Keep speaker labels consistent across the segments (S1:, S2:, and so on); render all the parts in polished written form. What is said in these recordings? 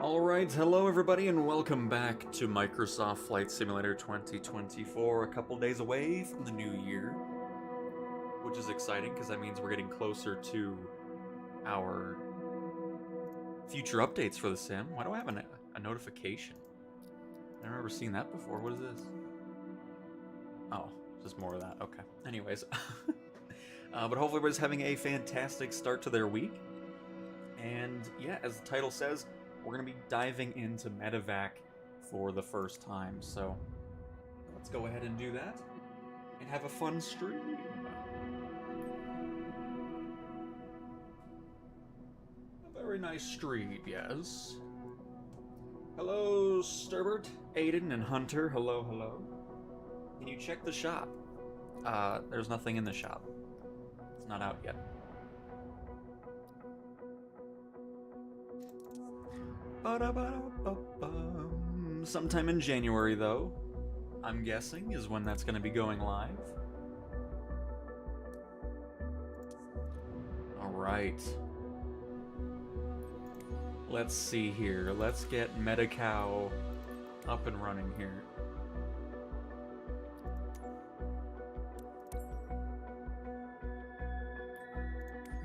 S1: Alright, hello everybody and welcome back to Microsoft Flight Simulator 2024, a couple days away from the new year, which is exciting because that means we're getting closer to our future updates for the sim. Why do I have a notification? I don't remember seeing that before. What is this? Oh, just more of that. Okay. Anyways, but hopefully everybody's having a fantastic start to their week. And yeah, as the title says, we're going to be diving into Medevac for the first time, so let's go ahead and do that and have a fun stream. A very nice stream, yes. Hello, Sturbert, Aiden, and Hunter. Hello, hello. Can you check the shop? There's nothing in the shop. It's not out yet. Sometime in January, though, I'm guessing, is when that's going to be going live. Alright. Let's see here. Let's get Medevac up and running here.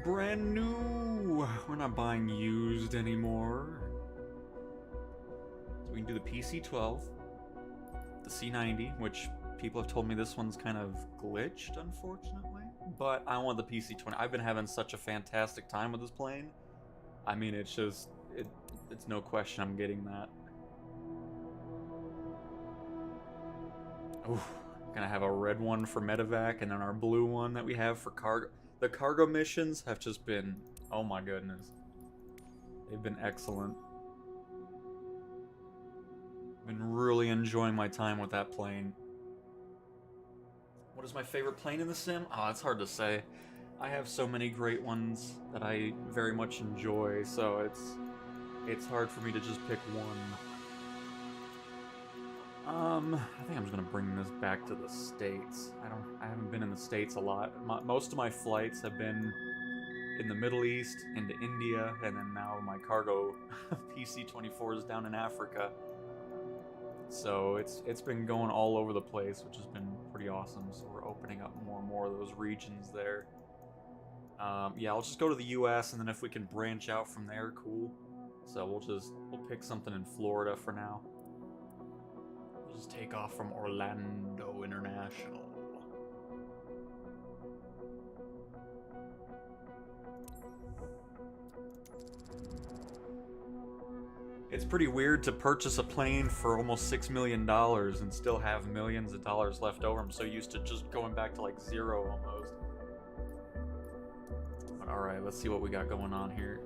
S1: Brand new! We're not buying used anymore. We can do the PC-12, the C-90, which people have told me this one's kind of glitched, unfortunately. But I want the PC-20. I've been having such a fantastic time with this plane. I mean, it's just, it's no question I'm getting that. Ooh, gonna have a red one for Medevac, and then our blue one that we have for cargo. The cargo missions have just been, oh my goodness. They've been excellent. Been really enjoying my time with that plane. What is my favorite plane in the sim? Oh, it's hard to say. I have so many great ones that I very much enjoy, so it's hard for me to just pick one. I think I'm just gonna bring this back to the States. I haven't been in the States a lot. Most of my flights have been in the Middle East, into India, and then now my cargo PC-24 is down in Africa. So it's been going all over the place, which has been pretty awesome. So we're opening up more and more of those regions there. Yeah, I'll just go to the US, and then if we can branch out from there, cool. So we'll pick something in Florida for now. We'll just take off from Orlando International. It's pretty weird to purchase a plane for almost $6 million and still have millions of dollars left over. I'm so used to just going back to like zero almost. But alright, let's see what we got going on here.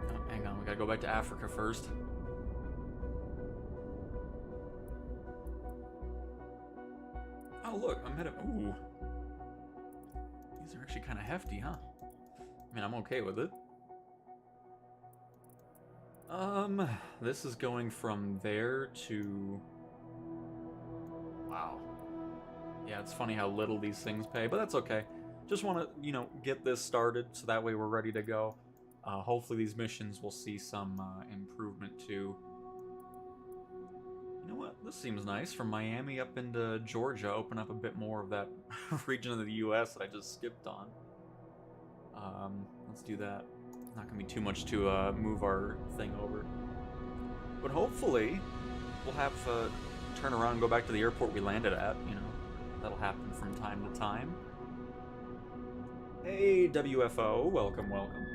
S1: Oh, hang on, we gotta go back to Africa first. Oh look, I'm headed. Ooh, these are actually kind of hefty, huh? I mean, I'm okay with it. This is going from there to. Wow. Yeah, it's funny how little these things pay, but that's okay. Just want to, get this started so that way we're ready to go. Hopefully these missions will see some improvement too. You know what? This seems nice. From Miami up into Georgia, open up a bit more of that region of the US that I just skipped on. Let's do that. Not gonna be too much to move our thing over. But hopefully, we'll have turn around and go back to the airport we landed at, That'll happen from time to time. Hey, WFO. Welcome, welcome.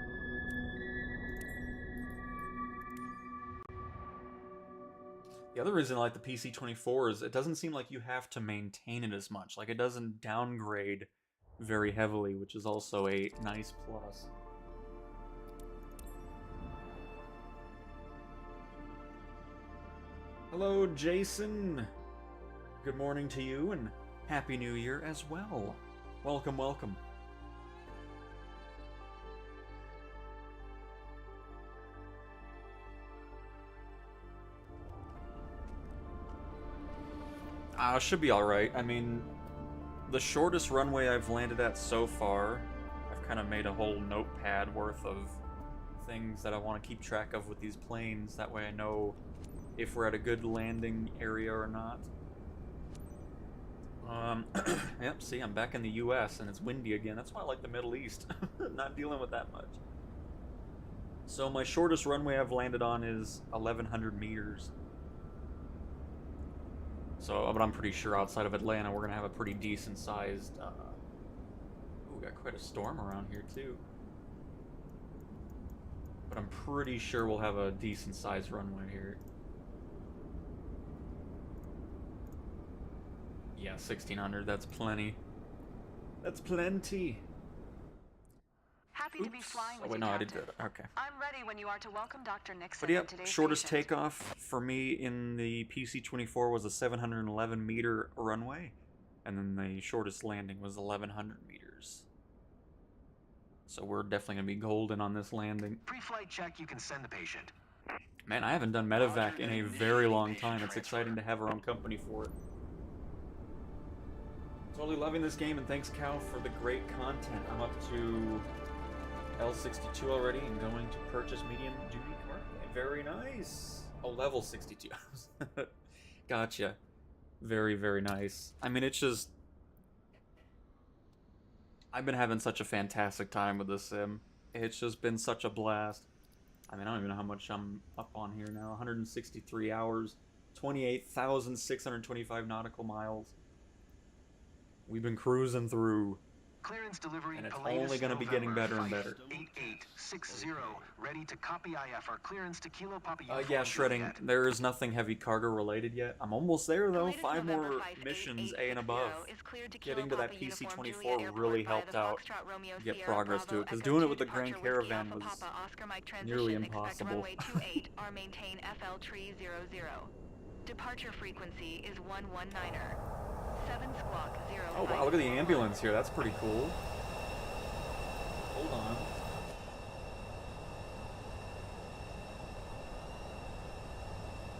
S1: The other reason I like the PC-24 is it doesn't seem like you have to maintain it as much. Like, it doesn't downgrade very heavily, which is also a nice plus. Hello, Jason. Good morning to you, and Happy New Year as well. Welcome, welcome. Should be alright. I mean, the shortest runway I've landed at so far, I've kind of made a whole notepad worth of things that I want to keep track of with these planes. That way I know if we're at a good landing area or not. Yep, see, I'm back in the US and it's windy again. That's why I like the Middle East. Not dealing with that much. So my shortest runway I've landed on is 1,100 meters. So, but I'm pretty sure outside of Atlanta we're gonna have a pretty decent sized, ooh, got quite a storm around here too. But I'm pretty sure we'll have a decent sized runway here. Yeah, 1,600, that's plenty. That's plenty.
S2: Happy to be flying with
S1: wait,
S2: you,
S1: no, I
S2: Captain.
S1: did good. Okay.
S2: I'm ready when you are to welcome Dr. Nixon.
S1: But yeah,
S2: in today's
S1: shortest
S2: mission.
S1: takeoff for me in the PC-24 was a 711 meter runway, and then the shortest landing was 1,100 meters. So we're definitely gonna be golden on this landing.
S3: Pre-flight check, you can send the patient.
S1: Man, I haven't done Medevac in a very long time. It's exciting to have our own company for it. Totally loving this game, and thanks, Cal, for the great content. I'm up to L62 already and going to purchase medium duty cargo. Very nice. Oh, level 62. Gotcha. Very, very nice. I mean, it's just... I've been having such a fantastic time with this sim. It's just been such a blast. I mean, I don't even know how much I'm up on here now. 163 hours, 28,625 nautical miles. We've been cruising through.
S3: Clearance delivery.
S1: And it's only going to be getting better and better.
S3: 8860, ready to copy IF. Our clearance to Kilo Papa Uniform.
S1: Yeah, shredding.
S3: Juliet.
S1: There is nothing heavy cargo related yet. I'm almost there though.
S2: Latest
S1: 5
S2: November
S1: more
S2: 5,
S1: missions,
S2: 8860
S1: A and above.
S2: is cleared to
S1: Getting
S2: Kilo
S1: to that
S2: Papa Uniform
S1: PC-24
S2: Juliet
S1: really
S2: Airport
S1: helped
S2: via the
S1: out
S2: Foxtrot Romeo
S1: get
S2: Sierra
S1: progress to
S2: Bravo
S1: it, because
S2: Echo
S1: doing it
S2: 2
S1: with the Grand
S2: departure Whiskey
S1: Caravan
S2: Alpha
S1: was
S2: Papa Oscar Mike
S1: nearly
S2: transition. Expect
S1: impossible.
S2: runway 28 or maintain FL tree 00. Departure frequency is 119er. 7 squawk 0.
S1: Oh wow, look at the ambulance here. That's pretty cool. Hold on.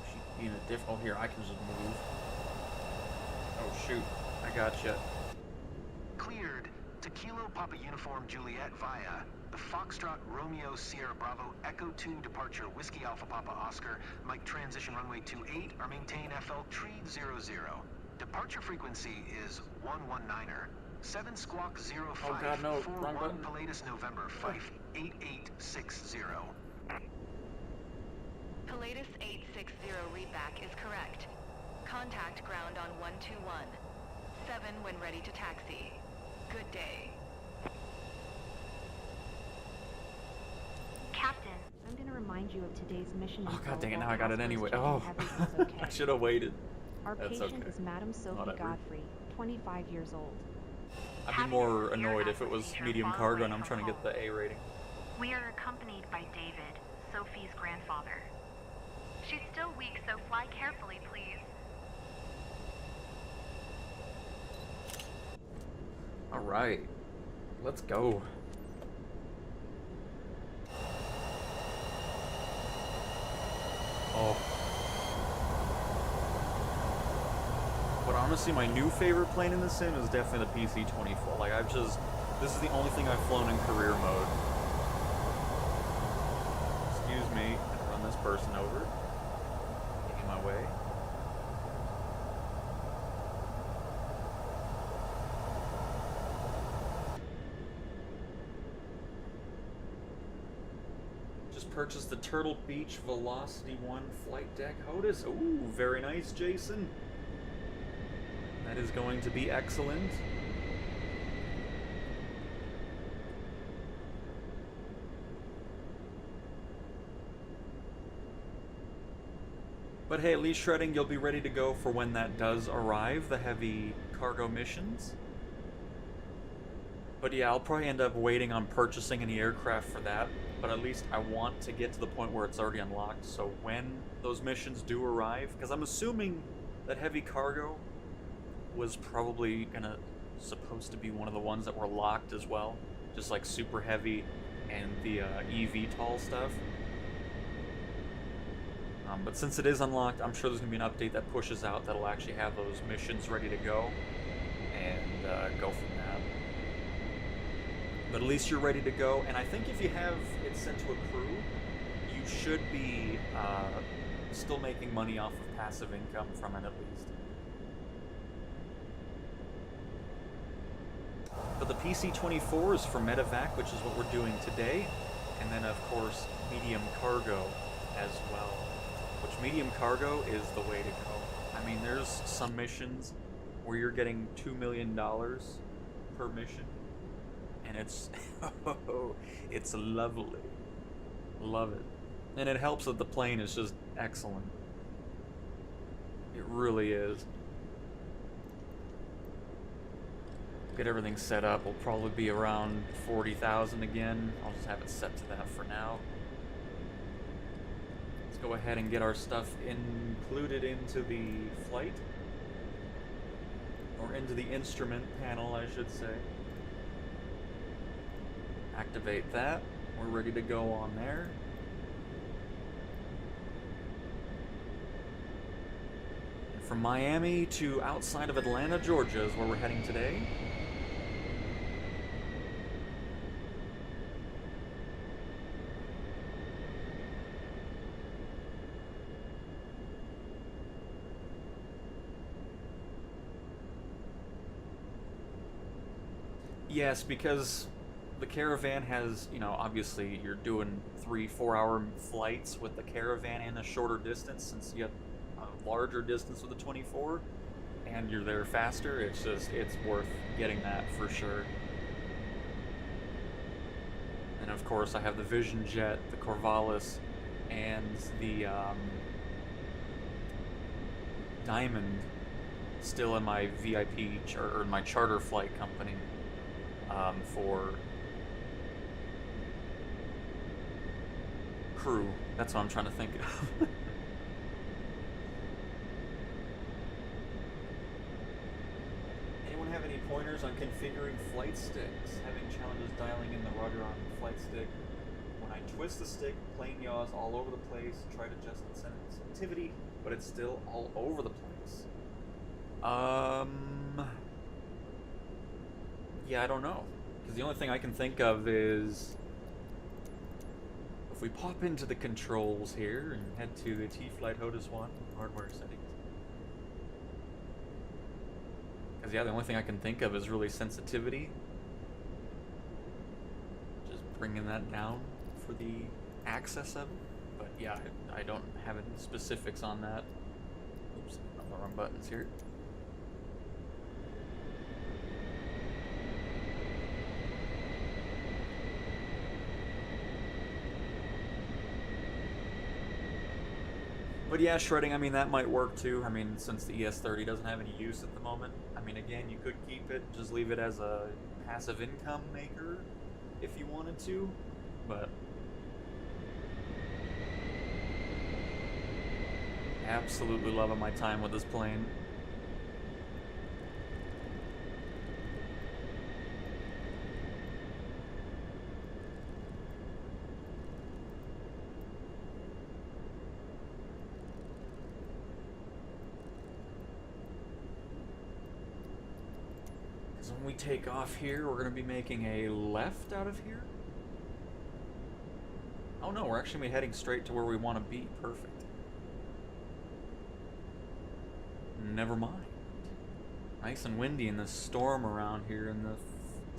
S1: She being a oh, here, I can just move. Oh shoot, I gotcha.
S3: Cleared to Kilo Papa Uniform Juliet via the Foxtrot Romeo Sierra Bravo Echo 2 departure Whiskey Alpha Papa Oscar Mike transition runway 28 or maintain FL tree 00. Departure frequency is 119er. 7 squawk 05.
S1: Oh god, no, wrong
S3: 41
S1: button.
S3: Pilatus November 58860.
S2: Pilatus 860 readback is correct. Contact ground on 121. 7 when ready to taxi. Good day.
S4: Captain, I'm going to remind you of today's mission.
S1: Oh god
S4: info
S1: dang it,
S4: while
S1: now I got it
S4: Casper's
S1: anyway.
S4: checking
S1: Oh,
S4: everything's okay.
S1: I should have waited.
S4: Our
S1: That's
S4: patient
S1: okay.
S4: is Madam Sophie
S1: Whatever.
S4: Godfrey, 25 years old.
S1: I'd be more annoyed if it was medium cargo and I'm trying to get the A rating.
S5: We are accompanied by David, Sophie's grandfather. She's still weak, so fly carefully, please.
S1: Alright. Let's go. Oh. But honestly, my new favorite plane in the sim is definitely the PC-24. Like, this is the only thing I've flown in career mode. Excuse me, I'm gonna run this person over. Getting my way. Just purchased the Turtle Beach Velocity 1 flight deck HOTUS. Ooh, very nice, Jason. That is going to be excellent. But hey, at least shredding, you'll be ready to go for when that does arrive, the heavy cargo missions. But yeah, I'll probably end up waiting on purchasing any aircraft for that. But at least I want to get to the point where it's already unlocked, so when those missions do arrive, because I'm assuming that heavy cargo was probably supposed to be one of the ones that were locked as well, just like super heavy and the eVTOL stuff. But since it is unlocked, I'm sure there's going to be an update that pushes out that'll actually have those missions ready to go, and go from that. But at least you're ready to go, and I think if you have it sent to a crew, you should be still making money off of passive income from it at least. But the PC-24 is for Medevac, which is what we're doing today, and then of course medium cargo as well. Which medium cargo is the way to go. I mean, there's some missions where you're getting $2 million per mission, and it's it's lovely. Love it. And it helps that the plane is just excellent. It really is. Get everything set up. Will probably be around 40,000 again. I'll just have it set to that for now. Let's go ahead and get our stuff included into the flight. Or into the instrument panel, I should say. Activate that. We're ready to go on there. And from Miami to outside of Atlanta, Georgia is where we're heading today. Yes, because the Caravan has, you know, obviously you're doing 3-4 hour flights with the Caravan in a shorter distance, since you have a larger distance with the 24, and you're there faster. It's just, it's worth getting that for sure. And of course I have the Vision Jet, the Corvallis, and the Diamond still in my VIP, or my charter flight company. For crew. That's what I'm trying to think of. Anyone have any pointers on configuring flight sticks? Having challenges dialing in the rudder on the flight stick. When I twist the stick, plane yaws all over the place. Try to adjust its sensitivity, but it's still all over the place. Yeah, I don't know. Because the only thing I can think of is if we pop into the controls here and head to the T-Flight HOTUS 1 hardware settings. Because yeah, the only thing I can think of is really sensitivity. Just bringing that down for the access of it. But yeah, I don't have any specifics on that. Oops, on the wrong buttons here. But yeah, shredding, I mean, that might work too. I mean, since the ES30 doesn't have any use at the moment. I mean, again, you could keep it, just leave it as a passive income maker if you wanted to, but absolutely loving my time with this plane. When we take off here, we're going to be making a left out of here. Oh no, we're actually heading straight to where we want to be. Perfect. Never mind. Nice and windy in this storm around here in the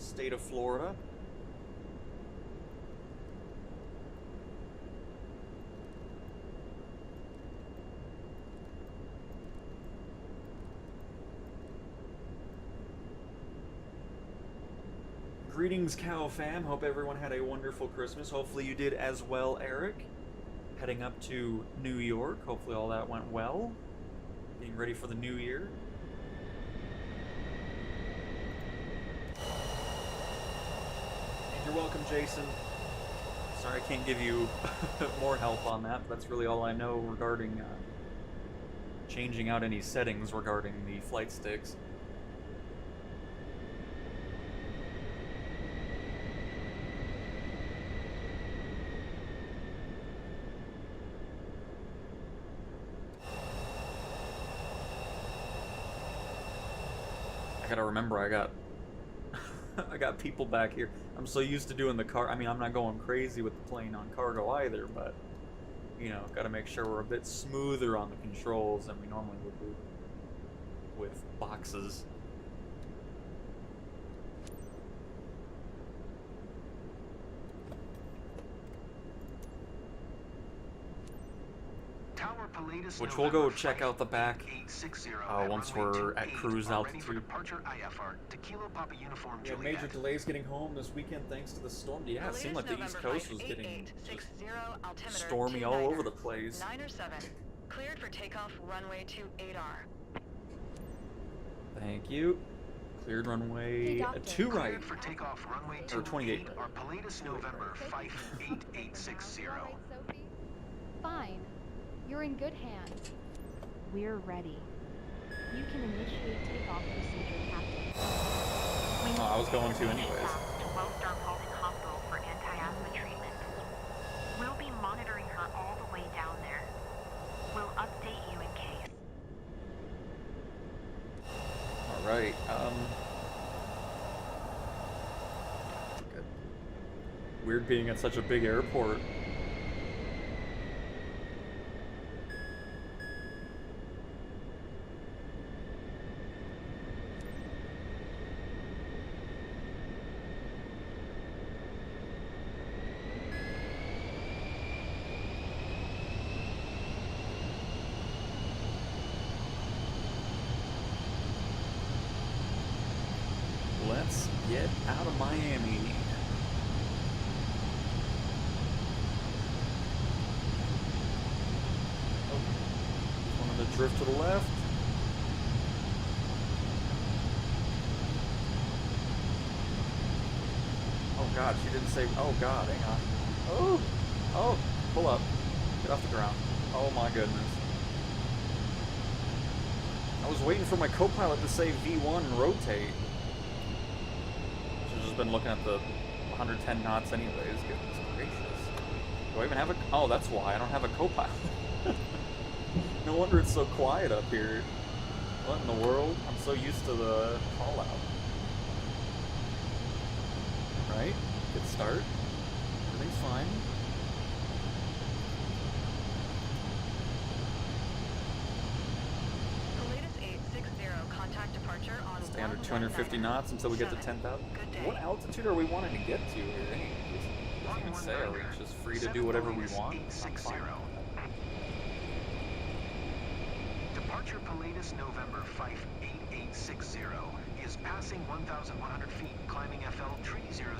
S1: state of Florida. Greetings, Cow Fam. Hope everyone had a wonderful Christmas. Hopefully you did as well, Eric. Heading up to New York. Hopefully all that went well. Getting ready for the new year. And you're welcome, Jason. Sorry I can't give you more help on that. But that's really all I know regarding changing out any settings regarding the flight sticks. I gotta remember I got I got people back here. I'm so used to doing the car. I mean, I'm not going crazy with the plane on cargo either, but you know, gotta make sure we're a bit smoother on the controls than we normally would do with boxes.
S3: Tower Pilatus,
S1: Which we'll go
S3: November
S1: check out the back
S3: 5860
S1: once
S3: runway
S1: we're at
S3: 28
S1: cruise
S3: are ready for
S1: altitude.
S3: departure IFR to Kilo Papa Uniform
S1: We had
S3: Juliet.
S1: major delays getting home this weekend thanks to the storm. Yeah, it seemed like the East Coast was getting just stormy all over the place.
S2: 907. Cleared for takeoff runway 28R.
S1: Thank you. Cleared runway
S4: Hey, doctor.
S1: 2 right.
S3: Cleared for takeoff runway
S1: Or 28.
S3: 28 are Pilatus November 58860.
S6: You all right, Sophie? Fine. You're in good hands.
S4: We're ready. You can initiate takeoff procedure, Captain.
S1: Oh, I was going to anyways.
S5: To Wellstar Paulding Hospital for anti-asthma treatment. We'll be monitoring her all the way down there. We'll update you in case.
S1: Alright, good. Weird being at such a big airport. Let's get out of Miami. Oh, just wanted to drift to the left. Oh God, she didn't say. Oh God, hang on. Oh, pull up. Get off the ground. Oh my goodness. I was waiting for my co-pilot to say V1 and rotate. Should've just been looking at the 110 knots anyways. Goodness gracious. Do I even have a... Oh, that's why. I don't have a co-pilot. No wonder it's so quiet up here. What in the world? I'm so used to the call-out. Right? Good start. Everything's fine.
S2: Pilatus 860, contact departure on
S1: Stay under 250 knots until we get to 10,000.
S2: Good day.
S1: What altitude are we wanting to get to here? It doesn't even say. Are we just free to do whatever we want? I'm fine.
S3: Departure Pilatus November 58860 is passing 1,100 feet, climbing FL 300.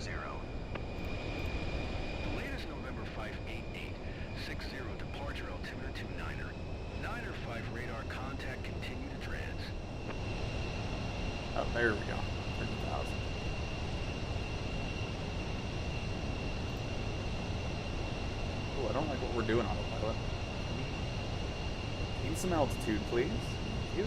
S7: Pilatus November 58860, departure altimeter to Niner. Niner 5 radar contact, continue to trans.
S1: Oh, there we go. 30,000. Oh, I don't like what we're doing on autopilot. Need some altitude, please. Thank you.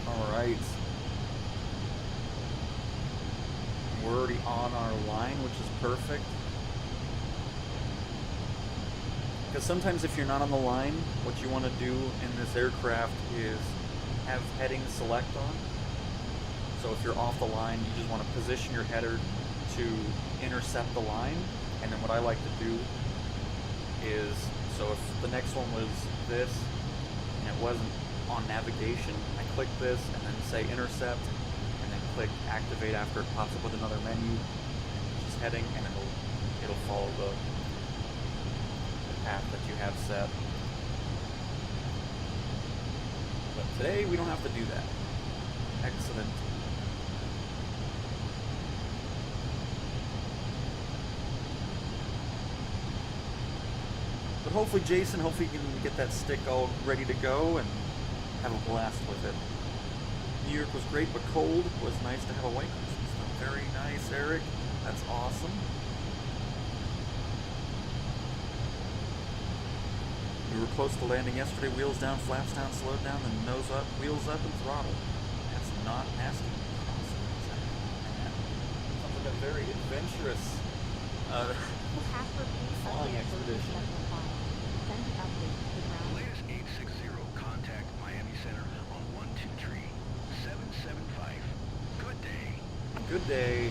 S1: Alright. We're already on our line, which is perfect. Because sometimes if you're not on the line, what you want to do in this aircraft is have heading select on. So if you're off the line, you just want to position your header to intercept the line. And then what I like to do is, so if the next one was this, and it wasn't on navigation, I click this and then say intercept, and then click activate after it pops up with another menu, which is heading, and it'll follow the path that you have set. But today we don't have to do that. Excellent. But hopefully Jason, hopefully you can get that stick all ready to go and have a blast with it. New York was great but cold. It was nice to have a white Christmas. Very nice, Eric. That's awesome. We were close to landing yesterday. Wheels down, flaps down, slowed down, then nose up, wheels up, and throttle. That's not nasty. Sounds like a very adventurous flying expedition.
S4: Send an update to the ground.
S7: Latest 860, contact Miami Center on 123-775. Good day.
S1: Good day.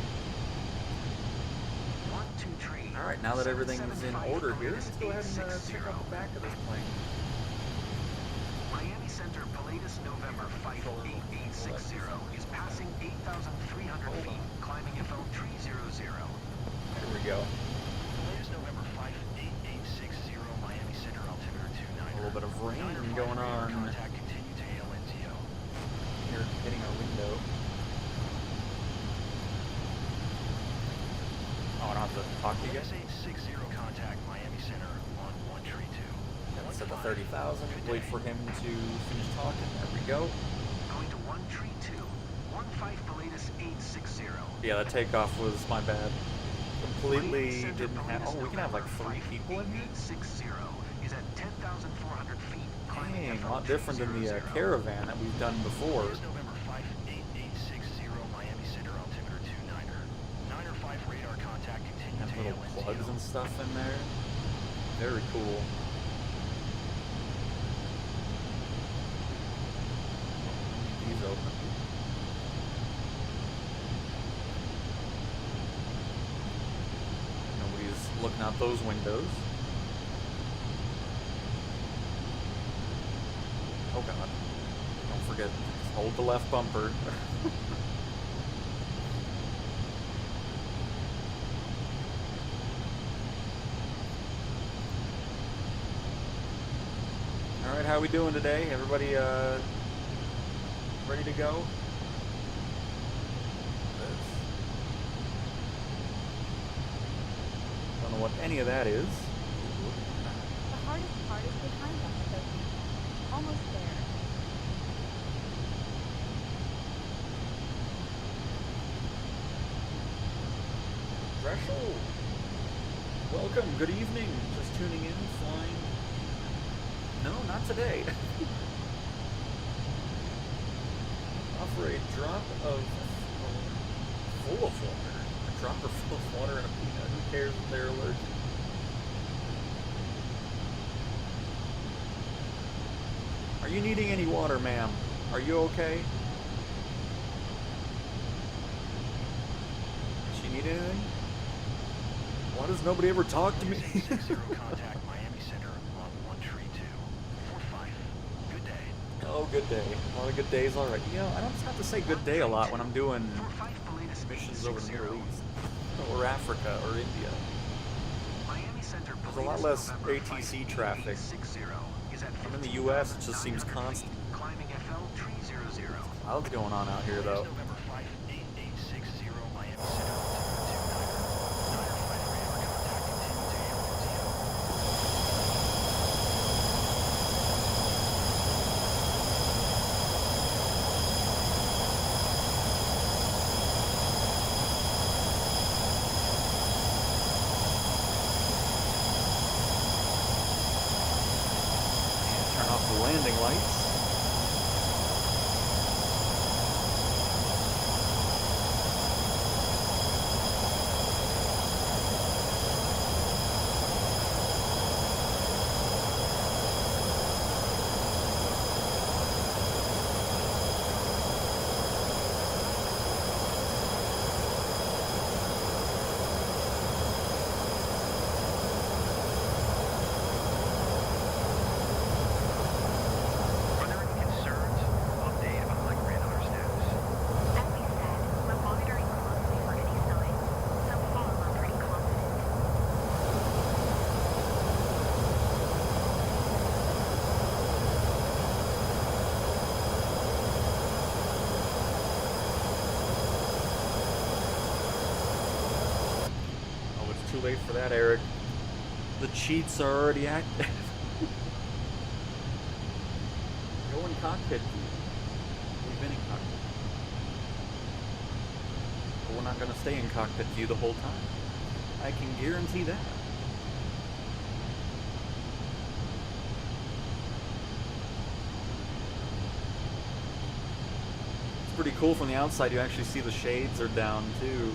S3: 123.
S1: Alright, now that everything's in order here, let's go ahead and check out the back of this plane.
S3: Miami Center, Pilatus, November 58860 is passing 8,300 feet, climbing FL 300.
S1: There we go.
S7: Latest November 58860, Miami Center, altimeter 29.
S1: A little bit of rain going on
S7: Contact continue to ALNTO.
S1: here, hitting our window. Oh, I don't have to talk to you guys.
S7: Latest 860, contact Miami Center on 132.
S1: Set the 30,000. Wait for him to finish talking. There we go.
S3: Going to 132. 15 Pilatus 860.
S1: Yeah, that takeoff was my bad. Completely
S3: Miami Center,
S1: didn't have.
S3: Pilatus,
S1: Oh, we can have like
S3: November
S1: 3 people in here.
S3: 58860 is at 10,400 feet, climbing
S1: Dang,
S3: FL
S1: a lot different than the
S3: 200.
S1: caravan that we've done before.
S7: Latest November 58860, Miami Center, altimeter 29. 905 radar contact continue
S1: Have
S7: to
S1: little
S7: ALNTO.
S1: plugs and stuff in there. Very cool. These open. Nobody's looking out those windows. Oh god. Don't forget, hold the left bumper. Alright, how we doing today? Everybody ready to go? Don't know what any of that is.
S4: The hardest part is behind us, Sophie. Almost there.
S1: Threshold. Welcome, good evening. Just tuning in, flying. No, not today. Offer a drop of full of water. A drop or full of water in a peanut. Who cares if they're allergic? Are you needing any water, ma'am? Are you okay? Does she need anything? Why does nobody ever talk to me?
S7: 860, contact Miami Center on 132. 45. Good day.
S1: Oh, good day. A lot of good days already. You know, I don't have to say good day a lot when I'm doing
S3: 45 Pilatus
S1: missions over the
S3: 860.
S1: Middle East. Or Africa, or India.
S3: Miami Center,
S1: There's a lot
S3: Pilatus,
S1: less
S3: November
S1: ATC traffic.
S3: 58860 is at
S1: I'm in the US, it just seems
S3: 15,900
S1: constant.
S3: feet, climbing FL 300.
S1: Clouds going on out here, though.
S7: Latest November 58860, Miami Center,
S1: Turn off the landing lights.
S7: Are there any concerns? Update about my radar status.
S5: As we said, we're monitoring closely for any signs. So far, we're pretty confident.
S1: Oh, it's too late for that, Eric. The cheats are already active. Go in cockpit. We've been in cockpit. we're not going to stay in cockpit view the whole time. I can guarantee that. It's pretty cool from the outside. You actually see the shades are down too.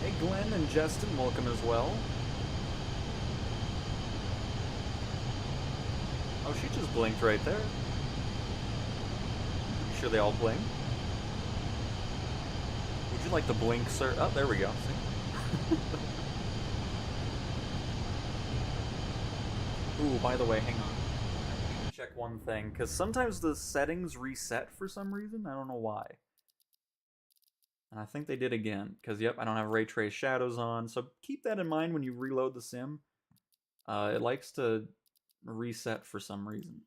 S1: Hey Glenn and Justin, welcome as well. Oh, she just blinked right there. You sure they all blink? Would you like to blink, sir? Oh, there we go. See? Ooh, by the way, hang on. I need to check one thing, because sometimes the settings reset for some reason. I don't know why. And I think they did again, because, yep, I don't have ray trace shadows on, so keep that in mind when you reload the sim. It likes to reset for some reason.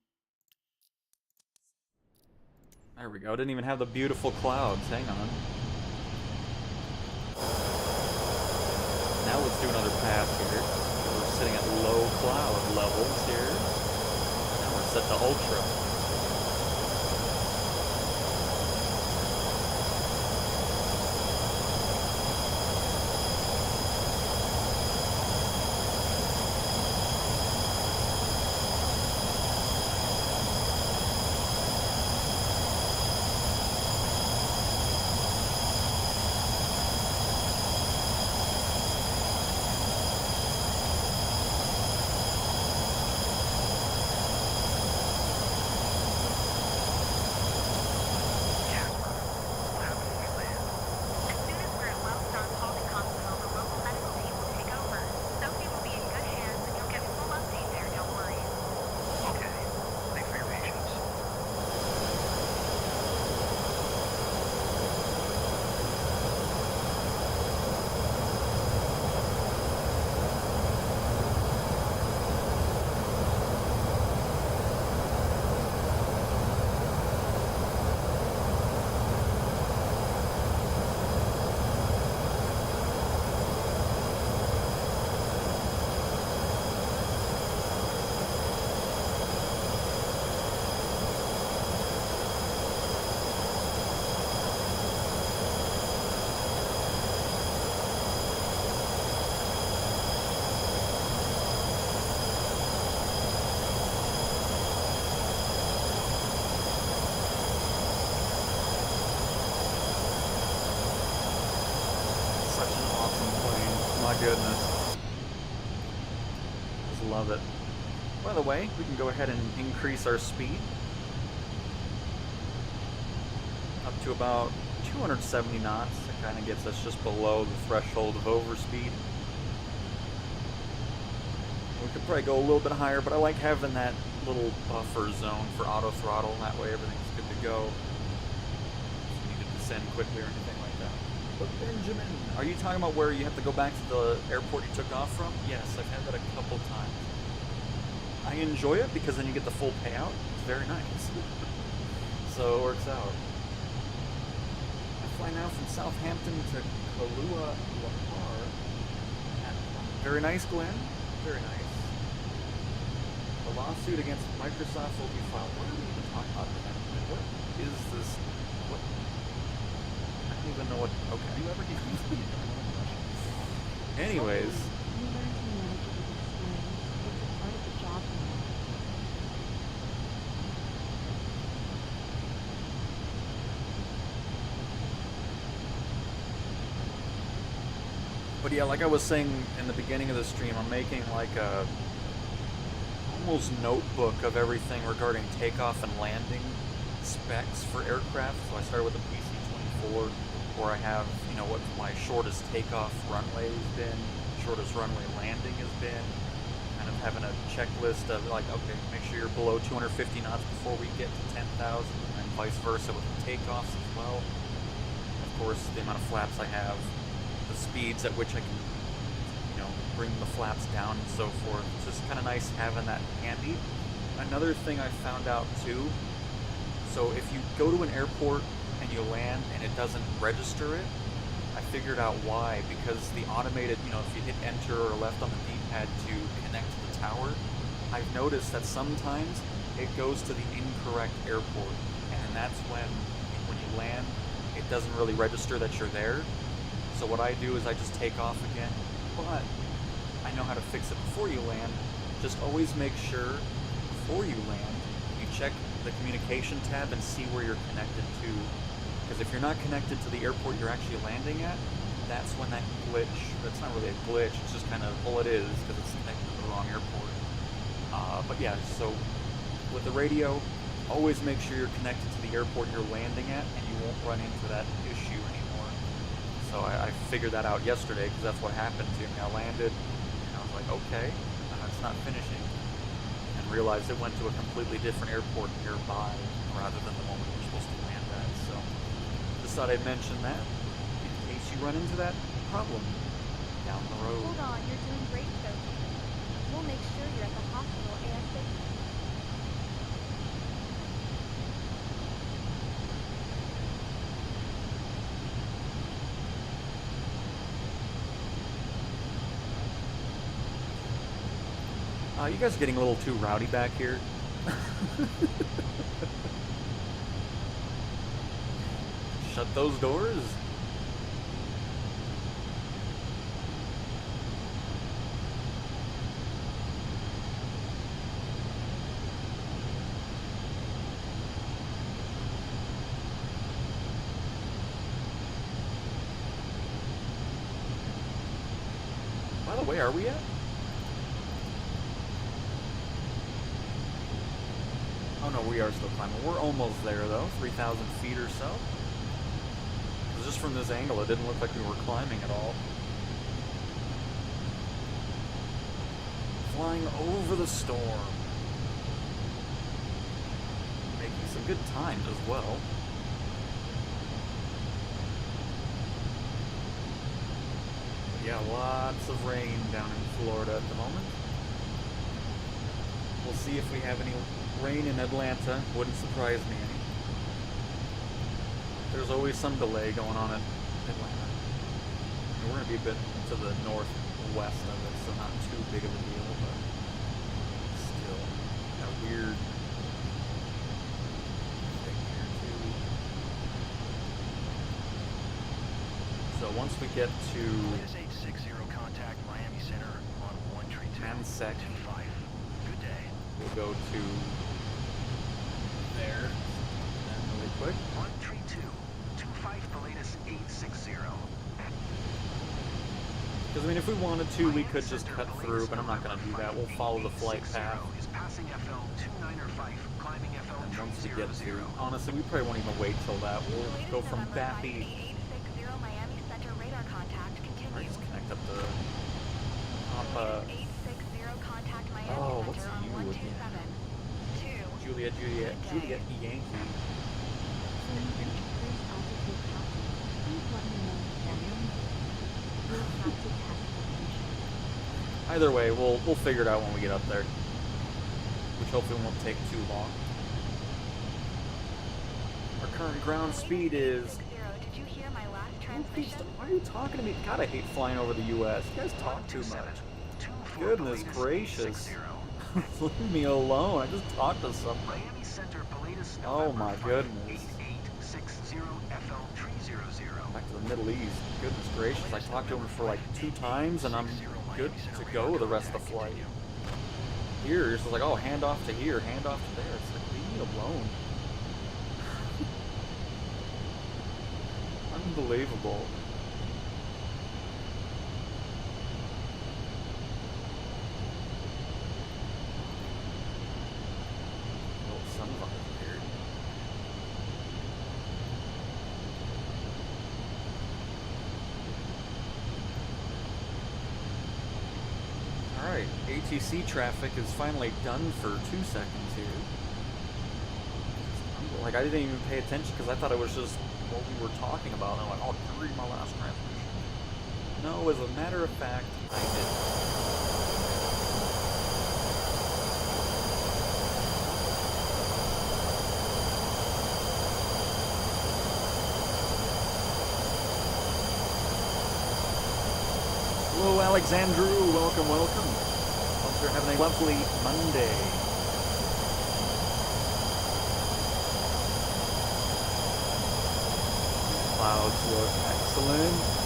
S1: There we go. Didn't even have the beautiful clouds. Hang on. Now let's do another pass here. We're sitting at low cloud levels here. Now we're set to ultra. Goodness. Just love it. By the way, we can go ahead and increase our speed up to about 270 knots. It kind of gets us just below the threshold of overspeed. We could probably go a little bit higher, but I like having that little buffer zone for auto throttle. That way everything's good to go. If you need to descend quickly or anything like that. But Benjamin, are you talking about where you have to go back to the airport you took off from? Yes, I've had that a couple times. I enjoy it because then you get the full payout. It's very nice. So it works out. I fly now from Southampton to Kailua Lahar. Very nice, Glenn. Very nice. The lawsuit against Microsoft will be filed. What are we even talking about? What is this? What? I don't even know what. Okay. You ever get used to it? Anyways.
S4: You learn to manage it with experience. It's a part of the job now.
S1: But yeah, like I was saying in the beginning of the stream, I'm making like a almost notebook of everything regarding takeoff and landing specs for aircraft. So I started with the PC-24, where I have, you know, what my shortest takeoff runway has been, shortest runway landing has been, kind of having a checklist of like, okay, make sure you're below 250 knots before we get to 10,000, and vice versa with the takeoffs as well. And of course, the amount of flaps I have, the speeds at which I can, you know, bring the flaps down and so forth. It's just kind of nice having that handy. Another thing I found out too, so if you go to an airport and you land and it doesn't register it, I figured out why. Because the automated, you know, if you hit enter or left on the D-pad to connect to the tower, I've noticed that sometimes it goes to the incorrect airport. And and that's when you land, it doesn't really register that you're there. So what I do is I just take off again, but I know how to fix it before you land. Just always make sure before you land, you check the communication tab and see where you're connected to. Because if you're not connected to the airport you're actually landing at, that's when that glitch, that's not really a glitch, it's just kind of, well it is, because it's connected to the wrong airport. But yeah, so with the radio, always make sure you're connected to the airport you're landing at, and you won't run into that issue anymore. So I figured that out yesterday, because that's what happened to me. I landed, and I was like, okay, it's not finishing, and realized it went to a completely different airport nearby, rather than the one we were supposed to land at. So just thought I'd mention that, in case you run into that problem down the road.
S6: Hold on, you're doing great, Sophie. We'll make sure you're at the hospital ASAP.
S1: You guys are getting a little too rowdy back here. Shut those doors. By the way, are we at? Oh no, we are still climbing. We're almost there though, 3,000 feet or so. Because just from this angle, it didn't look like we were climbing at all. Flying over the storm. Making some good times as well. But yeah, lots of rain down in Florida at the moment. We'll see if we have any rain in Atlanta. Wouldn't surprise me any. There's always some delay going on in Atlanta. And we're going to be a bit to the northwest of it, so not too big of a deal, but still that weird thing here too. So once we get to
S7: Latest 860 contact Miami Center on 132.
S1: Mansec,
S7: 25. Good day.
S1: we'll go to there, and then really quick.
S3: 132, 25 the latest 860.
S1: Because I mean, if we wanted to, we could just cut through, but I'm not going to do that. We'll follow the flight path.
S3: Is passing FL 295, climbing FL
S1: And once we get to,
S3: 300.
S1: honestly, we probably won't even wait till that. We'll go from Bappy.
S2: 860 Miami Center radar contact
S1: Or
S2: continues.
S1: just connect up the top.
S2: 860 contact Miami
S1: Oh, what's
S2: Center on
S1: you again?
S2: 127. 2.
S1: Juliet Yankee.
S4: So you can increase altitude copy. Please let me know if that is. We'll have to test the condition.
S1: Either way, we'll figure it out when we get up there, which hopefully won't take too long. Our current ground speed is.
S2: Did you hear my last transmission?
S1: Why are you talking to me? God, I hate flying over the U.S. You guys talk too much. Goodness gracious. Leave me alone. I just talked to someone.
S3: Miami Center, Pilatus,
S1: Oh my goodness.
S3: 8860 FL 300.
S1: Back to the Middle East. Goodness gracious. I talked to him for like 2 times and I'm good to go the rest of the flight. Here, you're just like, oh, hand off to here, hand off to there. It's like, leave me alone. Unbelievable. Oh, sun is here. Alright, ATC traffic is finally done for 2 seconds here. Like, I didn't even pay attention because I thought it was just what we were talking about. And I'm like, oh, did I read my last transmission? No, as a matter of fact, I did. Hello, Alexandru. Welcome, welcome. Hope you're having a lovely Monday. clouds look excellent.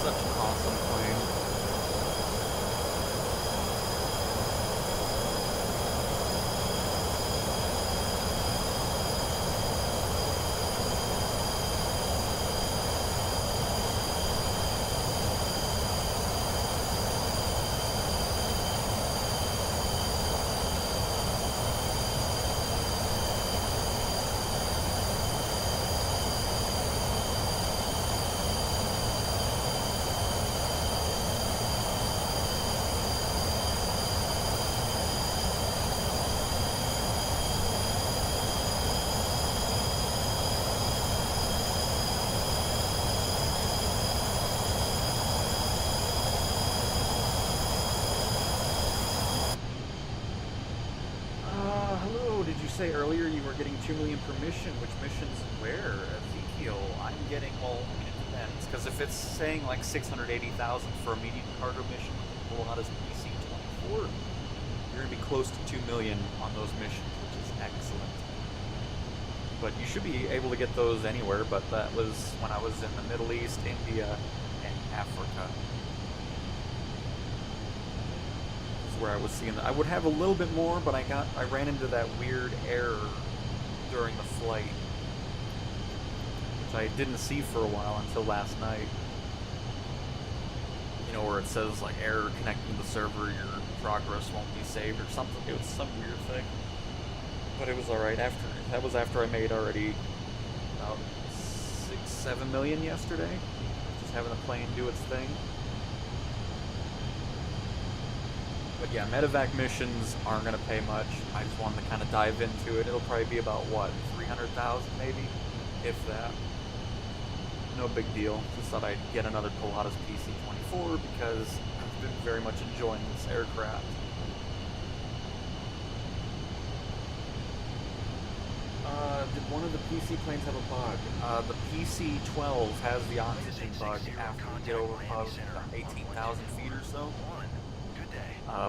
S1: Such an awesome plane. Hello, did you say earlier you were getting 2 million per mission? Which missions where? Ezekiel, I'm getting, well, I mean, it depends, because if it's saying like 680,000 for a medium cargo mission with the Pilatus PC-24, you're going to be close to 2 million on those missions, which is excellent. But you should be able to get those anywhere, but that was when I was in the Middle East, India, and Africa. Where I was seeing that. I would have a little bit more, but I ran into that weird error during the flight, which I didn't see for a while until last night. You know, where it says like error connecting to the server, your progress won't be saved or something. It was some weird thing, but it was all right. That was after I made already about 6-7 million yesterday, just having the plane do its thing. But yeah, Medevac missions aren't going to pay much. I just wanted to kind of dive into it. It'll probably be about, what, 300,000 maybe? If that. No big deal. Just thought I'd get another Pilatus PC-24 because I've been very much enjoying this aircraft. Did one of the PC planes have a bug? The PC-12 has the oxygen bug after you get over above 18,000 feet or so.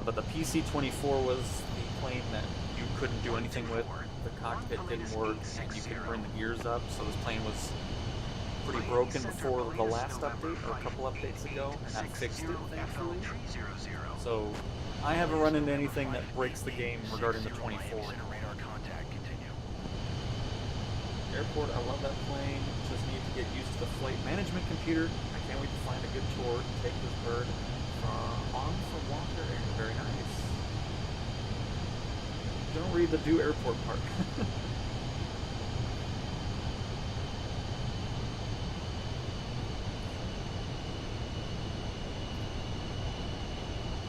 S1: But the PC-24 was the plane that you couldn't do anything with. The cockpit didn't work, and you couldn't bring the gears up, so this plane was pretty broken before the last update, or a couple updates ago, and that fixed it, thankfully. So, I haven't run into anything that breaks the game regarding the 24. Airport, I love that plane, just need to get used to the flight management computer. I can't wait to find a good tour to take this bird on from Walker Air. Very nice. Don't read the do airport part.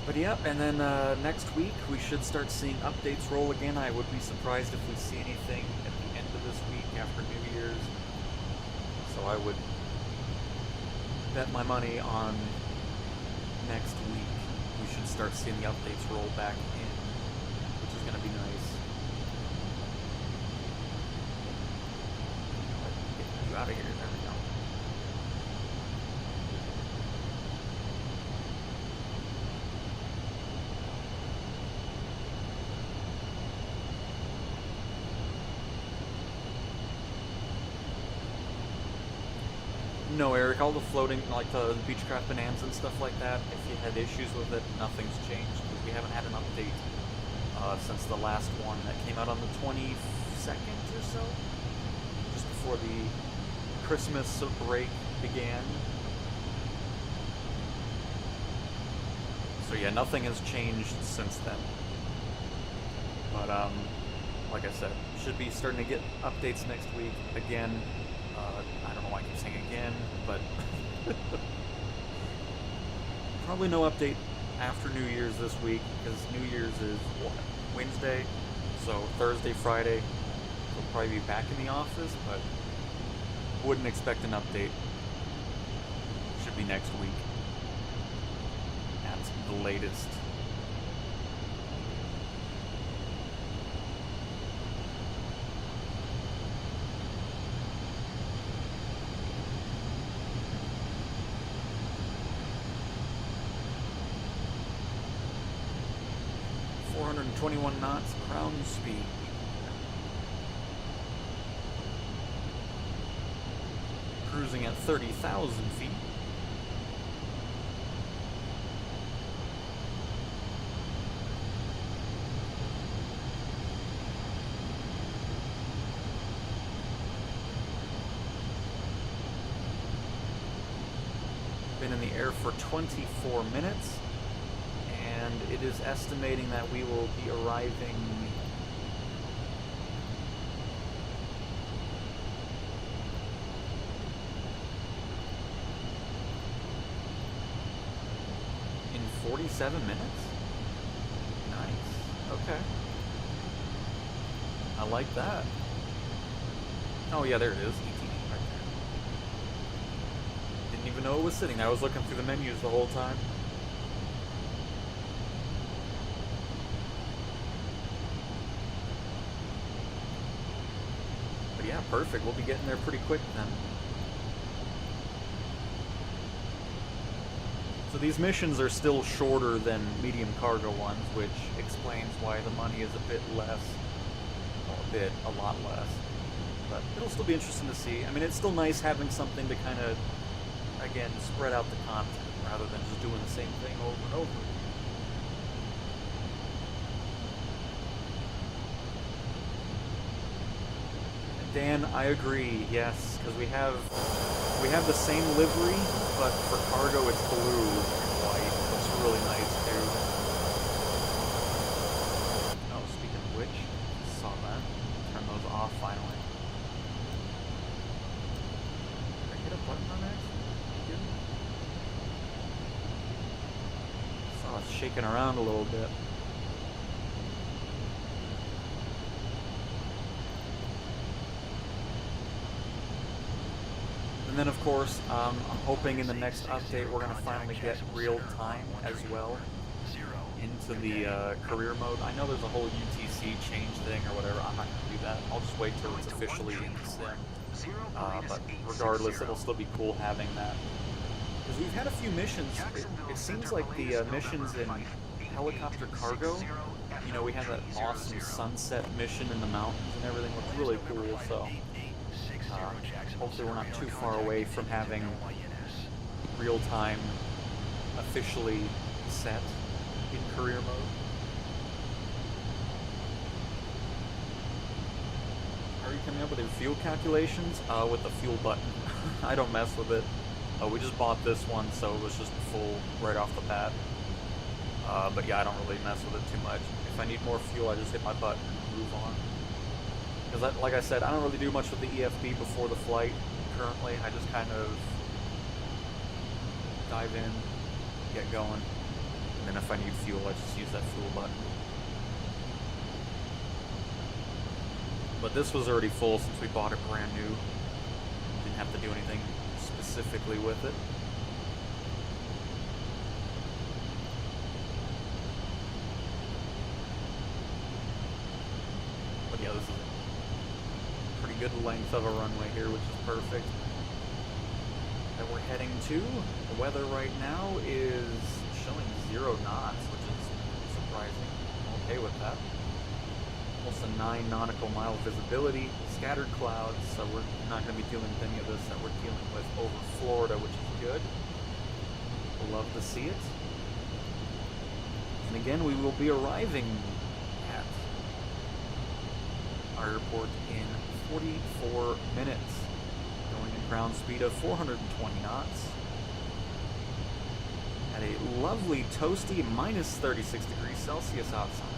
S1: But yep, and then next week we should start seeing updates roll again. I would be surprised if we see anything at the end of this week after New Year's. So I would bet my money on next week we should start seeing the updates roll back in, which is going to be nice. Get you out of here. There we go. No, Eric, all the floating, like the Beechcraft Bonanza and stuff like that, if you had issues with it, nothing's changed, because we haven't had an update since the last one that came out on the 22nd or so, just before the Christmas break began. So yeah, nothing has changed since then. But like I said, should be starting to get updates next week again. I don't know why I keep saying again, but probably no update after New Year's this week, because New Year's is what? Wednesday, so Thursday, Friday, we'll probably be back in the office, but wouldn't expect an update. Should be next week at the latest. .21 knots ground speed. Cruising at 30,000 feet. Been in the air for 24 minutes. And it is estimating that we will be arriving in 47 minutes? Nice. Okay. I like that. Oh yeah, there it is. ET right there. Didn't even know it was sitting there. I was looking through the menus the whole time. Yeah, perfect. We'll be getting there pretty quick then. So these missions are still shorter than medium cargo ones, which explains why the money is a bit less. Well, a lot less. But it'll still be interesting to see. I mean, it's still nice having something to kind of, again, spread out the content rather than just doing the same thing over and over. Dan, I agree. Yes, because we have the same livery, but for cargo it's blue and white. Looks really nice too. Oh, speaking of which, saw that. Turn those off finally. Did I hit a button on that? Saw it shaking around a little bit. And then, of course, I'm hoping in the next update we're going to finally get real time as well into the career mode. I know there's a whole UTC change thing or whatever. I'm not going to do that. I'll just wait till it's officially in the sim. But regardless, it'll still be cool having that. Because we've had a few missions. It seems like the missions in helicopter cargo, you know, we had that awesome sunset mission in the mountains and everything. Looked really cool, so... hopefully we're not too far away from having real-time officially set in career mode. Are you coming up with your fuel calculations? With the fuel button. I don't mess with it. We just bought this one, so it was just full right off the bat. But yeah, I don't really mess with it too much. If I need more fuel, I just hit my button and move on. Because, like I said, I don't really do much with the EFB before the flight currently. I just kind of dive in, get going, and then if I need fuel, I just use that fuel button. But this was already full since we bought it brand new. Didn't have to do anything specifically with it. But yeah, this is pretty good length of a runway here, which is perfect. That we're heading to. The weather right now is showing 0 knots, which is surprising. I'm okay with that. almost a 9 nautical mile visibility, scattered clouds, so we're not going to be dealing with any of this that we're dealing with over Florida, which is good. We'll love to see it. And again, we will be arriving at our airport in 44 minutes, going at ground speed of 420 knots. At a lovely, toasty minus 36 degrees Celsius outside.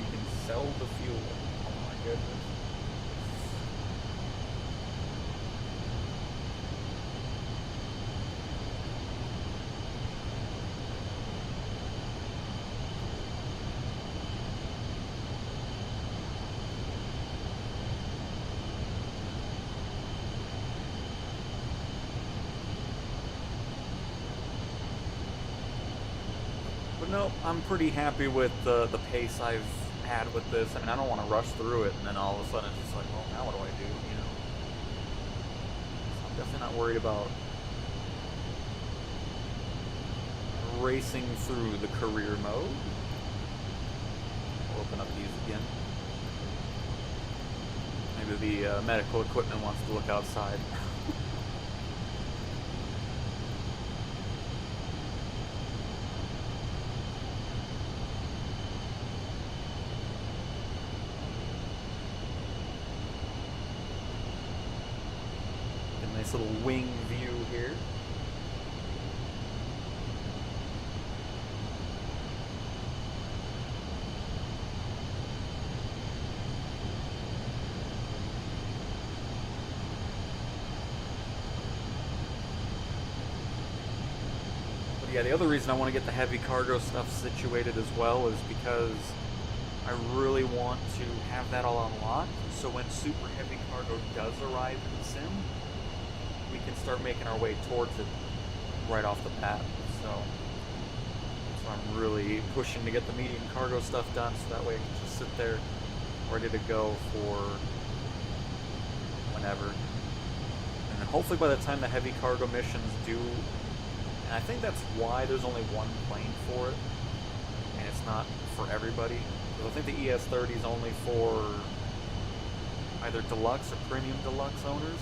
S1: You can sell the fuel. Oh my goodness. But no, I'm pretty happy with the pace I've had with this. I mean, I don't want to rush through it, and then all of a sudden it's just like, well, now what do I do, you know? So I'm definitely not worried about racing through the career mode. We'll open up these again. Maybe the medical equipment wants to look outside. Nice little wing view here. But yeah, the other reason I want to get the heavy cargo stuff situated as well is because I really want to have that all unlocked, so when super heavy cargo does arrive in the sim, we can start making our way towards it right off the bat. So I'm really pushing to get the medium cargo stuff done, so that way I can just sit there ready to go for whenever. And then hopefully by the time the heavy cargo missions do, and I think that's why there's only one plane for it, and it's not for everybody. Because I think the ES-30 is only for either deluxe or premium deluxe owners.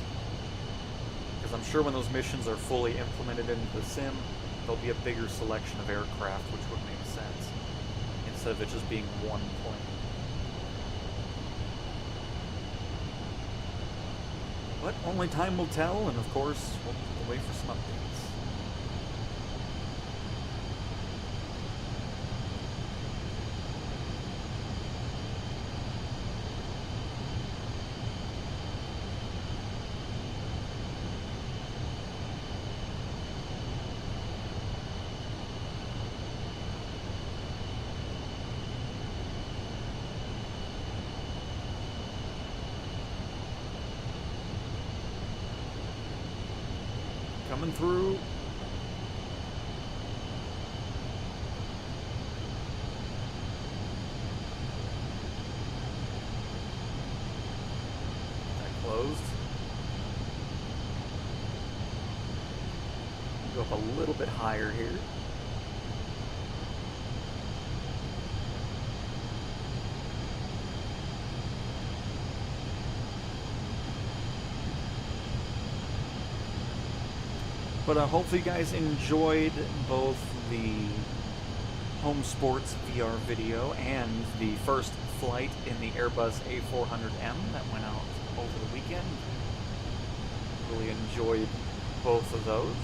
S1: Because I'm sure when those missions are fully implemented into the sim, there'll be a bigger selection of aircraft, which would make sense, instead of it just being one plane. But only time will tell, and of course, we'll wait for some updates. Coming through. That closed. Go up a little bit higher here. But hopefully you guys enjoyed both the Home Sports VR video and the first flight in the Airbus A400M that went out over the weekend. Really enjoyed both of those.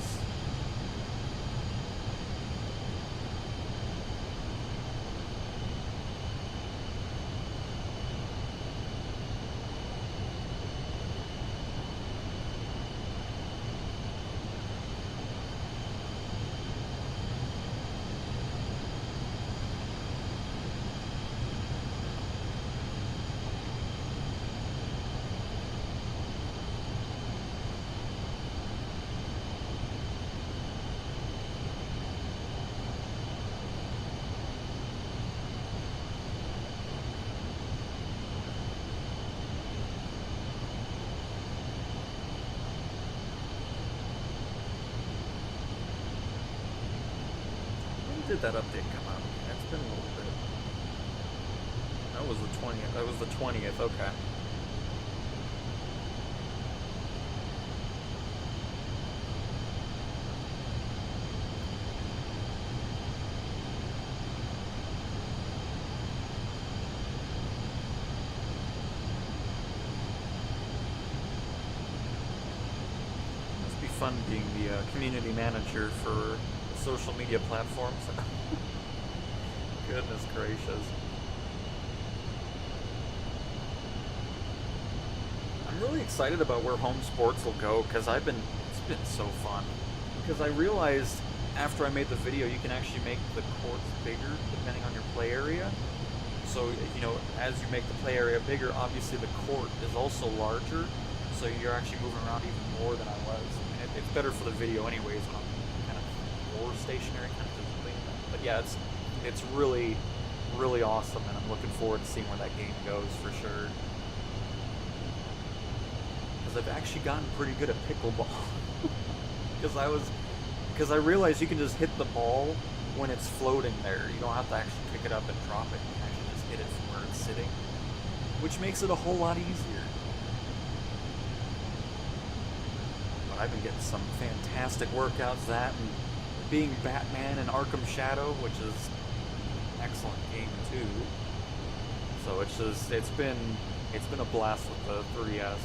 S1: did that update come out? It's been a little bit. That was the 20th. That was the 20th. Okay. Must be fun being the community manager for social media platforms. Goodness gracious. I'm really excited about where home sports will go because it's been so fun. Because I realized after I made the video, you can actually make the courts bigger depending on your play area. So, you know, as you make the play area bigger, obviously the court is also larger. So you're actually moving around even more than I was. I mean, it's better for the video anyways when I'm kind of more stationary kind of physically. But yeah, it's really, really awesome, and I'm looking forward to seeing where that game goes for sure. Because I've actually gotten pretty good at pickleball. Because I realized you can just hit the ball when it's floating there. You don't have to actually pick it up and drop it. You can actually just hit it from where it's sitting, which makes it a whole lot easier. But I've been getting some fantastic workouts, that and being Batman in Arkham Shadow, which is an excellent game too. So it's been a blast with the 3DS.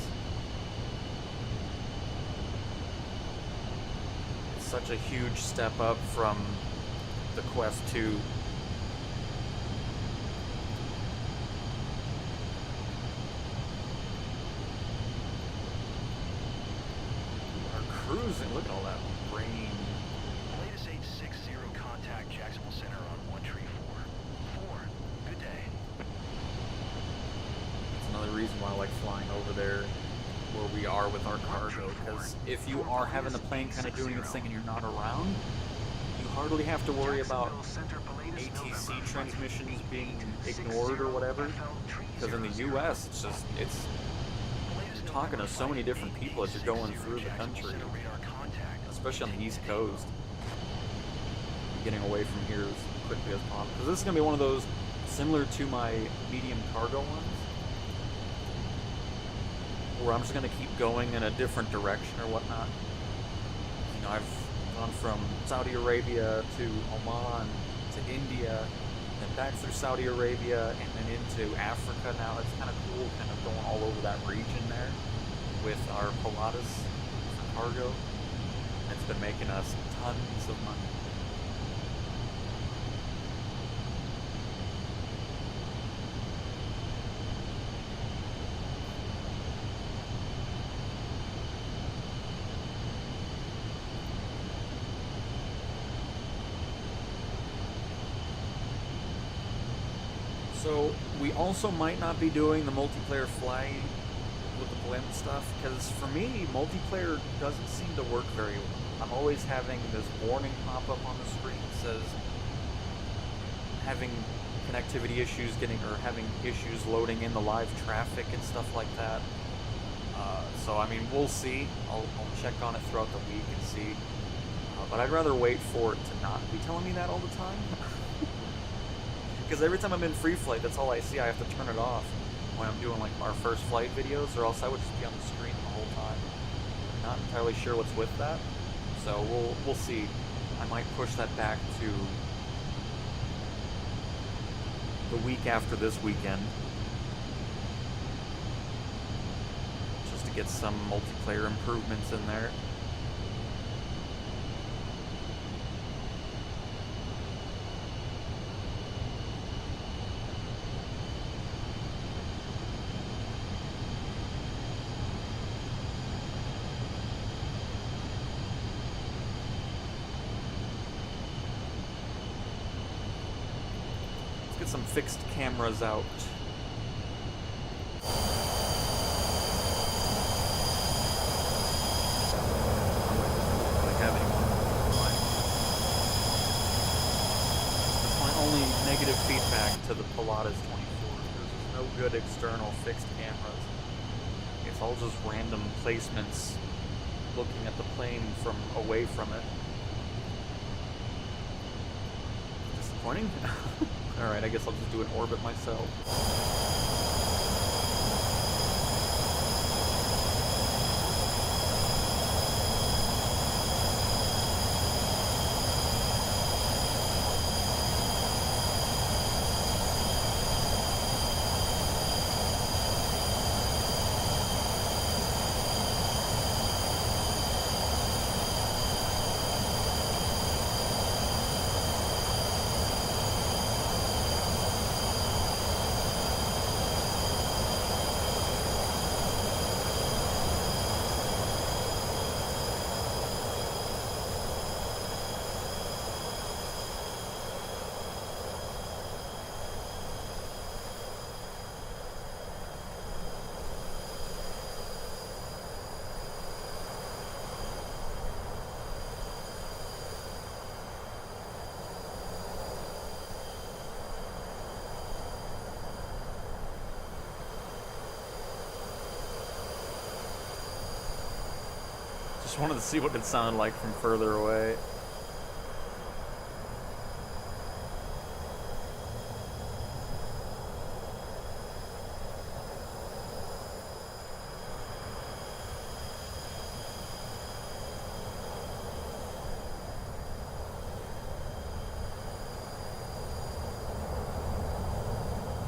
S1: It's such a huge step up from the Quest 2. We are cruising. Look at all that rain.
S7: Latest 860 contact Jacksonville Center on 134. 4. Good day.
S1: That's another reason why I like flying over there where we are with our cargo, because if you are having the plane kind of doing its thing and you're not around, you hardly have to worry about ATC transmissions being ignored or whatever. Because in the US, it's you're talking to so many different people as you're going through the country, especially on the East Coast. Getting away from here as quickly as possible. Because this is going to be one of those similar to my medium cargo ones, where I'm just going to keep going in a different direction or whatnot. You know, I've gone from Saudi Arabia to Oman to India, then back through Saudi Arabia, and then into Africa now. It's kind of cool kind of going all over that region there with our Pilatus for cargo. It's been making us tons of money. So we also might not be doing the multiplayer fly with the Blimp stuff, because for me, multiplayer doesn't seem to work very well. I'm always having this warning pop up on the screen that says having connectivity issues or having issues loading in the live traffic and stuff like that. So I mean, we'll see. I'll check on it throughout the week and see. But I'd rather wait for it to not be telling me that all the time. Because every time I'm in free flight, that's all I see. I have to turn it off when I'm doing like our first flight videos, or else I would just be on the screen the whole time. I'm not entirely sure what's with that, so we'll see. I might push that back to the week after this weekend, just to get some multiplayer improvements in there. Get some fixed cameras out. That's my only negative feedback to the Pilatus 24. There's no good external fixed cameras. It's all just random placements looking at the plane from away from it. disappointing. Alright, I guess I'll just do an orbit myself. Just wanted to see what it sounded like from further away.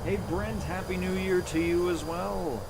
S1: Hey Brent, Happy New Year to you as well.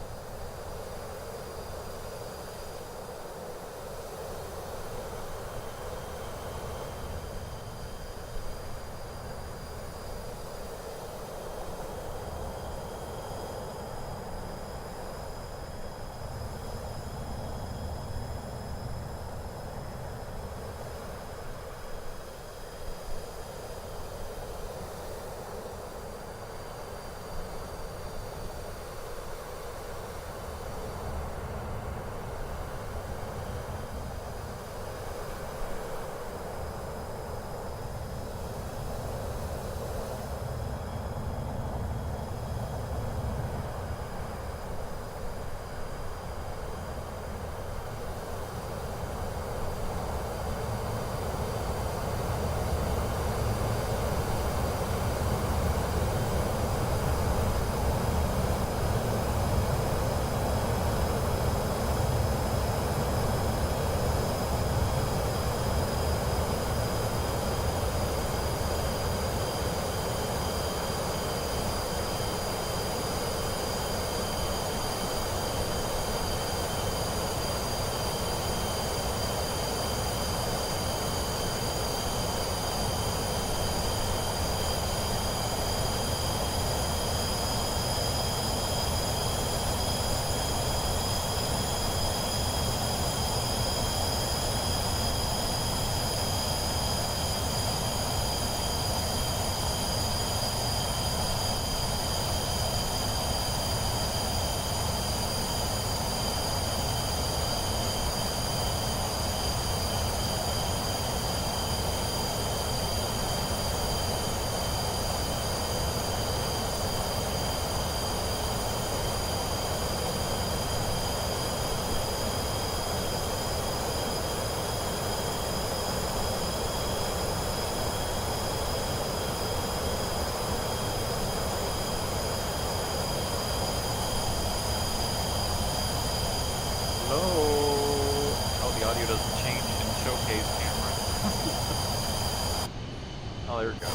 S1: Oh, there it goes.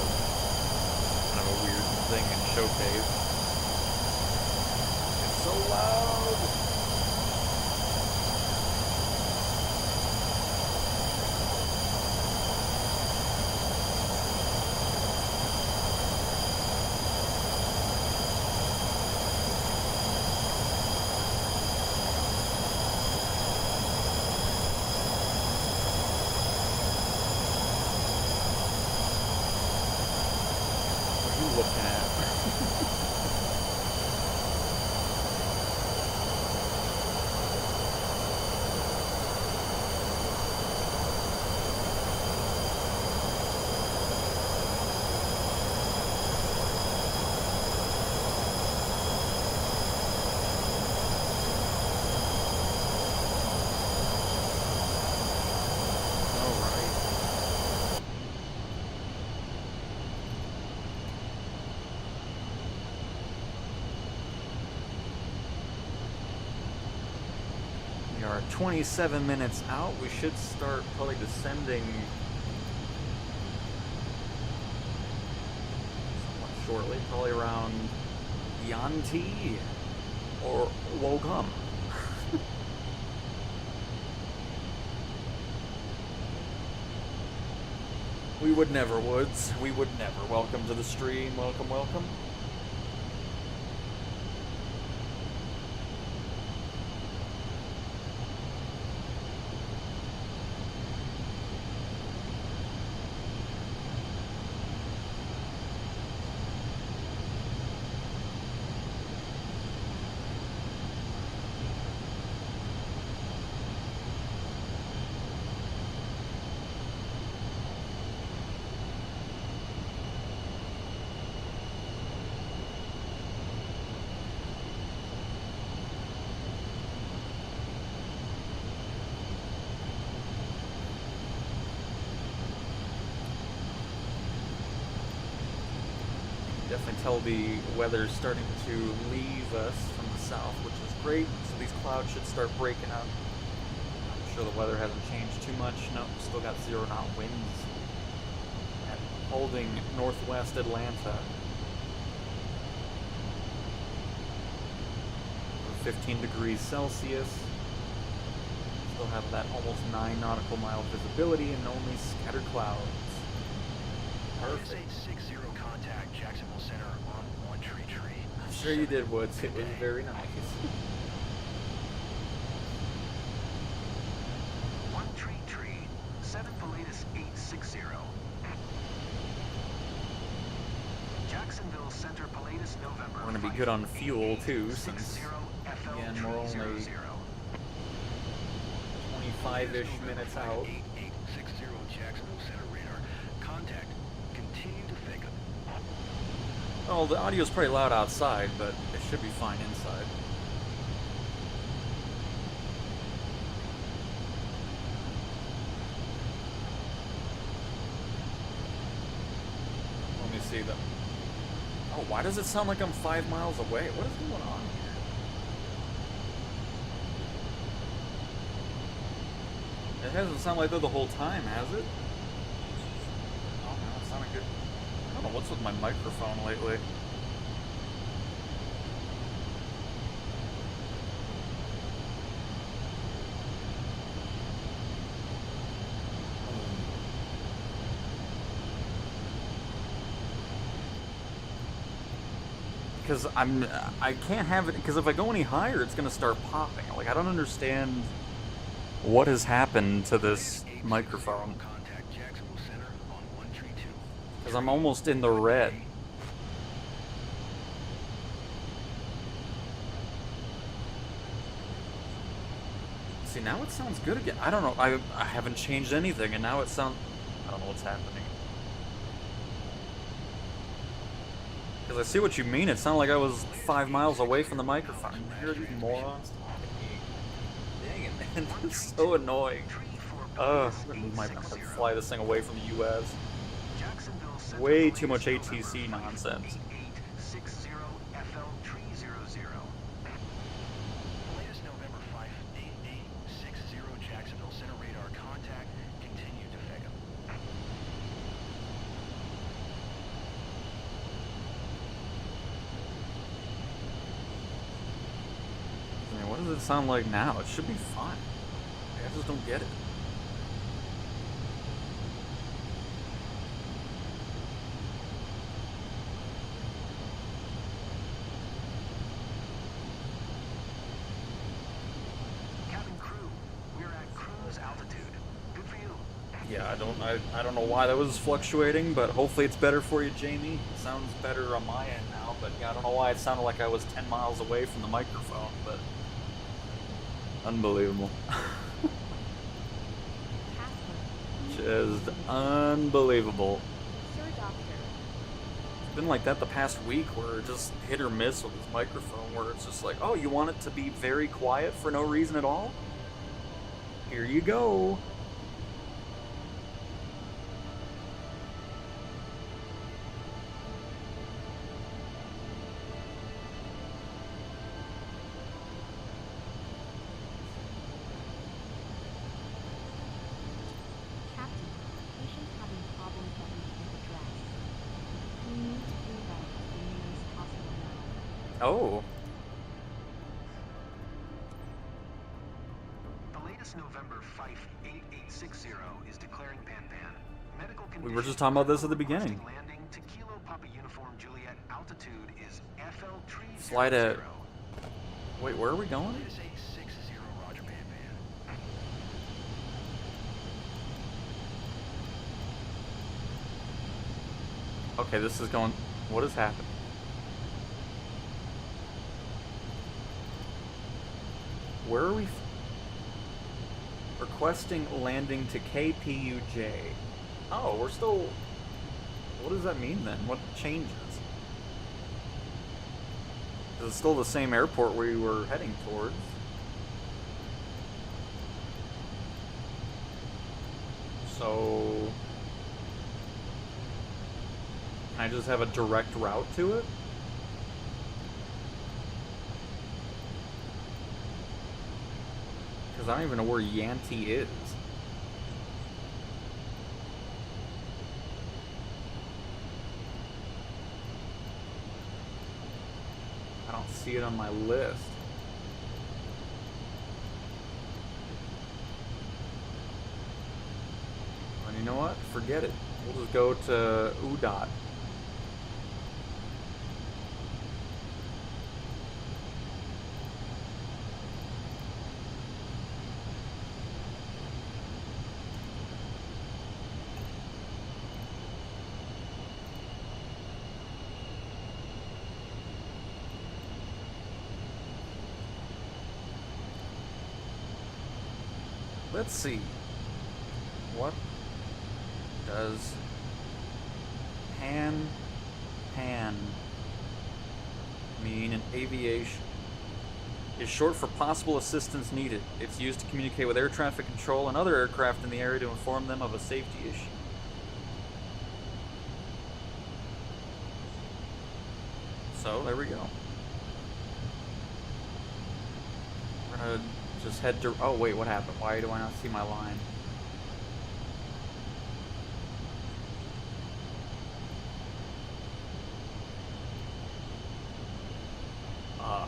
S1: Kind of a weird thing in Showcase. It's so loud! Looking at. are 27 minutes out. We should start probably descending somewhat shortly, probably around Yanti or Wogum. We would never, Woods. We would never. Welcome to the stream. Welcome, welcome. Definitely tell the weather's starting to leave us from the south, which is great. So these clouds should start breaking up. I'm sure the weather hasn't changed too much. No, still got 0 knot winds holding northwest Atlanta. 15 degrees Celsius. Still have that almost 9 nautical mile visibility and only scattered clouds. Perfect.
S7: 60 contact Jacksonville Center on One Tree.
S1: I'm sure you did, Woods. It was very nice.
S3: One Tree, 7 Pilatus 860. Jacksonville Center, Pilatus, November.
S1: We're gonna be good on fuel too, since again we're only 25-ish minutes out.
S7: 8860 Jacksonville Center radar. Contact. Continue to thicken.
S1: Oh, the audio's pretty loud outside, but it should be fine inside. Let me see them. Oh, why does it sound like I'm 5 miles away? What is going on here? It hasn't sounded like that the whole time, has it? Oh, no, it sounded good. I don't know what's with my microphone lately. Because I can't have it, because if I go any higher, it's gonna start popping. Like, I don't understand what has happened to this microphone. Because I'm almost in the red. See, now it sounds good again. I don't know, I haven't changed anything, and now it sounds... I don't know what's happening. Because I see what you mean. It sounded like I was 5 miles away from the microphone. You hear these morons talking to me. Dang it, man. It's so annoying. Ugh. I might have to fly this thing away from the U.S. Way too much ATC nonsense. What does it sound like now? It should be fine. I just don't get it.
S3: Cabin crew, we're at cruise altitude. Good for you.
S1: Yeah, I don't know why that was fluctuating, but hopefully it's better for you, Jamie. It sounds better on my end now, but yeah, I don't know why it sounded like I was 10 miles away from the microphone, but unbelievable. Just unbelievable.
S6: Sir Doctor.
S1: It's been like that the past week, where it's just hit or miss with this microphone, where it's just like, oh, you want it to be very quiet for no reason at all? Here you go. Oh.
S3: The latest November Fife 8860 is declaring Pan-Pan. Medical
S1: We were just talking about this at the beginning.
S3: requesting landing to Kilo Papa Uniform Juliet. Altitude is FL Tree
S1: Flight at...
S3: 00.
S1: Wait, where are we going?
S7: Latest 860, Roger, Pan-Pan.
S1: Okay, this is going... What has happened? Where are we... Requesting landing to KPUJ. Oh, we're still... What does that mean then? What changes? Is it still the same airport we were heading towards? So... Can I just have a direct route to it? Because I don't even know where Yanti is. I don't see it on my list. And you know what? Forget it. We'll just go to UDOT. Let's see. What does pan mean in aviation? It's short for possible assistance needed. It's used to communicate with air traffic control and other aircraft in the area to inform them of a safety issue. So, there we go. We're gonna just head to... Oh, wait, what happened? Why do I not see my line? I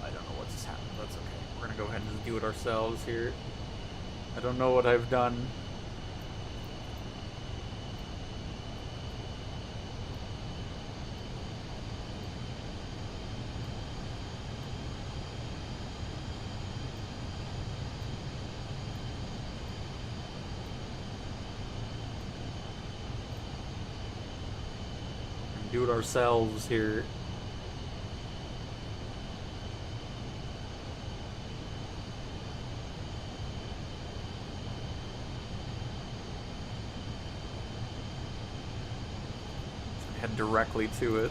S1: don't know what just happened. That's okay. We're gonna go ahead and just do it ourselves here. I don't know what I've done. Do it ourselves here. Head directly to it.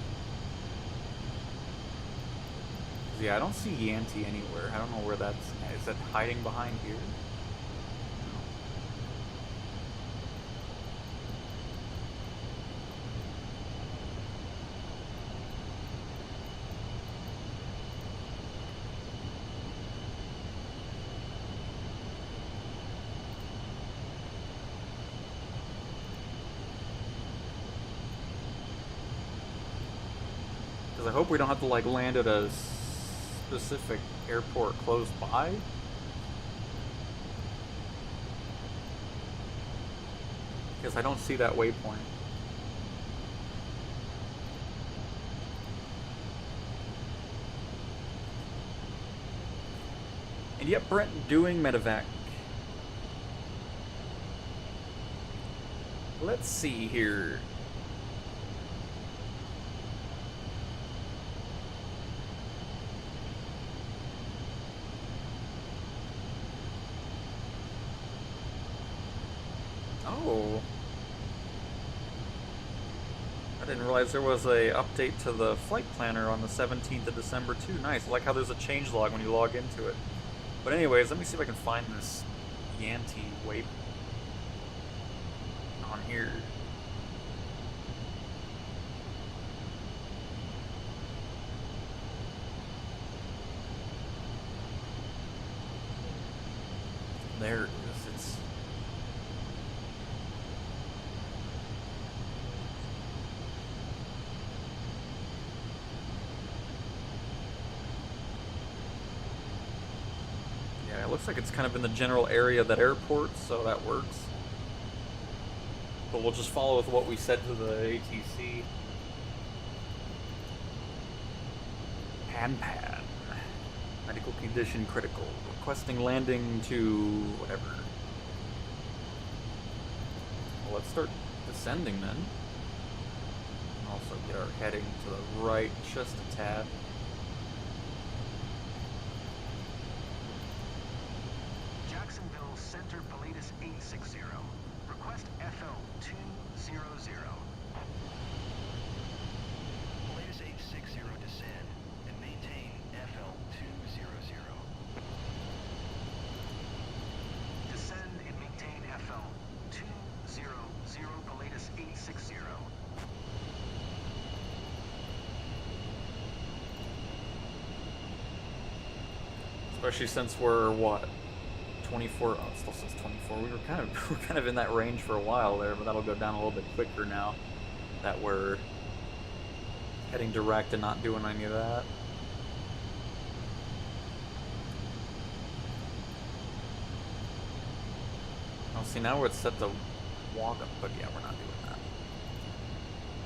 S1: Yeah, I don't see Yanti anywhere. I don't know where that's... Is that hiding behind here? I hope we don't have to like land at a specific airport close by. Because I don't see that waypoint. And yet Brent doing Medevac. Let's see here. Oh. I didn't realize there was a update to the flight planner on the 17th of December too. Nice. I like how there's a change log when you log into it. But anyways, let me see if I can find this Yanti waypoint on here. There it is. It's... it looks like it's kind of in the general area of that airport, so that works. But we'll just follow with what we said to the ATC. Pan. Medical condition critical. Requesting landing to whatever. Well, let's start descending then. Also get our heading to the right just a tad.
S3: Jacksonville Center Pilatus 860. Request FL 200.
S7: Pilatus 860 descend and maintain FL 200.
S3: Descend and maintain FL 200. Pilatus 860.
S1: Especially since we're what? 24. Oh, it still says 24. We were kind of in that range for a while there, but that'll go down a little bit quicker now that we're heading direct and not doing any of that. Oh, see, now it's set to walk up, but yeah, we're not doing that.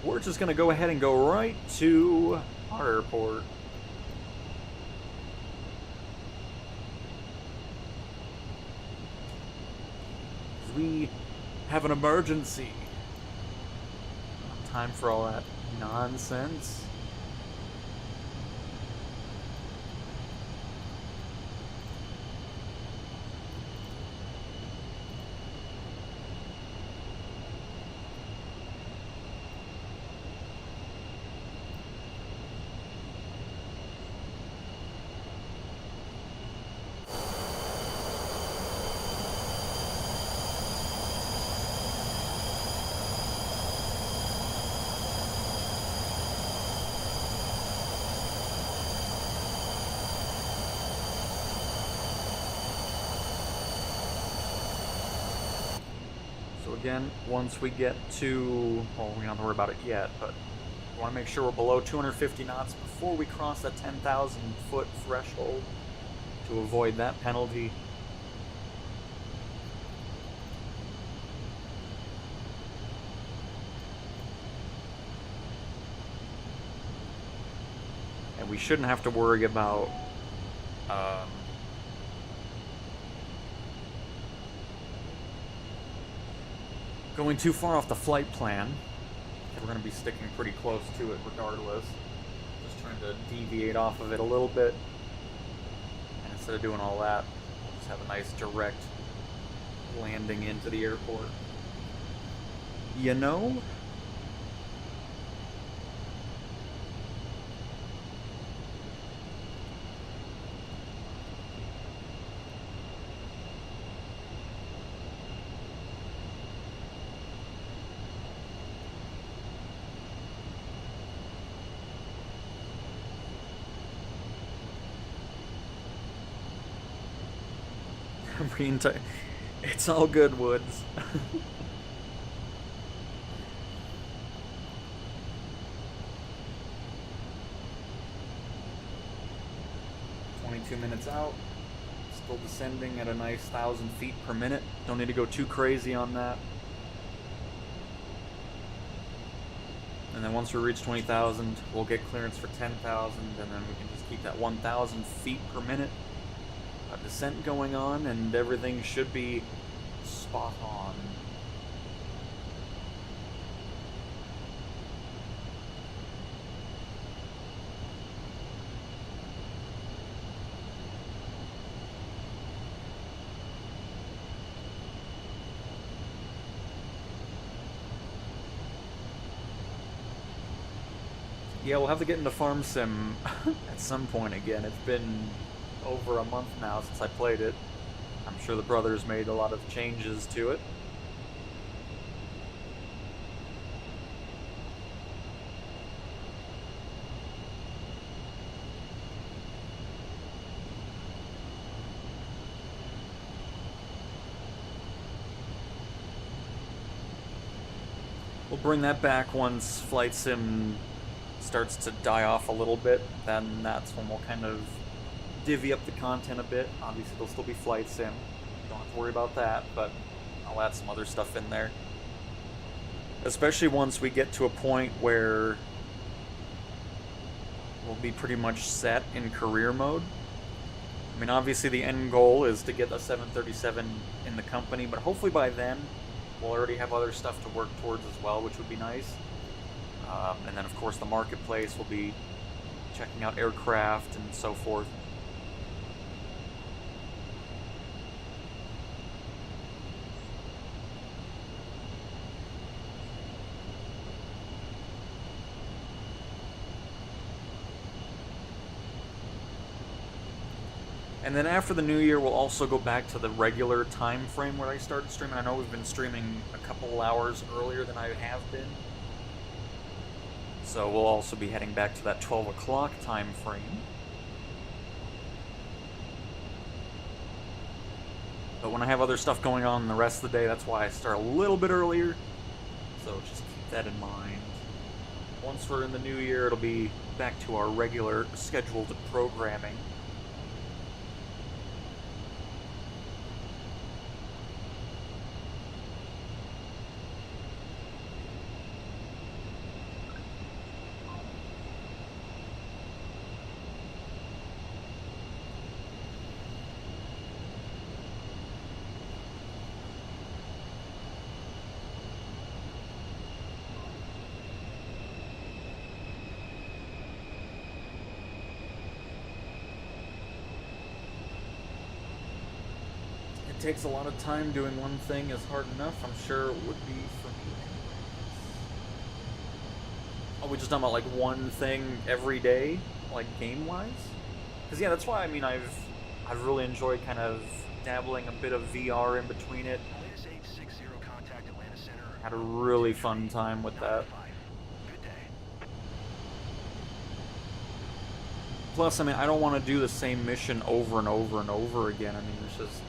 S1: We're just gonna go ahead and go right to our airport. We have an emergency. Not time for all that nonsense. Again, once we get to, well, we don't have to worry about it yet, but we want to make sure we're below 250 knots before we cross that 10,000 foot threshold to avoid that penalty. And we shouldn't have to worry about going too far off the flight plan. We're going to be sticking pretty close to it regardless. Just trying to deviate off of it a little bit. And instead of doing all that, we'll just have a nice direct landing into the airport. You know? It's all good, Woods. 22 minutes out. Still descending at a nice 1,000 feet per minute. Don't need to go too crazy on that. And then once we reach 20,000, we'll get clearance for 10,000, and then we can just keep that 1,000 feet per minute descent going on, and everything should be spot on. Yeah, we'll have to get into Farm Sim at some point again. It's been over a month now since I played it. I'm sure the brothers made a lot of changes to it. We'll bring that back once Flight Sim starts to die off a little bit. Then that's when we'll kind of divvy up the content a bit. Obviously, there'll still be flight sim. Don't have to worry about that, but I'll add some other stuff in there. Especially once we get to a point where we'll be pretty much set in career mode. I mean, obviously the end goal is to get a 737 in the company, but hopefully by then we'll already have other stuff to work towards as well, which would be nice. And then of course the marketplace will be checking out aircraft and so forth. And then after the new year, we'll also go back to the regular time frame where I started streaming. I know we've been streaming a couple hours earlier than I have been. So we'll also be heading back to that 12 o'clock time frame. But when I have other stuff going on the rest of the day, that's why I start a little bit earlier. So just keep that in mind. Once we're in the new year, it'll be back to our regular scheduled programming. It takes a lot of time. Doing one thing is hard enough. I'm sure it would be for me. Are we just talking about like one thing every day, like game-wise? Because yeah, that's why I mean I've really enjoyed kind of dabbling a bit of VR in between it.
S7: Latest 860 contact Atlanta Center.
S1: Had a really fun time with that.
S7: Good day.
S1: Plus, I mean, I don't want to do the same mission over and over and over again. I mean, it's just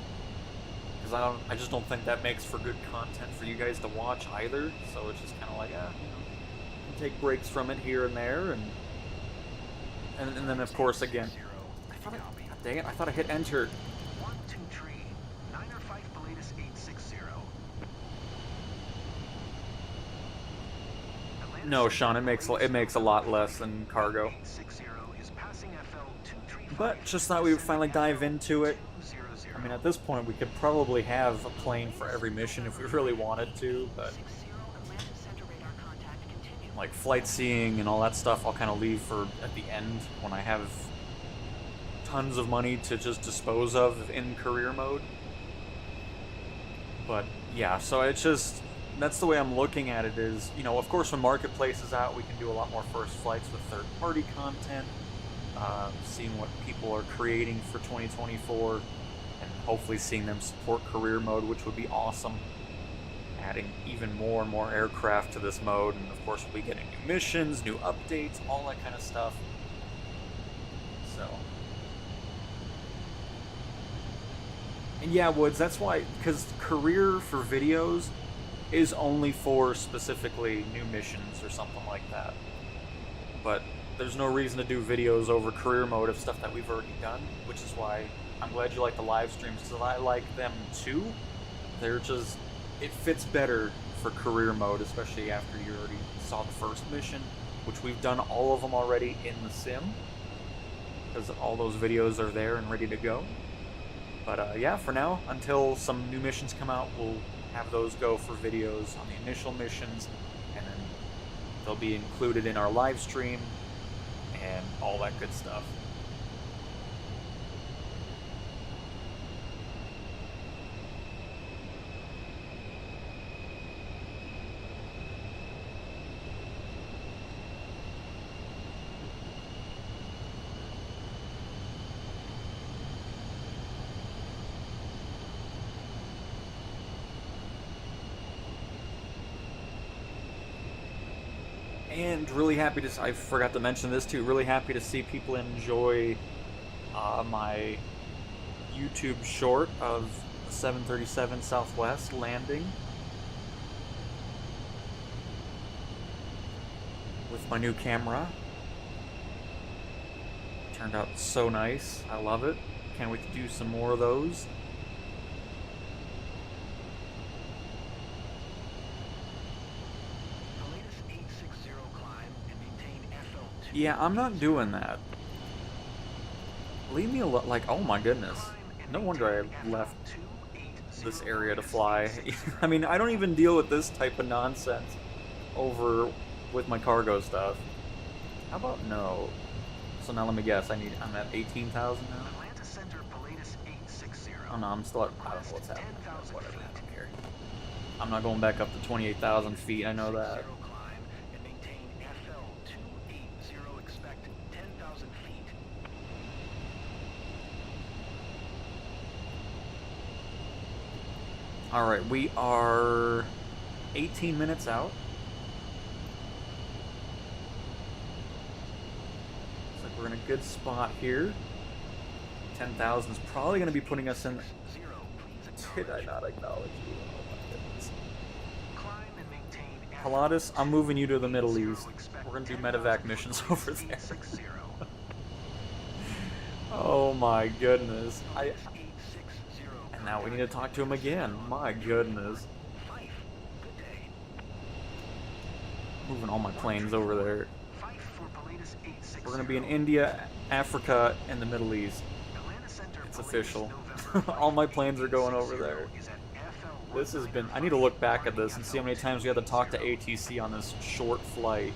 S1: because I just don't think that makes for good content for you guys to watch either. So it's just kind of like, you know, take breaks from it here and there, and then of course again, I thought dang it, I thought I hit enter.
S3: 123, 905 Pilatus 860.
S1: No, Sean, it makes a lot less than cargo.
S3: 860 is passing FL 235.
S1: But just thought we would finally dive into it. I mean, at this point, we could probably have a plane for every mission if we really wanted to, but like flight seeing and all that stuff, I'll kind of leave for at the end when I have tons of money to just dispose of in career mode. But yeah, so it's just, that's the way I'm looking at it is, you know, of course when Marketplace is out, we can do a lot more first flights with third-party content, seeing what people are creating for 2024, and hopefully seeing them support career mode, which would be awesome. Adding even more and more aircraft to this mode, and of course we'll be getting new missions, new updates, all that kind of stuff. So, and yeah, Woods, that's why, because career for videos is only for specifically new missions or something like that. But there's no reason to do videos over career mode of stuff that we've already done, which is why I'm glad you like the live streams, because I like them too. They're just, it fits better for career mode, especially after you already saw the first mission, which we've done all of them already in the sim, because all those videos are there and ready to go. But yeah, for now, until some new missions come out, we'll have those go for videos on the initial missions, and then they'll be included in our live stream and all that good stuff. And really happy to, I forgot to mention this too, really happy to see people enjoy my YouTube short of the 737 Southwest landing with my new camera. Turned out so nice. I love it. Can't wait to do some more of those.
S7: The latest 860 climb and maintain FL2.
S1: Yeah, I'm not doing that. Leave me alone. Like, oh my goodness. No wonder I left this area to fly. I mean, I don't even deal with this type of nonsense over with my cargo stuff. How about no? So now let me guess. I'm at 18,000 now.
S3: Atlanta Center Pilatus 860.
S1: Oh no, I'm still at. I don't know what's happening. Whatever. I don't care. I'm not going back up to 28,000 feet. I know that.
S7: Climb and maintain FL280. Expect 10,000 feet.
S1: All right, we are 18 minutes out. Looks like we're in a good spot here. 10,000 is probably going to be putting us in. Did I not acknowledge you? Oh my goodness.
S3: Climb and maintain
S1: Pilatus, I'm moving you to the Middle East. We're going to do medevac missions over there.
S3: 860.
S1: Oh my goodness. And now we need to talk to him again. My goodness. Moving all my planes over there. We're going to be in India, Africa, and the Middle East. It's official. All my planes are going over there. This has been... I need to look back at this and see how many times we had to talk to ATC on this short flight.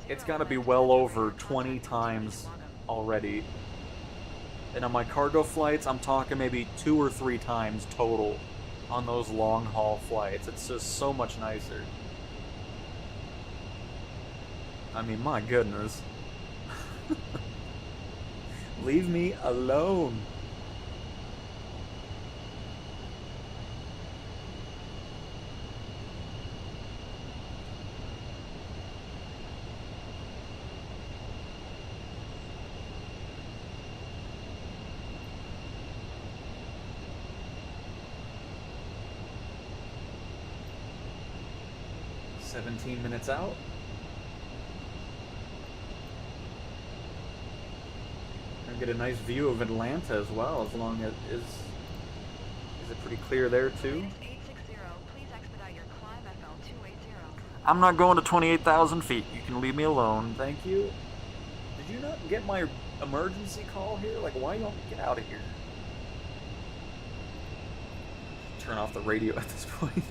S1: It's got to be well over 20 times already. And on my cargo flights, I'm talking maybe 2 or 3 times total on those long haul flights. It's just so much nicer. I mean, my goodness. Leave me alone. "17 minutes out. Get a nice view of Atlanta as well, as long as is it pretty clear there too? I'm not going to 28,000 feet. You can leave me alone. Thank you. Did you not get my emergency call here? Like, why don't you get out of here? Turn off the radio at this point.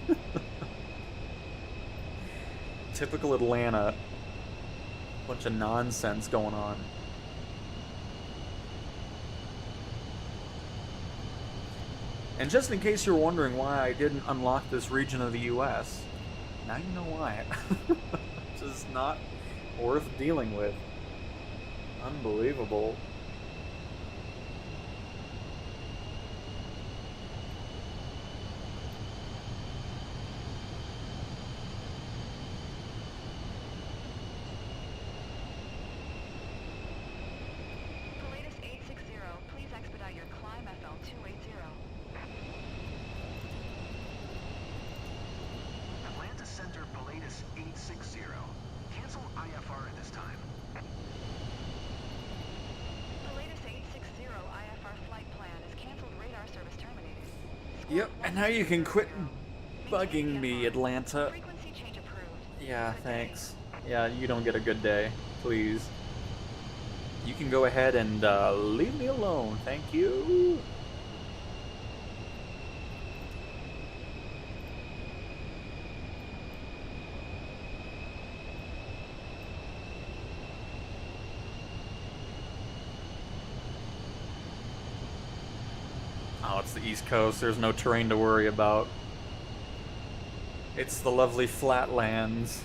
S1: Typical Atlanta. Bunch of nonsense going on. And just in case you're wondering why I didn't unlock this region of the US, now you know why. It's just not worth dealing with. Unbelievable. Yep, and now you can quit bugging me, Atlanta. Yeah, thanks. Yeah, you don't get a good day, please. You can go ahead and leave me alone, thank you. Oh, it's the East Coast. There's no terrain to worry about. It's the lovely flatlands.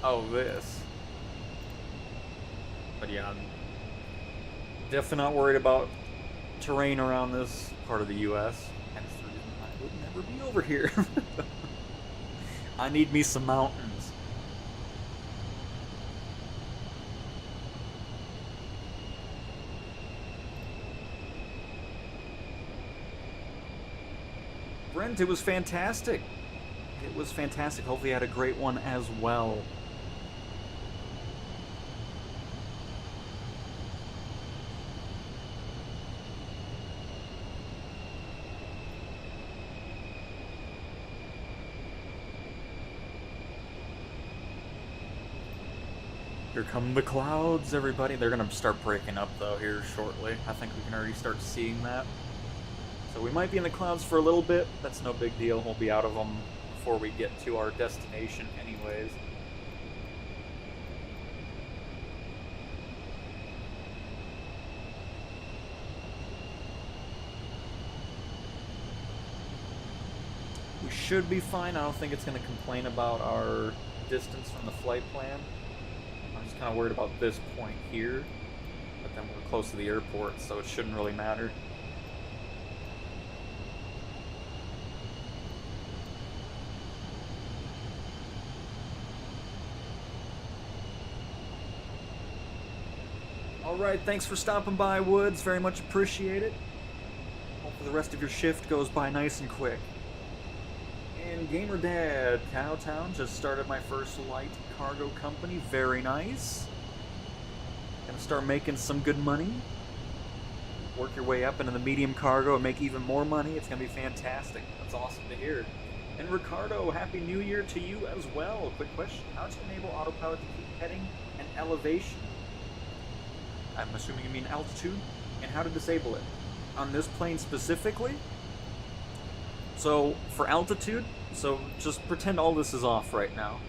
S1: Oh, this. But yeah, I'm definitely not worried about terrain around this part of the U.S. Hence the reason I would never be over here. I need me some mountains. Brent, it was fantastic. It was fantastic. Hopefully you had a great one as well. Here come the clouds, everybody. They're gonna start breaking up though here shortly. I think we can already start seeing that. So we might be in the clouds for a little bit. That's no big deal. We'll be out of them before we get to our destination anyways. We should be fine. I don't think it's going to complain about our distance from the flight plan. I'm just kind of worried about this point here, but then we're close to the airport, so it shouldn't really matter. Alright, thanks for stopping by, Woods. Very much appreciate it. Hopefully the rest of your shift goes by nice and quick. And Gamer Dad, Cowtown, just started my first light cargo company. Very nice. Gonna start making some good money. Work your way up into the medium cargo and make even more money. It's gonna be fantastic. That's awesome to hear. And Ricardo, Happy New Year to you as well. Quick question, how to enable autopilot to keep heading and elevation? I'm assuming you mean altitude, and how to disable it. On this plane specifically, so for altitude, so just pretend all this is off right now.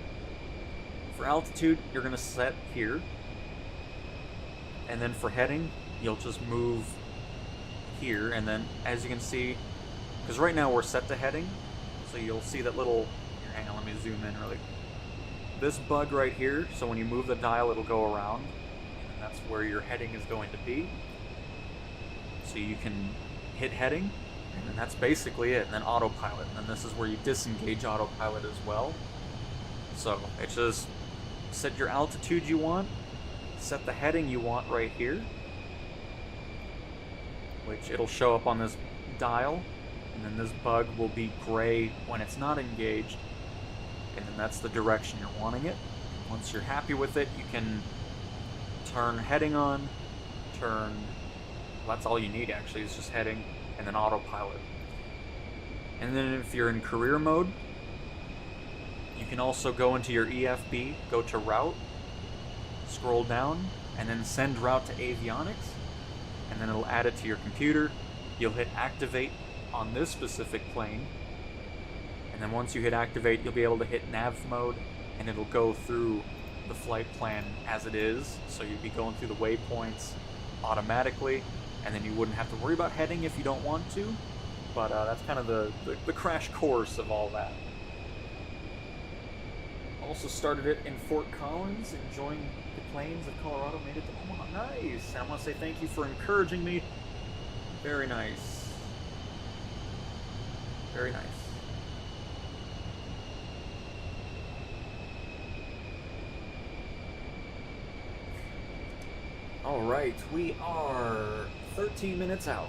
S1: For altitude, you're gonna set here, and then for heading, you'll just move here, and then as you can see, because right now we're set to heading, so you'll see that little, here, hang on, let me zoom in really. This bug right here, so when you move the dial, it'll go around. That's where your heading is going to be. So you can hit heading, and then that's basically it, and then autopilot. And then this is where you disengage autopilot as well. So it's just set your altitude you want, set the heading you want right here, which it'll show up on this dial, and then this bug will be gray when it's not engaged, and then that's the direction you're wanting it. Once you're happy with it, you can turn heading on, well, that's all you need actually, is just heading, and then autopilot. And then if you're in career mode, you can also go into your EFB, go to route, scroll down, and then send route to avionics, and then it'll add it to your computer. You'll hit activate on this specific plane, and then once you hit activate, you'll be able to hit nav mode, and it'll go through the flight plan as it is, so you'd be going through the waypoints automatically, and then you wouldn't have to worry about heading if you don't want to, but that's kind of the crash course of all that. Also started it in Fort Collins, enjoying the plains of Colorado, made it to Omaha. Nice! And I want to say thank you for encouraging me. Very nice. Very nice. Alright, we are 13 minutes out.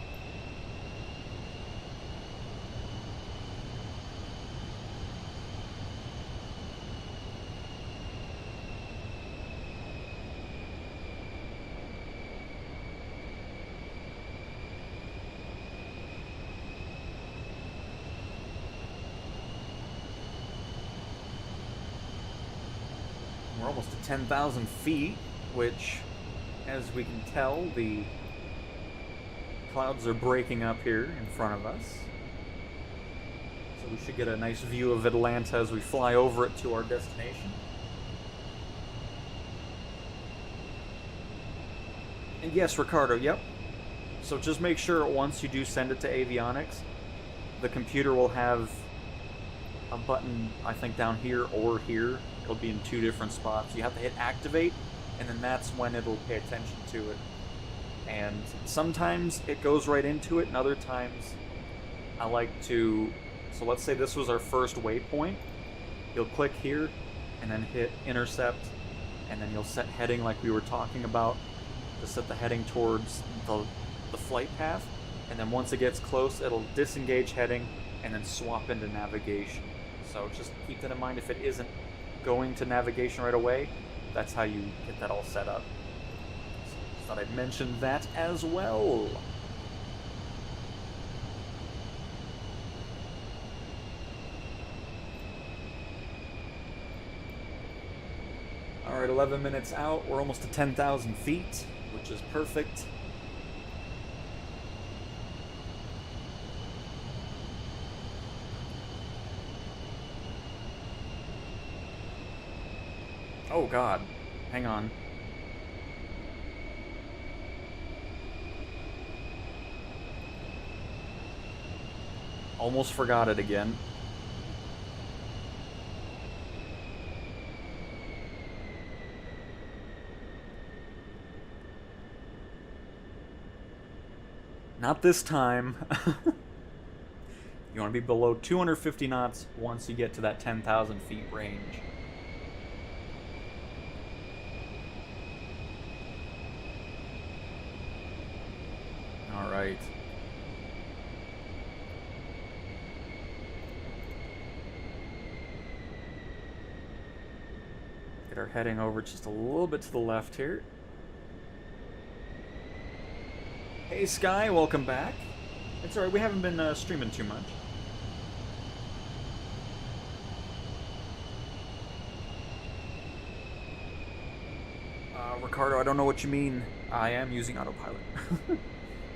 S1: We're almost to 10,000 feet, which, as we can tell, the clouds are breaking up here in front of us. So we should get a nice view of Atlanta as we fly over it to our destination. And yes, Ricardo, yep. So just make sure once you do send it to avionics, the computer will have a button, I think, down here or here. It'll be in two different spots. You have to hit activate, and then that's when it'll pay attention to it. And sometimes it goes right into it, and other times I like to... So let's say this was our first waypoint. You'll click here, and then hit intercept, and then you'll set heading like we were talking about, to set the heading towards the flight path, and then once it gets close, it'll disengage heading, and then swap into navigation. So just keep that in mind. If it isn't going to navigation right away, that's how you get that all set up. So thought I'd mention that as well. Alright, 11 minutes out. We're almost to 10,000 feet, which is perfect. Oh god, hang on. Almost forgot it again. Not this time. You want to be below 250 knots once you get to that 10,000 feet range. Alright. Get our heading over just a little bit to the left here. Hey Sky, welcome back. It's alright, we haven't been streaming too much. Ricardo, I don't know what you mean. I am using autopilot. The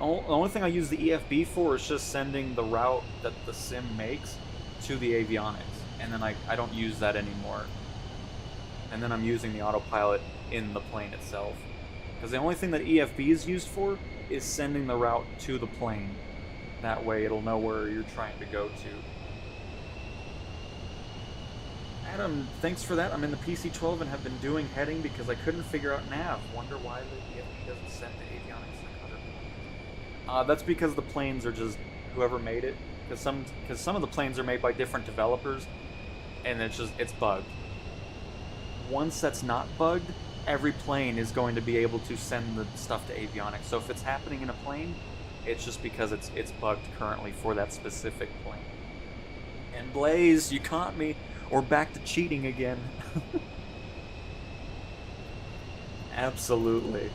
S1: only thing I use the EFB for is just sending the route that the sim makes to the avionics. And then I don't use that anymore. And then I'm using the autopilot in the plane itself. Because the only thing that EFB is used for is sending the route to the plane. That way it'll know where you're trying to go to. Adam, thanks for that. I'm in the PC-12 and have been doing heading because I couldn't figure out nav. Wonder why the EFB doesn't send to avionics like other planes. That's because the planes are just whoever made it. Because some of the planes are made by different developers, and it's bugged. Once that's not bugged, every plane is going to be able to send the stuff to avionics. So if it's happening in a plane, it's just because it's bugged currently for that specific plane. And Blaze, you caught me. Or back to cheating again. Absolutely.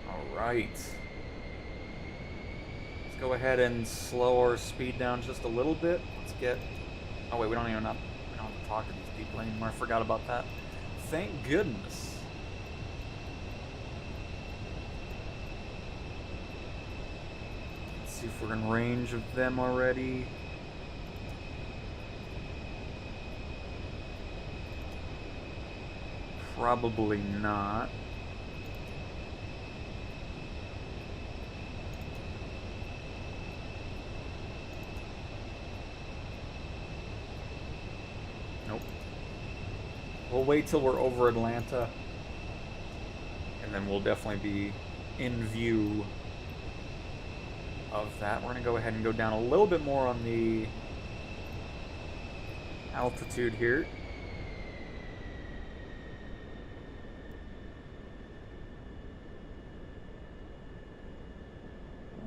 S1: Alright. Let's go ahead and slow our speed down just a little bit. Let's get... Oh wait, we don't have to talk to these people anymore. I forgot about that. Thank goodness. See if we're in range of them already. Probably not. Nope. We'll wait till we're over Atlanta, and then we'll definitely be in view of that. We're going to go ahead and go down a little bit more on the altitude here.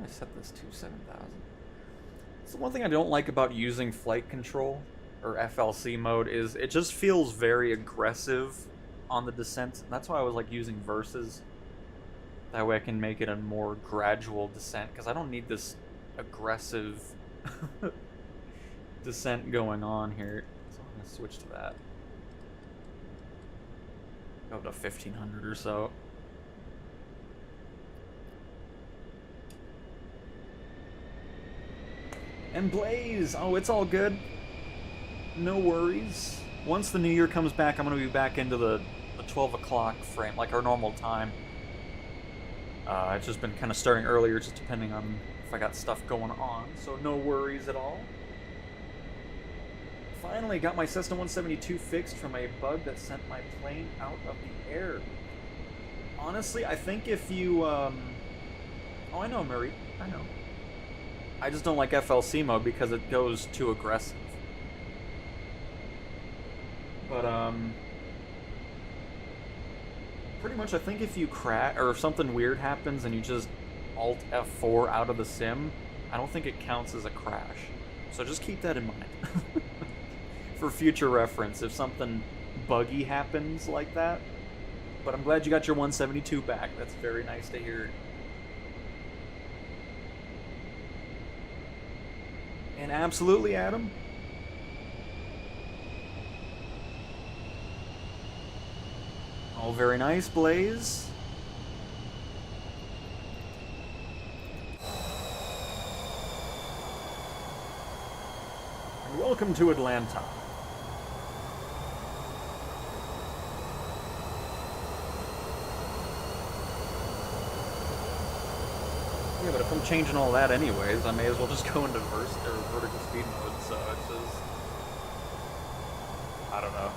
S1: I set this to 7,000. So one thing I don't like about using flight control or FLC mode is it just feels very aggressive on the descent. That's why I was like using versus. That way I can make it a more gradual descent, because I don't need this aggressive descent going on here. So I'm going to switch to that. Go to 1,500 or so. And Blaze! Oh, it's all good. No worries. Once the new year comes back, I'm going to be back into the 12 o'clock frame, like our normal time. It's just been kind of starting earlier, just depending on if I got stuff going on, so no worries at all. Finally got my Cessna 172 fixed from a bug that sent my plane out of the air. Honestly, I think if you, Oh, I know, Marie. I know. I just don't like FLC mode because it goes too aggressive. But, pretty much I think if you crash, or if something weird happens and you just Alt F4 out of the sim, I don't think it counts as a crash. So just keep that in mind. For future reference, if something buggy happens like that. But I'm glad you got your 172 back. That's very nice to hear. And absolutely, Adam. Oh, very nice, Blaze. And welcome to Atlanta. Yeah, but if I'm changing all that anyways, I may as well just go into vertical speed mode, so it's just... I don't know.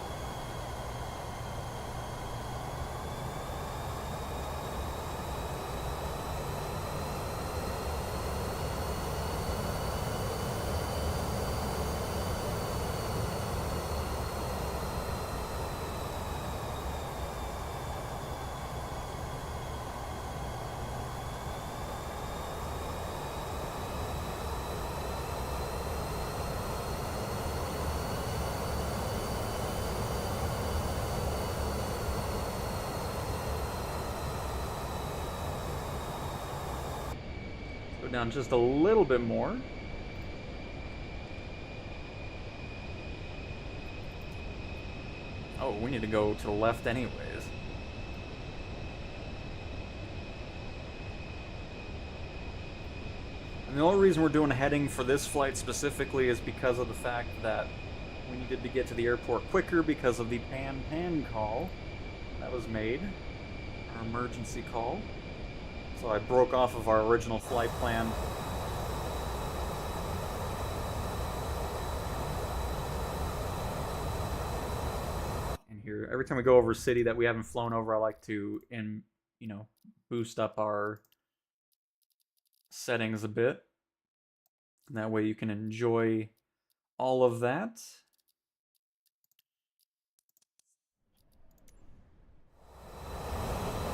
S1: Down just a little bit more. Oh, we need to go to the left anyways. And the only reason we're doing a heading for this flight specifically is because of the fact that we needed to get to the airport quicker because of the pan call that was made, our emergency call. So I broke off of our original flight plan. And here, every time we go over a city that we haven't flown over, I like to, boost up our settings a bit. And that way you can enjoy all of that.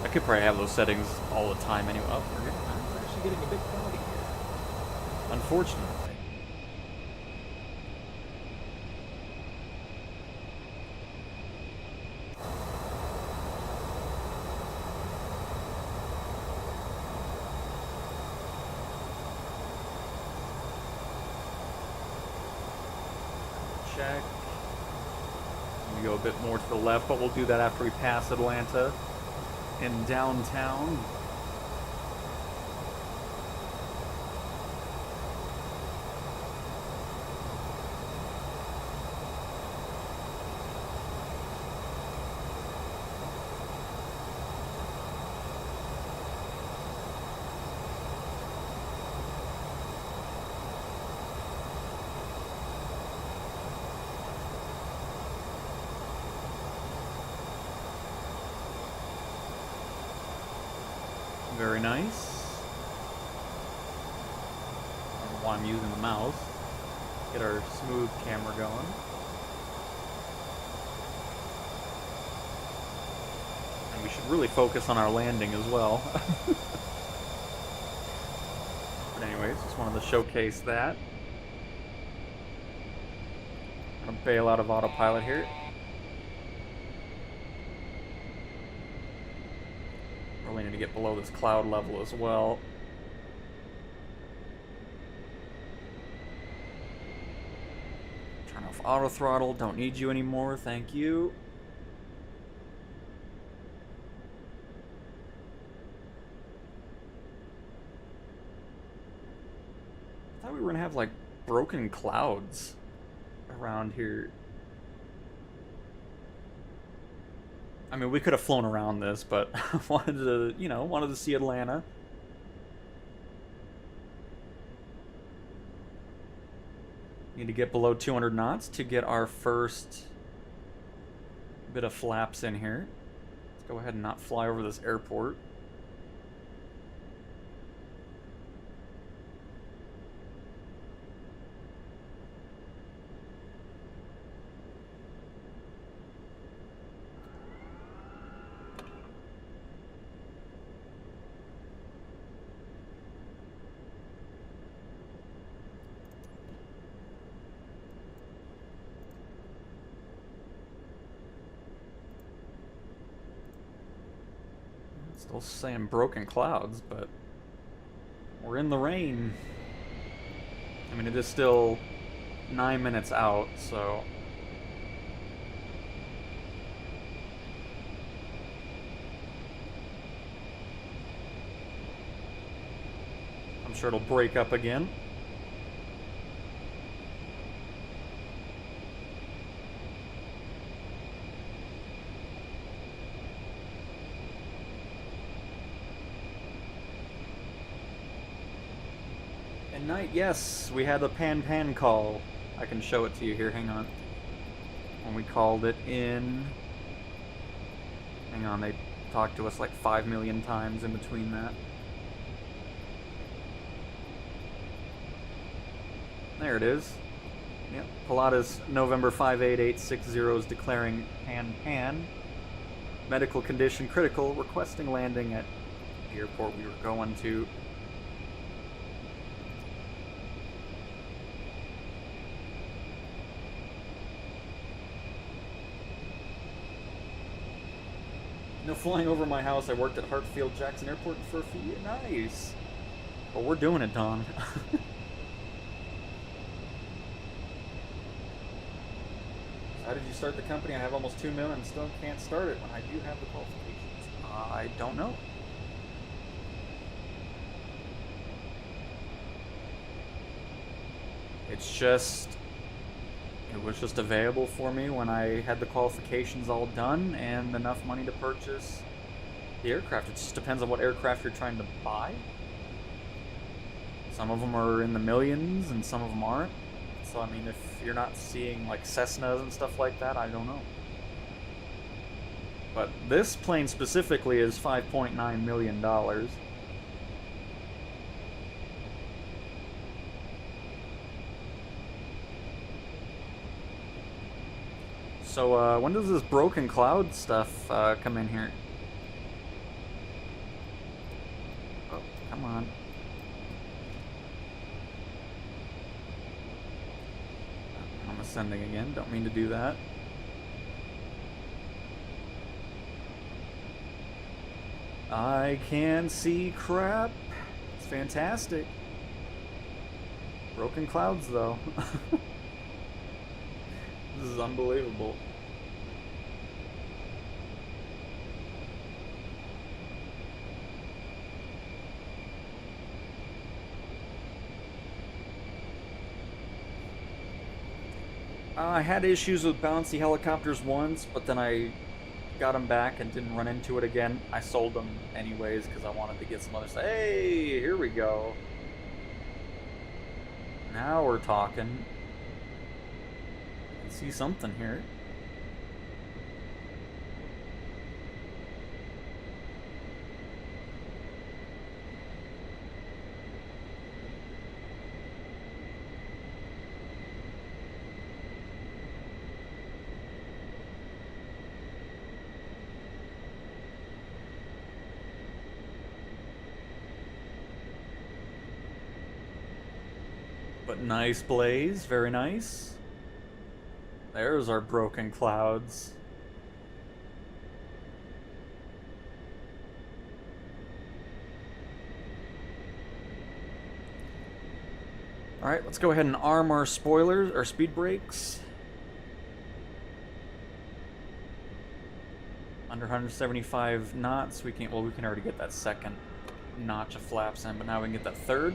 S1: I could probably have those settings all the time anyway. Oh, I'm actually getting a bit cloudy here. Unfortunately. Check. We go a bit more to the left, but we'll do that after we pass Atlanta. In downtown. Very nice. I don't know why I'm using the mouse. Get our smooth camera going. And we should really focus on our landing as well. But anyways, just wanted to showcase that. I'm gonna bail out of autopilot here. Really need to get below this cloud level as well. Turn off auto throttle. Don't need you anymore. Thank you. I thought we were gonna have like broken clouds around here. I mean, we could have flown around this, but wanted to see Atlanta. Need to get below 200 knots to get our first bit of flaps in here. Let's go ahead and not fly over this airport. Still saying broken clouds, but we're in the rain. I mean, it is still 9 minutes out, so I'm sure it'll break up again. Night, yes, we had the pan call. I can show it to you here, hang on. When we called it in, hang on, they talked to us like 5 million times in between that. There it is. Yep, Pilatus November 58860 is declaring pan. Medical condition critical, requesting landing at the airport we were going to. No flying over my house. I worked at Hartfield Jackson Airport for a few years. Nice. Well, we're doing it, Don. How did you start the company? I have almost 2 million and still can't start it when I do have the qualifications. I don't know. It was just available for me when I had the qualifications all done and enough money to purchase the aircraft. It just depends on what aircraft you're trying to buy. Some of them are in the millions and some of them aren't. So, I mean, if you're not seeing like Cessnas and stuff like that, I don't know. But this plane specifically is $5.9 million. So, when does this broken cloud stuff come in here? Oh, come on. I'm ascending again. Don't mean to do that. I can see crap. It's fantastic. Broken clouds, though. This is unbelievable. I had issues with bouncy helicopters once, but then I got them back and didn't run into it again. I sold them anyways because I wanted to get some other stuff. Hey, here we go. Now we're talking. I can see something here. But nice blaze, very nice. There's our broken clouds. Alright, let's go ahead and arm our spoilers, our speed brakes. Under 175 knots, we can already get that second notch of flaps in, but now we can get that third.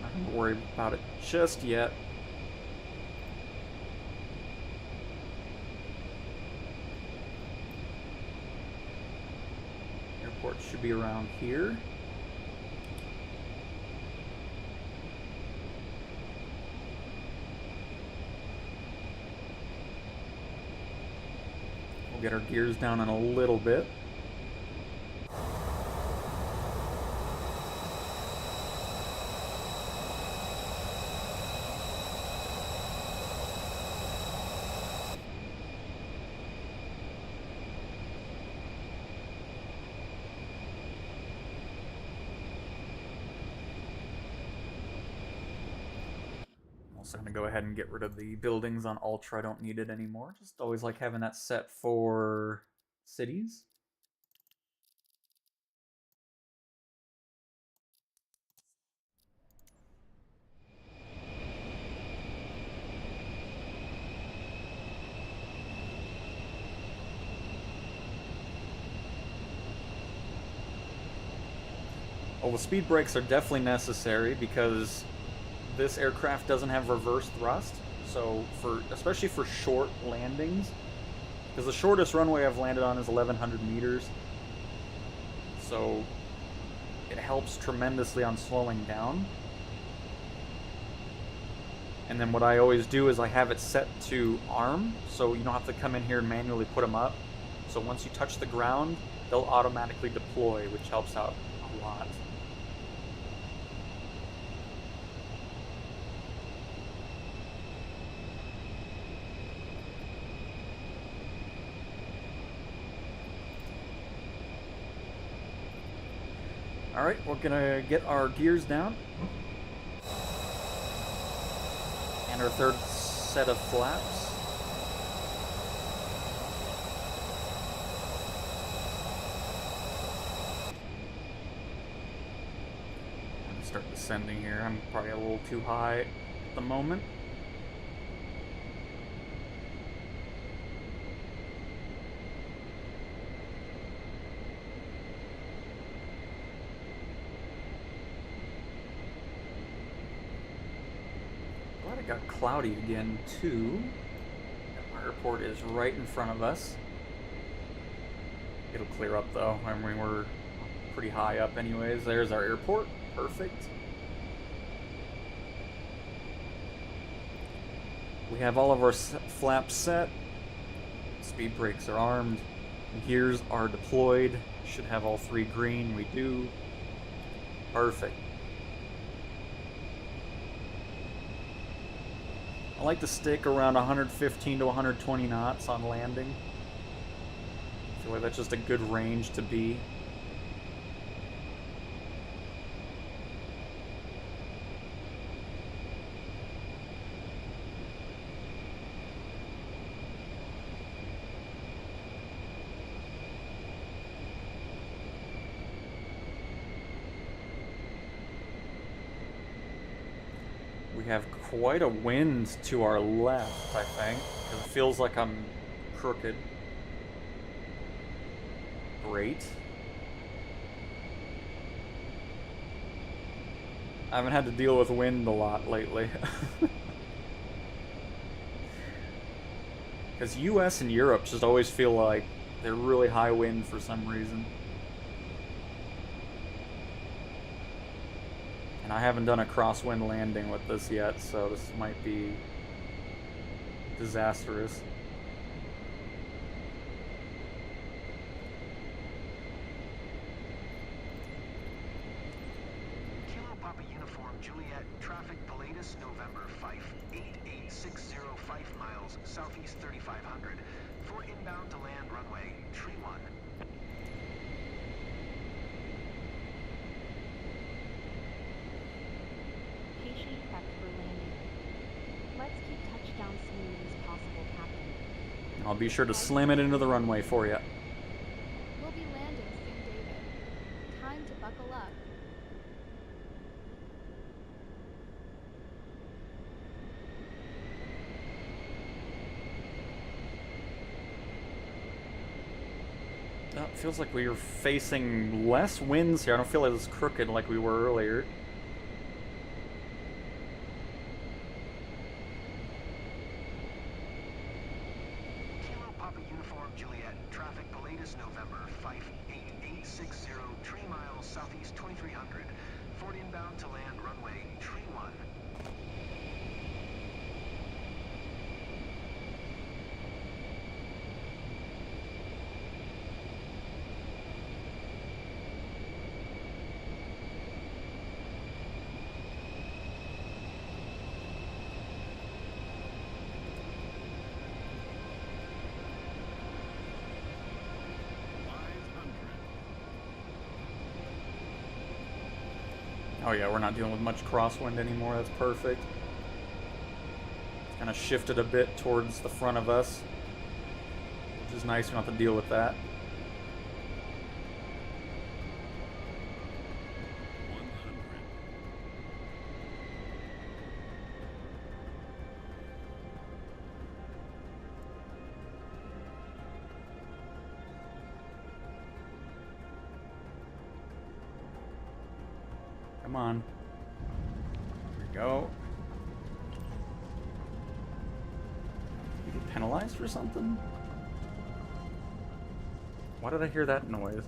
S1: Not gonna worry about it just yet. airport should be around here. We'll get our gears down in a little bit. Also going to go ahead and get rid of the buildings on Ultra. I don't need it anymore. Just always like having that set for cities. Well, the speed brakes are definitely necessary because this aircraft doesn't have reverse thrust, so especially for short landings, because the shortest runway I've landed on is 1,100 meters, so it helps tremendously on slowing down. And then what I always do is I have it set to arm, so you don't have to come in here and manually put them up. So once you touch the ground, they'll automatically deploy, which helps out a lot. Alright, we're gonna get our gears down. And our third set of flaps. I'm gonna start descending here. I'm probably a little too high at the moment. It got cloudy again too. Our airport is right in front of us. It'll clear up though. I mean, we're pretty high up anyways. There's our airport. Perfect. We have all of our flaps set. Speed brakes are armed. Gears are deployed. Should have all three green. We do. Perfect. I like to stick around 115 to 120 knots on landing. I feel like that's just a good range to be. We have quite a wind to our left, I think. It feels like I'm crooked. Great. I haven't had to deal with wind a lot lately. Because US and Europe just always feel like they're really high wind for some reason. And I haven't done a crosswind landing with this yet, so this might be disastrous.
S3: Kilo Papa Uniform Juliet, traffic Pilatus, November 58865 miles, southeast 3500. For inbound to land runway, tree 1.
S4: Patient prepped for landing. Let's keep touchdown smooth as possible, Captain.
S1: I'll be sure to slam it into the runway for you.
S6: We'll be landing soon, David. Time to buckle up.
S1: It feels like we are facing less winds here. I don't feel like it's crooked like we were earlier.
S3: Kilo Papa Uniform Juliet, traffic Pilatus, November 5880, 3 miles southeast 2300. Ford inbound to land runway tree 1.
S1: Oh yeah, we're not dealing with much crosswind anymore. That's perfect. It's kind of shifted a bit towards the front of us, which is nice. We don't have to deal with that. Come on. Here we go. You get penalized for something? Why did I hear that noise?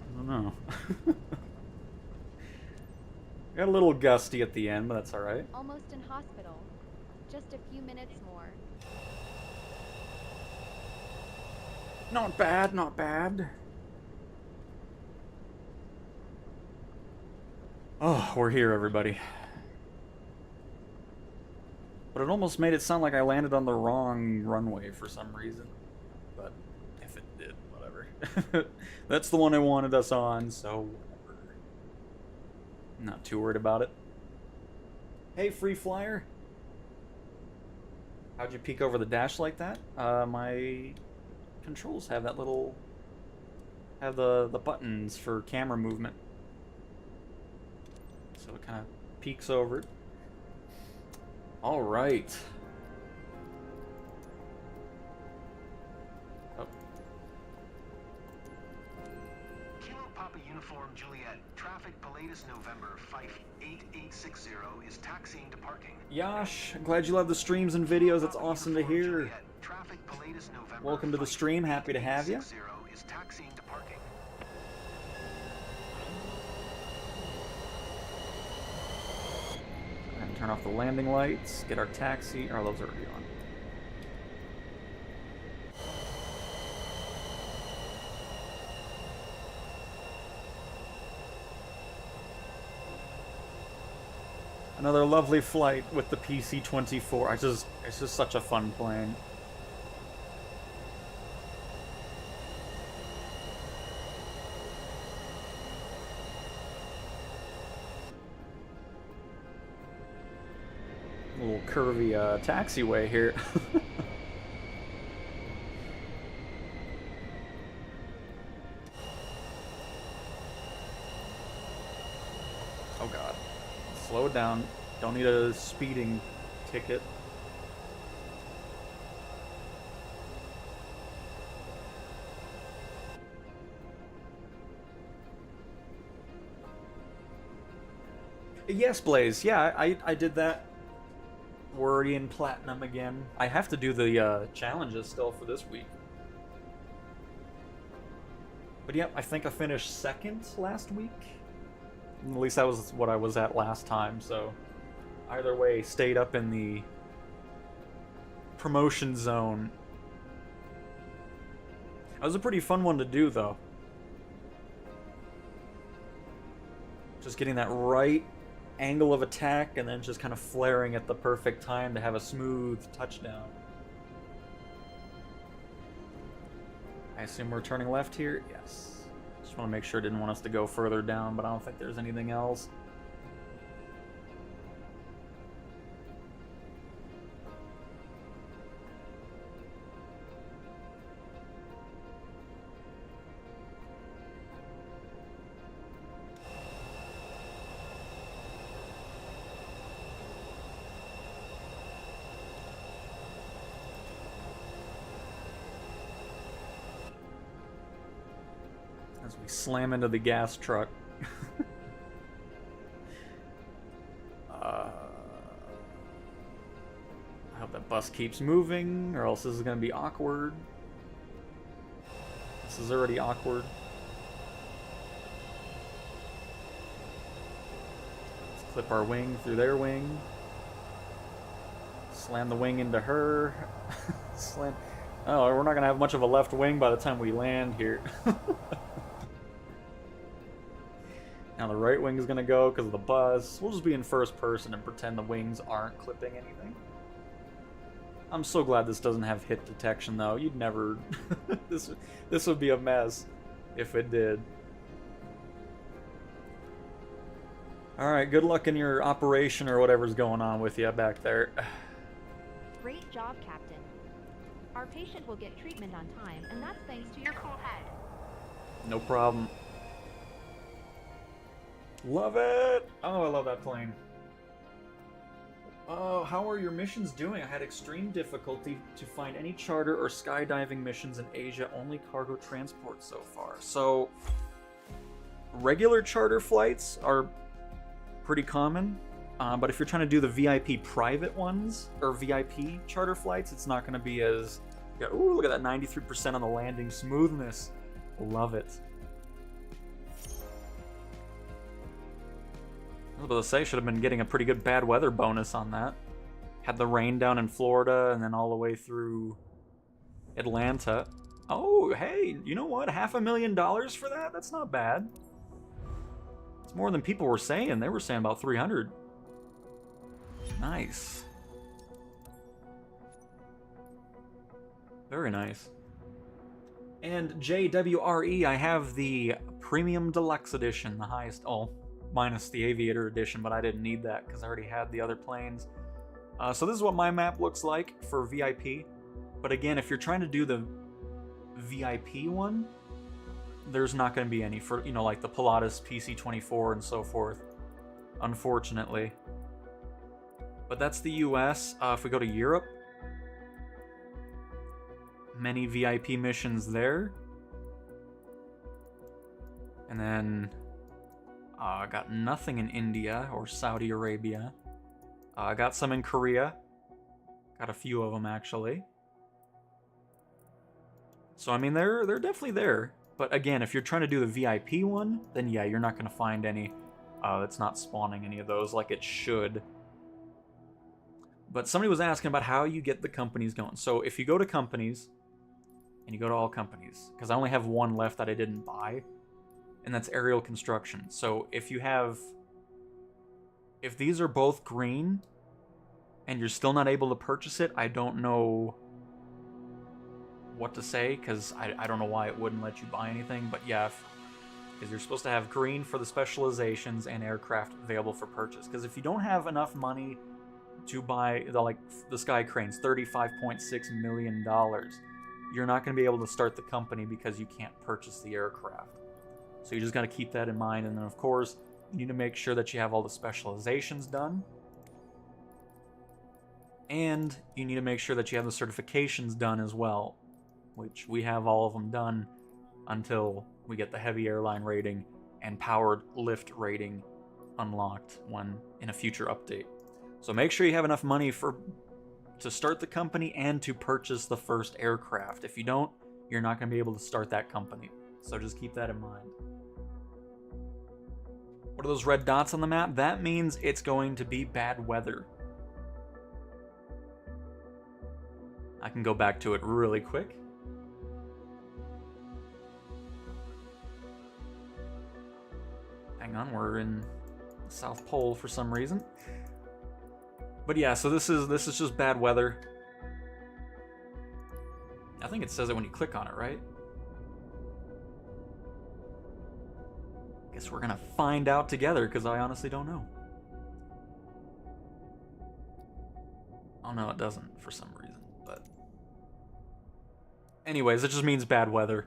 S1: I don't know. Got a little gusty at the end, but that's alright.
S6: Almost in hospital. Just a few minutes more.
S1: Not bad, not bad. Oh, we're here, everybody. But it almost made it sound like I landed on the wrong runway for some reason. But if it did, whatever. That's the one I wanted us on, so whatever. Not too worried about it. Hey, free flyer. How'd you peek over the dash like that? My controls have that little... have the buttons for camera movement. So it kind of peeks over. All right. Oh.
S3: Kilo Papa Uniform Juliet, traffic Pilatus November 58860 is taxiing to parking.
S1: Yash, I'm glad you love the streams and videos. That's awesome to hear.
S3: Juliet, traffic Pilatus November
S1: Welcome to the stream. Happy to have you.
S3: 5860 is taxiing to parking.
S1: And turn off the landing lights. Get our taxi. Are those already on? Another lovely flight with the PC-24. It's just such a fun plane. A little curvy taxiway here. Oh god. Slow it down. Don't need a speeding ticket. Yes, Blaze. Yeah, I did that. We're already in Platinum again. I have to do the challenges still for this week. But yep, I think I finished second last week. At least that was what I was at last time, so either way, stayed up in the promotion zone. That was a pretty fun one to do, though. Just getting that right angle of attack and then just kind of flaring at the perfect time to have a smooth touchdown. I assume we're turning left here? Yes. Just want to make sure. Didn't want us to go further down, but I don't think there's anything else. As we slam into the gas truck. I hope that bus keeps moving, or else this is going to be awkward. This is already awkward. Let's clip our wing through their wing. Slam the wing into her. Slam. Oh, we're not gonna have much of a left wing by the time we land here. Now the right wing is gonna go because of the bus. We'll just be in first person and pretend the wings aren't clipping anything. I'm so glad this doesn't have hit detection though. You'd never... this would be a mess if it did. Alright, good luck in your operation or whatever's going on with you back there.
S4: Great job, Captain. Our patient will get treatment on time, and that's thanks to your cool head.
S1: No problem. Love it! Oh, I love that plane. Oh, how are your missions doing? I had extreme difficulty to find any charter or skydiving missions in Asia, only cargo transport so far. So, regular charter flights are pretty common, but if you're trying to do the VIP private ones, or VIP charter flights, it's not going to be as... Ooh, look at that 93% on the landing smoothness. Love it. I was about to say, should have been getting a pretty good bad weather bonus on that. Had the rain down in Florida and then all the way through Atlanta. Oh, hey, you know what? $500,000 for that? That's not bad. It's more than people were saying. They were saying about 300. Nice. Very nice. And JWRE, I have the Premium Deluxe Edition, the highest... Oh, minus the Aviator Edition, but I didn't need that because I already had the other planes. So this is what my map looks like for VIP. But again, if you're trying to do the VIP one, there's not going to be any for, you know, like the Pilatus PC-24 and so forth, unfortunately. But that's the US. If we go to Europe, many VIP missions there. And then I got nothing in India or Saudi Arabia. I got some in Korea. Got a few of them actually. So I mean, they're definitely there. But again, if you're trying to do the VIP one, then yeah, you're not going to find any. It's not spawning any of those like it should. But somebody was asking about how you get the companies going. So if you go to companies, and you go to all companies, because I only have one left that I didn't buy, and that's aerial construction. So if you have, if these are both green, and you're still not able to purchase it, I don't know what to say, because I don't know why it wouldn't let you buy anything, but yeah, because you're supposed to have green for the specializations and aircraft available for purchase. Because if you don't have enough money to buy the Sky Cranes, $35.6 million, you're not going to be able to start the company because you can't purchase the aircraft. So you just got to keep that in mind. And then of course, you need to make sure that you have all the specializations done. And you need to make sure that you have the certifications done as well, which we have all of them done until we get the heavy airline rating and powered lift rating unlocked in a future update. So make sure you have enough money to start the company and to purchase the first aircraft. If you don't, you're not going to be able to start that company. So just keep that in mind. What are those red dots on the map? That means it's going to be bad weather. I can go back to it really quick. Hang on, we're in the South Pole for some reason. But yeah, so this is just bad weather. I think it says it when you click on it, right? Guess we're gonna find out together, because I honestly don't know. Oh no, it doesn't for some reason, but... Anyways, it just means bad weather.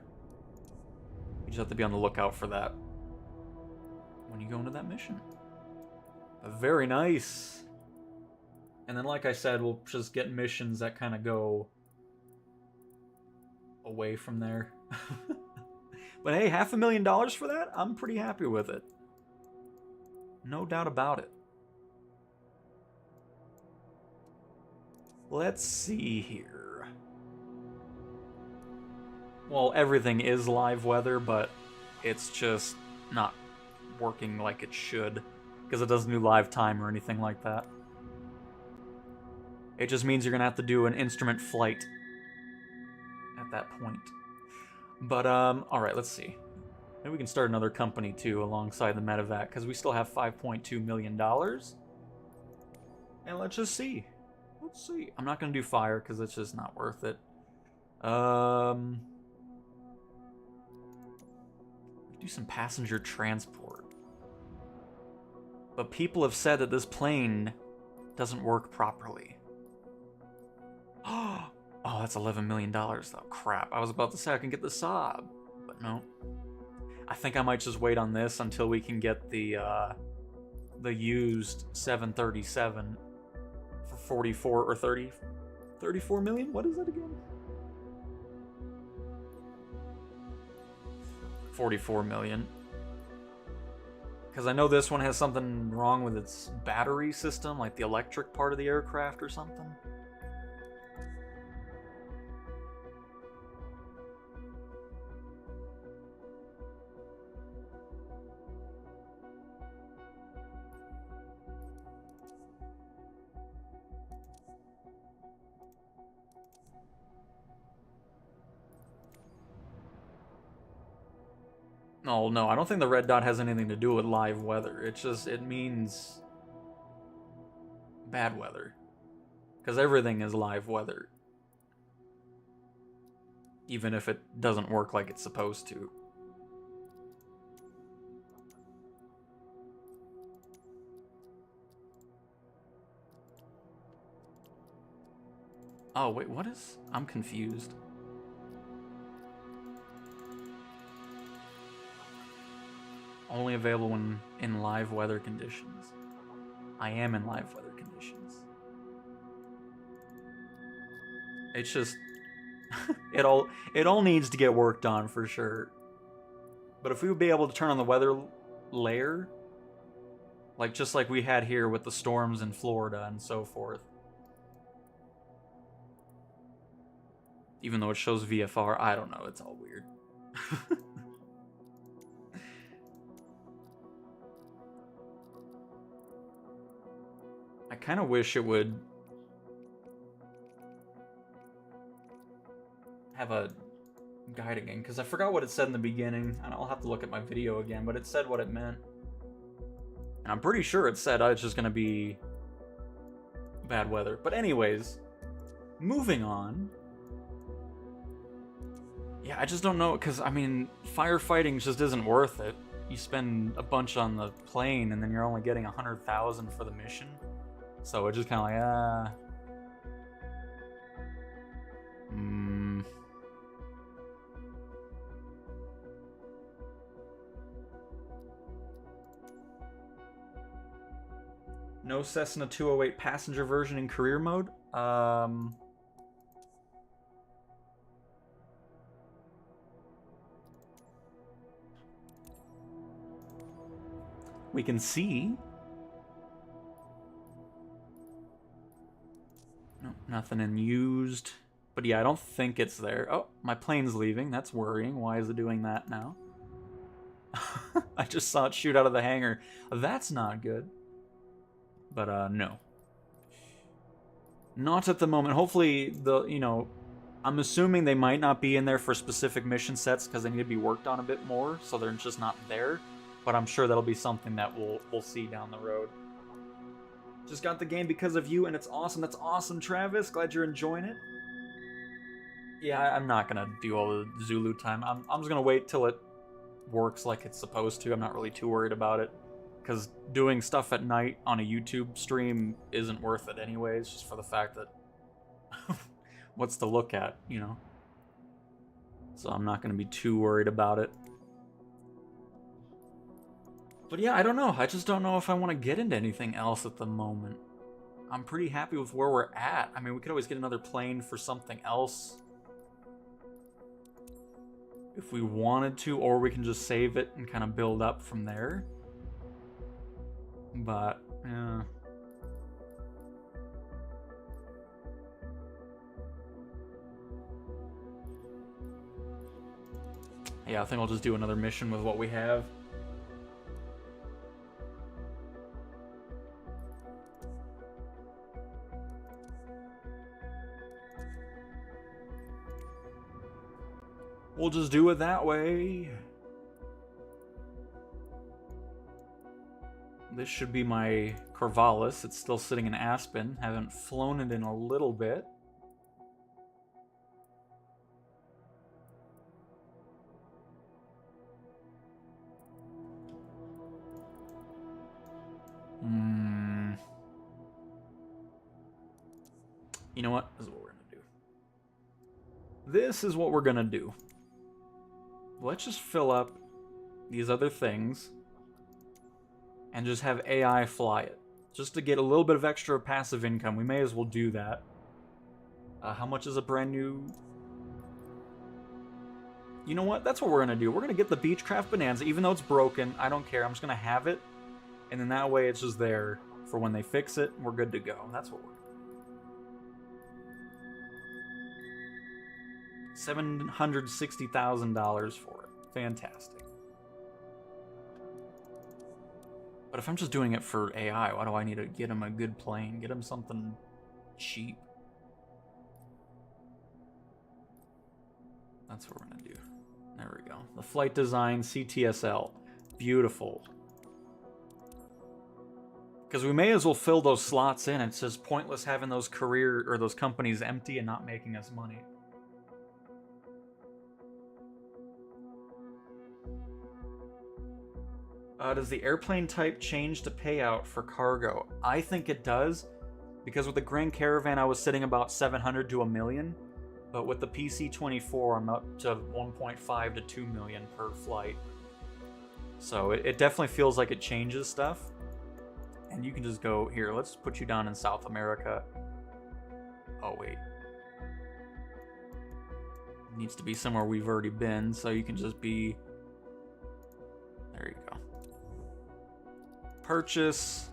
S1: You just have to be on the lookout for that when you go into that mission. Very nice. And then, like I said, we'll just get missions that kind of go away from there. But hey, $500,000 for that? I'm pretty happy with it. No doubt about it. Let's see here. well, everything is live weather, but it's just not working like it should, because it doesn't do live time or anything like that. It just means you're gonna have to do an instrument flight at that point. But, alright, let's see. Maybe we can start another company, too, alongside the Medevac, because we still have $5.2 million. And let's just see. Let's see. I'm not gonna do fire, because it's just not worth it. Do some passenger transport. But people have said that this plane doesn't work properly. Oh, that's $11 million though. Crap. I was about to say I can get the Saab, but no. I think I might just wait on this until we can get the used 737 for 44 or 30, 34 million? What is that again? 44 million. Because I know this one has something wrong with its battery system, like the electric part of the aircraft or something. Oh, no, I don't think the red dot has anything to do with live weather. It means bad weather. Because everything is live weather. Even if it doesn't work like it's supposed to. Oh, wait, what is... I'm confused. Only available when in live weather conditions. I am in live weather conditions. It's just it all needs to get worked on for sure. But if we would be able to turn on the weather layer, like just like we had here with the storms in Florida and so forth. Even though it shows VFR, I don't know, it's all weird. I kind of wish it would have a guide again, because I forgot what it said in the beginning, and I'll have to look at my video again, but it said what it meant. And I'm pretty sure it said it's just going to be bad weather. But anyways, moving on. Yeah, I just don't know, because, I mean, firefighting just isn't worth it. You spend a bunch on the plane, and then you're only getting 100,000 for the mission. So it's just kind of like, No Cessna 208 passenger version in career mode? We can see. No, nothing in used. But yeah, I don't think it's there. Oh, my plane's leaving. That's worrying. Why is it doing that now? I just saw it shoot out of the hangar. That's not good. But, no. Not at the moment. Hopefully, I'm assuming they might not be in there for specific mission sets because they need to be worked on a bit more, so they're just not there. But I'm sure that'll be something that we'll see down the road. Just got the game because of you, and it's awesome. That's awesome, Travis. Glad you're enjoying it. Yeah, I'm not gonna do all the Zulu time. I'm just gonna wait till it works like it's supposed to. I'm not really too worried about it. Because doing stuff at night on a YouTube stream isn't worth it anyways, just for the fact that what's to look at, you know? So I'm not gonna be too worried about it. But yeah, I don't know. I just don't know if I want to get into anything else at the moment. I'm pretty happy with where we're at. I mean, we could always get another plane for something else if we wanted to, or we can just save it and kind of build up from there. But, yeah. Yeah, I think I'll just do another mission with what we have. We'll just do it that way. This should be my Corvallis. It's still sitting in Aspen. Haven't flown it in a little bit. You know what? This is what we're gonna do. This is what we're gonna do. Let's just fill up these other things and just have AI fly it. Just to get a little bit of extra passive income. We may as well do that. How much is a brand new... You know what? That's what we're gonna do. We're gonna get the Beechcraft Bonanza, even though it's broken. I don't care. I'm just gonna have it. And then that way it's just there for when they fix it. We're good to go. That's what we're doing. $760,000 for it. Fantastic. But if I'm just doing it for AI, why do I need to get him a good plane? Get him something cheap. That's what we're gonna do. There we go. The flight design CTSL. Beautiful. Because we may as well fill those slots in. It's just pointless having those those companies empty and not making us money. Does the airplane type change the payout for cargo? I think it does, because with the Grand Caravan I was sitting about 700 to a million, but with the PC-24 I'm up to 1.5 to 2 million per flight. So it definitely feels like it changes stuff. And you can just go, here, let's put you down in South America. Oh, wait. It needs to be somewhere we've already been, so you can just be... There you go. Purchase.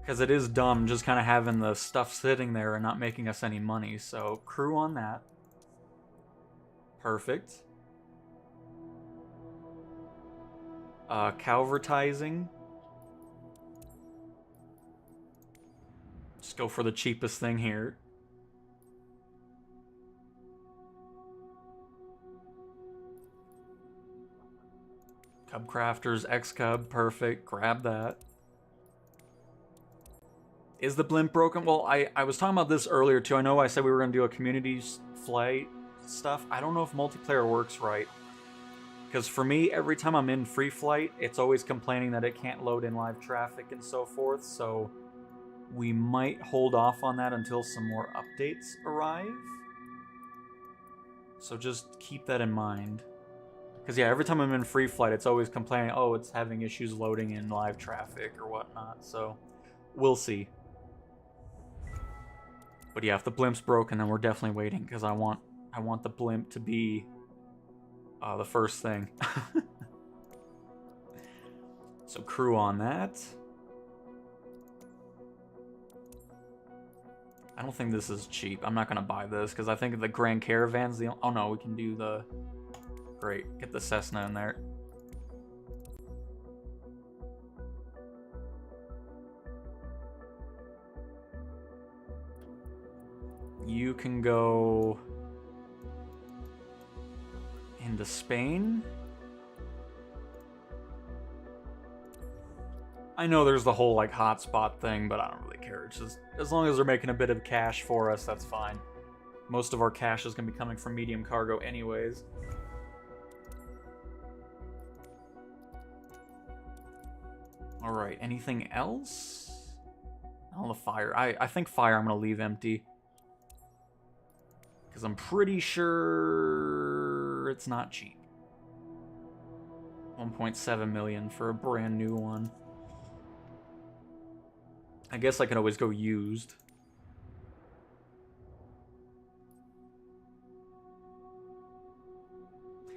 S1: Because it is dumb just kind of having the stuff sitting there and not making us any money. So, crew on that. Perfect. Calvertizing. Just go for the cheapest thing here. Cub Crafters, X-Cub, perfect. Grab that. Is the blimp broken? Well, I was talking about this earlier too. I know I said we were going to do a community flight stuff. I don't know if multiplayer works right. Because for me, every time I'm in free flight, it's always complaining that it can't load in live traffic and so forth. So we might hold off on that until some more updates arrive. So just keep that in mind. Because yeah, every time I'm in free flight, it's always complaining, oh, it's having issues loading in live traffic or whatnot. So we'll see. But yeah, if the blimp's broken, then we're definitely waiting, because I want the blimp to be the first thing. So crew on that. I don't think this is cheap. I'm not gonna buy this because I think the Grand Caravan's the... Oh no, we can do the... Great, get the Cessna in there. You can go into Spain. I know there's the whole like hotspot thing, but I don't really care. It's just as long as they're making a bit of cash for us, that's fine. Most of our cash is going to be coming from medium cargo anyways. Alright, anything else? Oh, the fire. I think fire I'm going to leave empty. Because I'm pretty sure it's not cheap. 1.7 million for a brand new one. I guess I could always go used.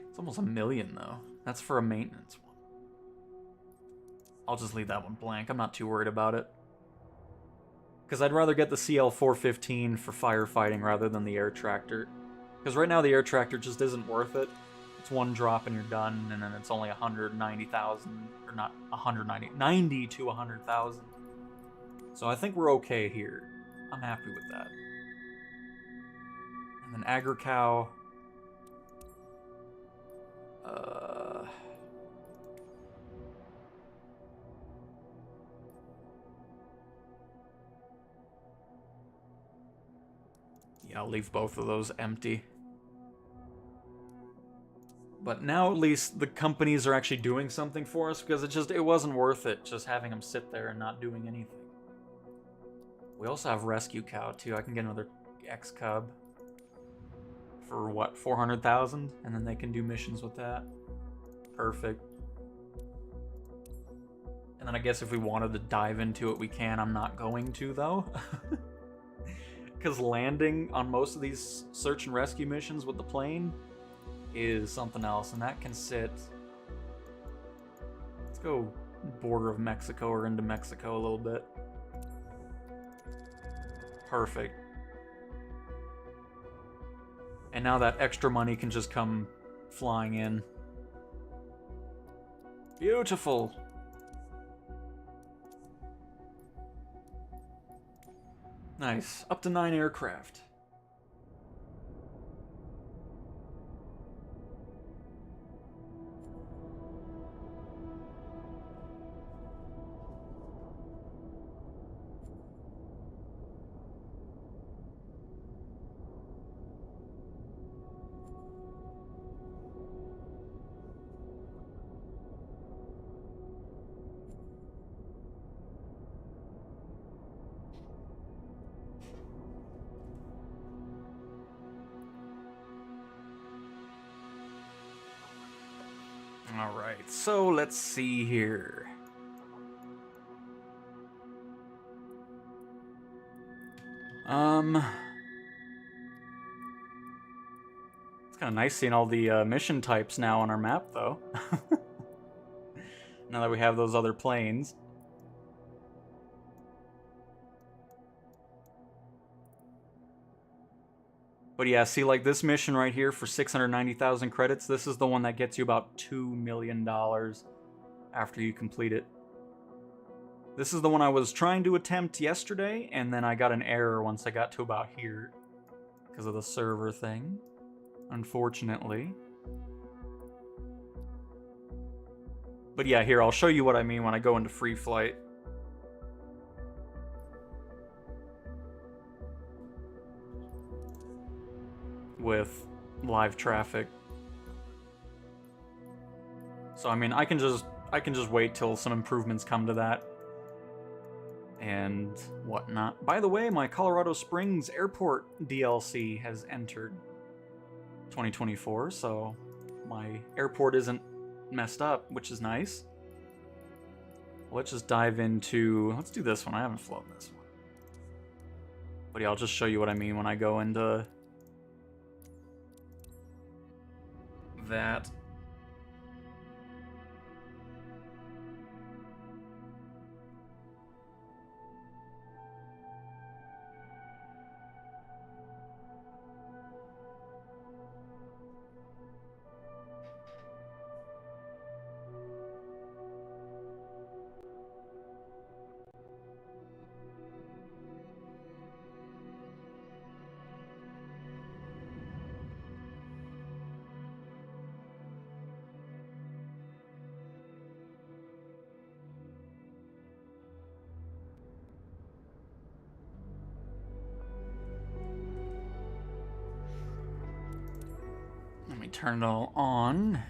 S1: It's almost $1 million though. That's for a maintenance one. I'll just leave that one blank. I'm not too worried about it. Because I'd rather get the CL-415 for firefighting rather than the air tractor. Because right now the air tractor just isn't worth it. It's one drop and you're done, and then it's only 190,000, or not 190, 90 to 100,000. So I think we're okay here. I'm happy with that. And then Agri-Cow. Yeah, I'll leave both of those empty. But now at least the companies are actually doing something for us, because it wasn't worth it just having them sit there and not doing anything. We also have Rescue Cow too. I can get another X-Cub for what, 400,000? And then they can do missions with that. Perfect. And then I guess if we wanted to dive into it, we can. I'm not going to, though. Because landing on most of these search and rescue missions with the plane is something else, and that can sit... Let's go border of Mexico or into Mexico a little bit. Perfect. And now that extra money can just come flying in. Beautiful! Nice. Up to 9 aircraft. Alright, so let's see here. It's kind of nice seeing all the mission types now on our map, though. Now that we have those other planes. But yeah, see, like this mission right here for 690,000 credits, this is the one that gets you about $2 million after you complete it. This is the one I was trying to attempt yesterday, and then I got an error once I got to about here because of the server thing, unfortunately. But yeah, here, I'll show you what I mean when I go into free flight. With live traffic. So I mean, I can just wait till some improvements come to that and whatnot. By the way, my Colorado Springs Airport DLC has entered 2024, so my airport isn't messed up, which is nice. Let's just dive into... Let's do this one. I haven't flown this one. But yeah, I'll just show you what I mean when I go into... that. Let me turn it all on.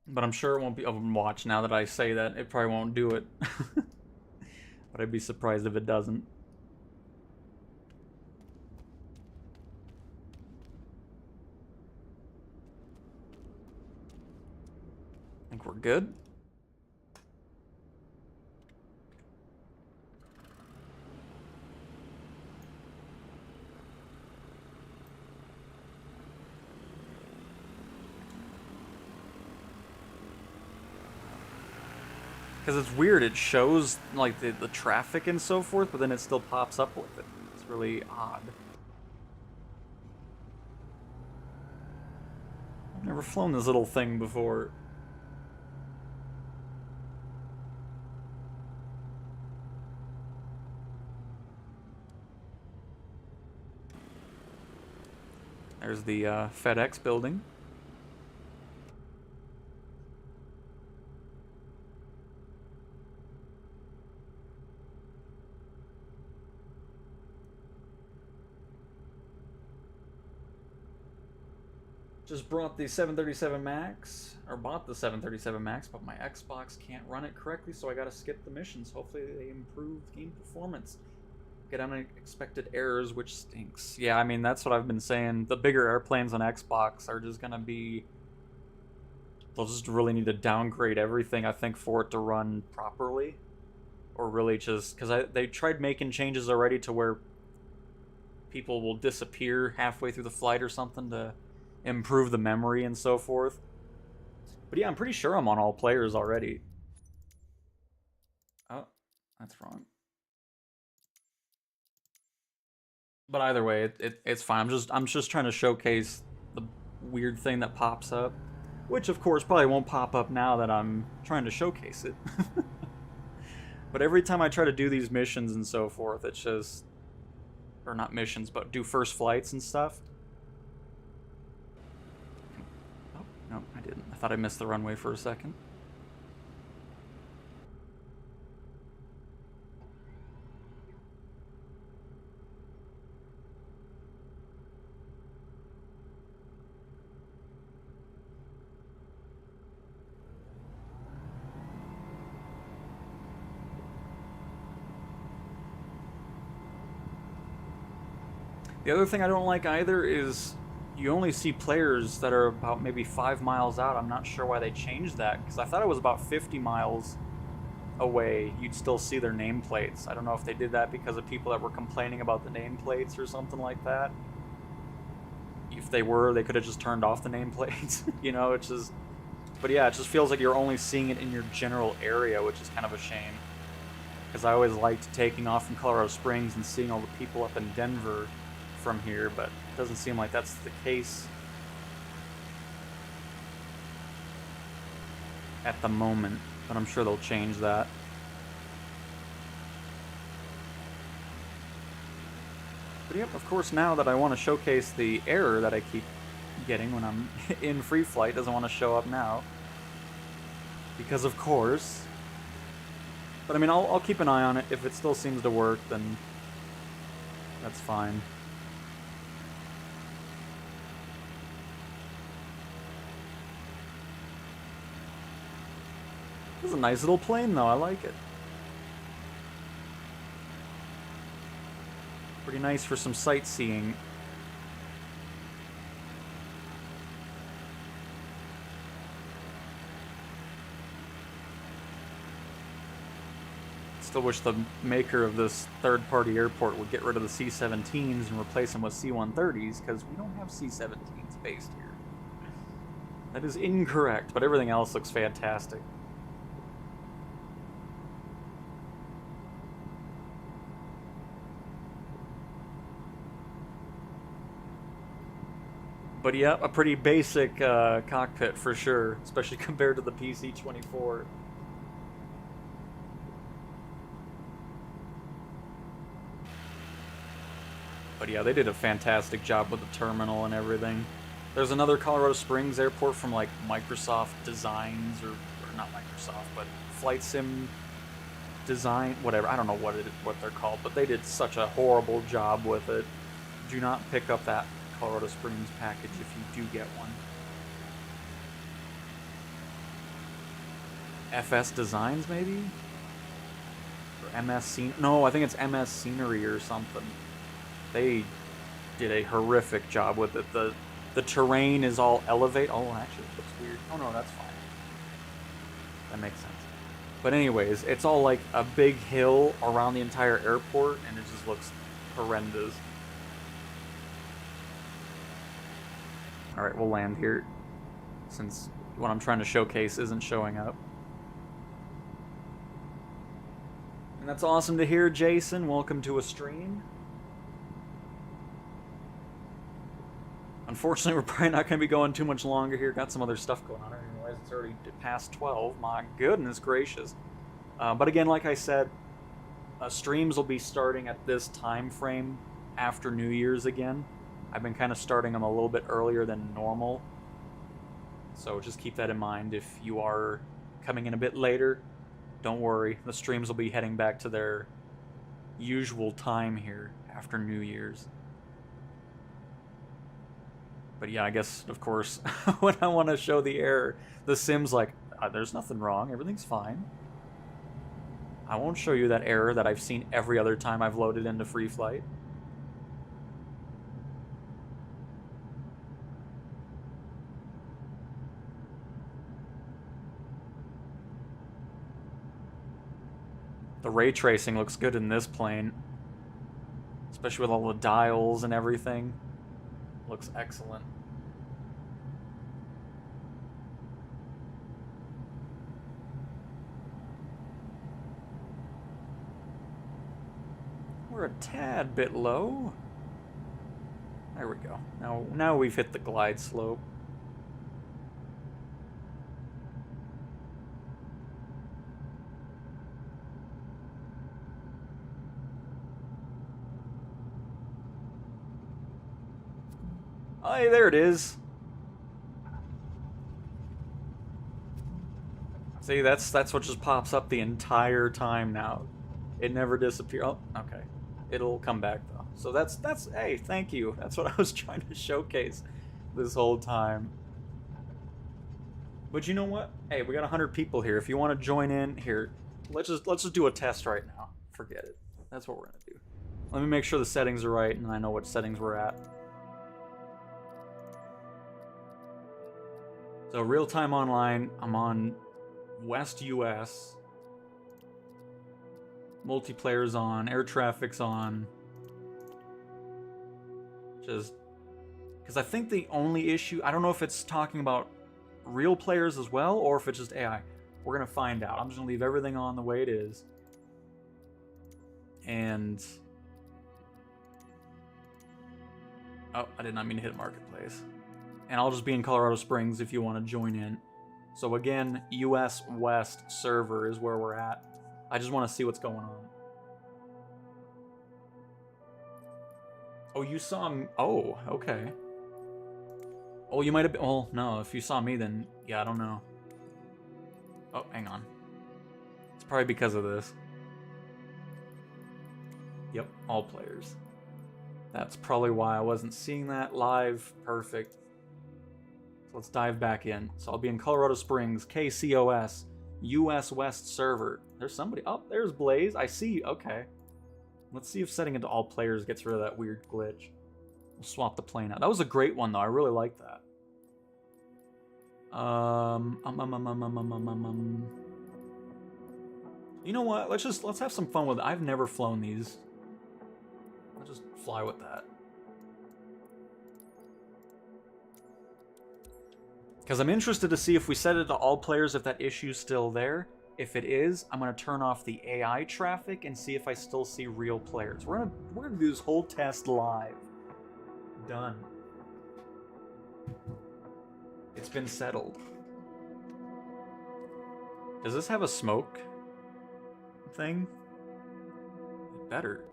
S1: But I'm sure it won't be... Oh, watch, now that I say that, it probably won't do it. But I'd be surprised if it doesn't. I think we're good. Because it's weird, it shows like the traffic and so forth, but then it still pops up with it. It's really odd. I've never flown this little thing before. There's the FedEx building. Just brought the 737 MAX, or bought the 737 MAX, but my Xbox can't run it correctly, so I gotta skip the missions. Hopefully they improve game performance. Get unexpected errors, which stinks. Yeah, I mean, that's what I've been saying. The bigger airplanes on Xbox are just gonna be... They'll just really need to downgrade everything, I think, for it to run properly. Or really just... Because they tried making changes already to where people will disappear halfway through the flight or something to improve the memory and so forth. But yeah, I'm pretty sure I'm on all players already. Oh, that's wrong. But either way, it's fine. I'm just trying to showcase the weird thing that pops up, which of course probably won't pop up now that I'm trying to showcase it. But every time I try to do these missions and so forth, it's just, or not missions, but do first flights and stuff. Oh, no, I didn't. I thought I missed the runway for a second. The other thing I don't like either is you only see players that are about maybe 5 miles out. I'm not sure why they changed that, because I thought it was about 50 miles away you'd still see their nameplates. I don't know if they did that because of people that were complaining about the nameplates or something like that. If they were, they could have just turned off the nameplates. You know, it's just... But yeah, it just feels like you're only seeing it in your general area, which is kind of a shame. Because I always liked taking off from Colorado Springs and seeing all the people up in Denver from here, but it doesn't seem like that's the case at the moment, but I'm sure they'll change that. But yep, of course, now that I want to showcase the error that I keep getting when I'm in free flight, doesn't want to show up now, because of course. But I mean, I'll keep an eye on it. If it still seems to work, then that's fine. This is a nice little plane, though. I like it. Pretty nice for some sightseeing. Still wish the maker of this third-party airport would get rid of the C-17s and replace them with C-130s, because we don't have C-17s based here. That is incorrect, but everything else looks fantastic. But yeah, a pretty basic cockpit for sure, especially compared to the PC-24. But yeah, they did a fantastic job with the terminal and everything. There's another Colorado Springs airport from like Microsoft Designs, or not Microsoft, but Flight Sim Design, whatever. I don't know what they're called, but they did such a horrible job with it. Do not pick up that Colorado Springs package if you do get one. FS Designs, maybe? Or MS Scene... No, I think it's MS Scenery or something. They did a horrific job with it. The terrain is all elevate. Oh, actually, it looks weird. Oh, no, that's fine. That makes sense. But anyways, it's all like a big hill around the entire airport, and it just looks horrendous. Alright, we'll land here, since what I'm trying to showcase isn't showing up. And that's awesome to hear, Jason. Welcome to a stream. Unfortunately, we're probably not going to be going too much longer here. Got some other stuff going on. I didn't realize it's already past 12. My goodness gracious. But again, like I said, streams will be starting at this time frame after New Year's again. I've been kind of starting them a little bit earlier than normal. So just keep that in mind. If you are coming in a bit later, don't worry. The streams will be heading back to their usual time here after New Year's. But yeah, I guess, of course, when I want to show the error, the sim's like, there's nothing wrong, everything's fine. I won't show you that error that I've seen every other time I've loaded into Free Flight. The ray tracing looks good in this plane, especially with all the dials and everything. Looks excellent. We're a tad bit low. There we go. Now we've hit the glide slope. Oh, hey, there it is. See, that's what just pops up the entire time now. It never disappears. Oh, okay. It'll come back though. So that's hey, thank you. That's what I was trying to showcase this whole time. But you know what? Hey, we got 100 people here. If you want to join in here, let's just do a test right now. Forget it. That's what we're gonna do. Let me make sure the settings are right and I know what settings we're at. So real-time online, I'm on West US. Multiplayer's on, air traffic's on. Just because I think the only issue, I don't know if it's talking about real players as well or if it's just AI. We're gonna find out. I'm just gonna leave everything on the way it is. And oh, I did not mean to hit Marketplace. And I'll just be in Colorado Springs if you want to join in. So again, US West server is where we're at. I just want to see what's going on. Oh, you saw me. Oh, okay. Oh, you might have been. Well, no, if you saw me, then yeah, I don't know. Oh, hang on. It's probably because of this. Yep, all players. That's probably why I wasn't seeing that live. Perfect. Let's dive back in. So I'll be in Colorado Springs, KCOS, US West server. There's somebody. Oh, there's Blaze. I see. Okay. Let's see if setting it to all players gets rid of that weird glitch. We'll swap the plane out. That was a great one, though. I really like that. You know what? Let's have some fun with it. I've never flown these. I'll just fly with that. Because I'm interested to see if we set it to all players, if that issue's still there. If it is, I'm going to turn off the AI traffic and see if I still see real players. We're gonna do this whole test live. Done. It's been settled. Does this have a smoke thing? It better.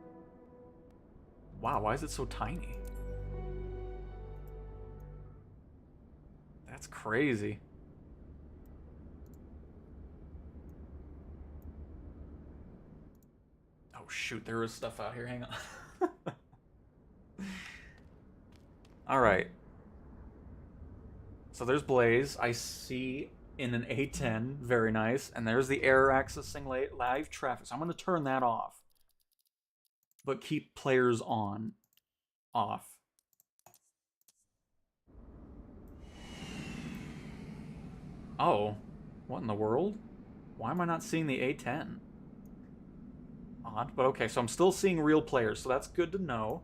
S1: Wow, why is it so tiny? That's crazy. Oh shoot, there is stuff out here. Hang on. Alright. So there's Blaze. I see in an A10. Very nice. And there's the error accessing live traffic. So I'm going to turn that off. But keep players on. Off. Oh, what in the world? Why am I not seeing the A10? Odd, but okay, so I'm still seeing real players, so that's good to know.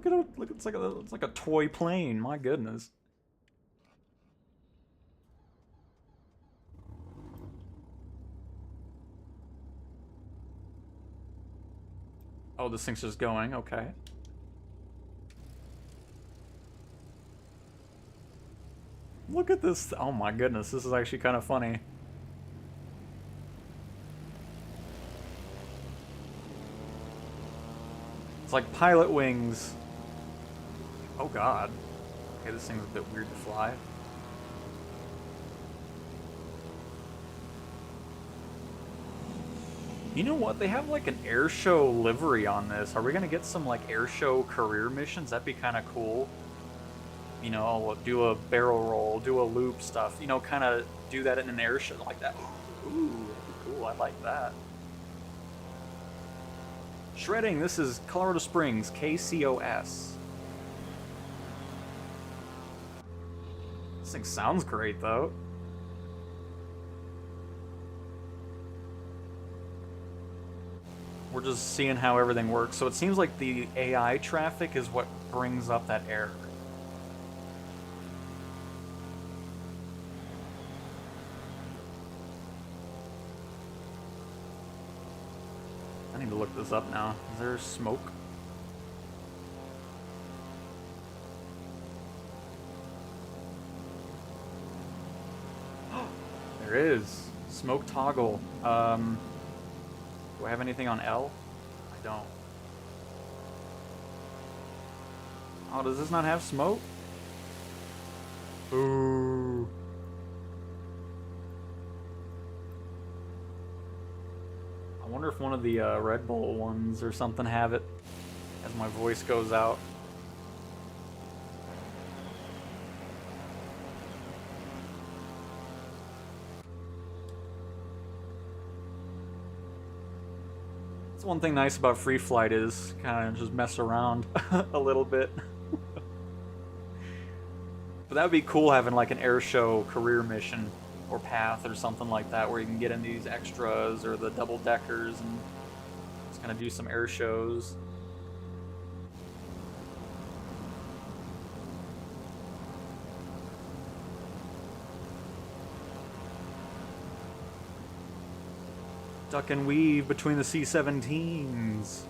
S1: Look at it. Look, it's like a toy plane. My goodness. Oh, this thing's just going. Okay. Look at this. Oh my goodness, this is actually kind of funny. It's like pilot wings. Oh god. Okay, this thing's a bit weird to fly. You know what? They have like an air show livery on this. Are we gonna get some like air show career missions? That'd be kind of cool. You know, I'll do a barrel roll, do a loop stuff. You know, kind of do that in an air show like that. Ooh, that'd be cool. I like that. Shredding. This is Colorado Springs, KCOS. This thing sounds great, though. We're just seeing how everything works. So it seems like the AI traffic is what brings up that error. I need to look this up now. Is there smoke? There is. Smoke toggle. Do I have anything on L? I don't. Oh, does this not have smoke? Ooh. I wonder if one of the Red Bull ones or something have it as my voice goes out. That's one thing nice about free flight is kind of just mess around a little bit. But that would be cool having like an air show career mission or path or something like that where you can get in these extras or the double deckers and just kind of do some air shows. Duck and weave between the C-17s.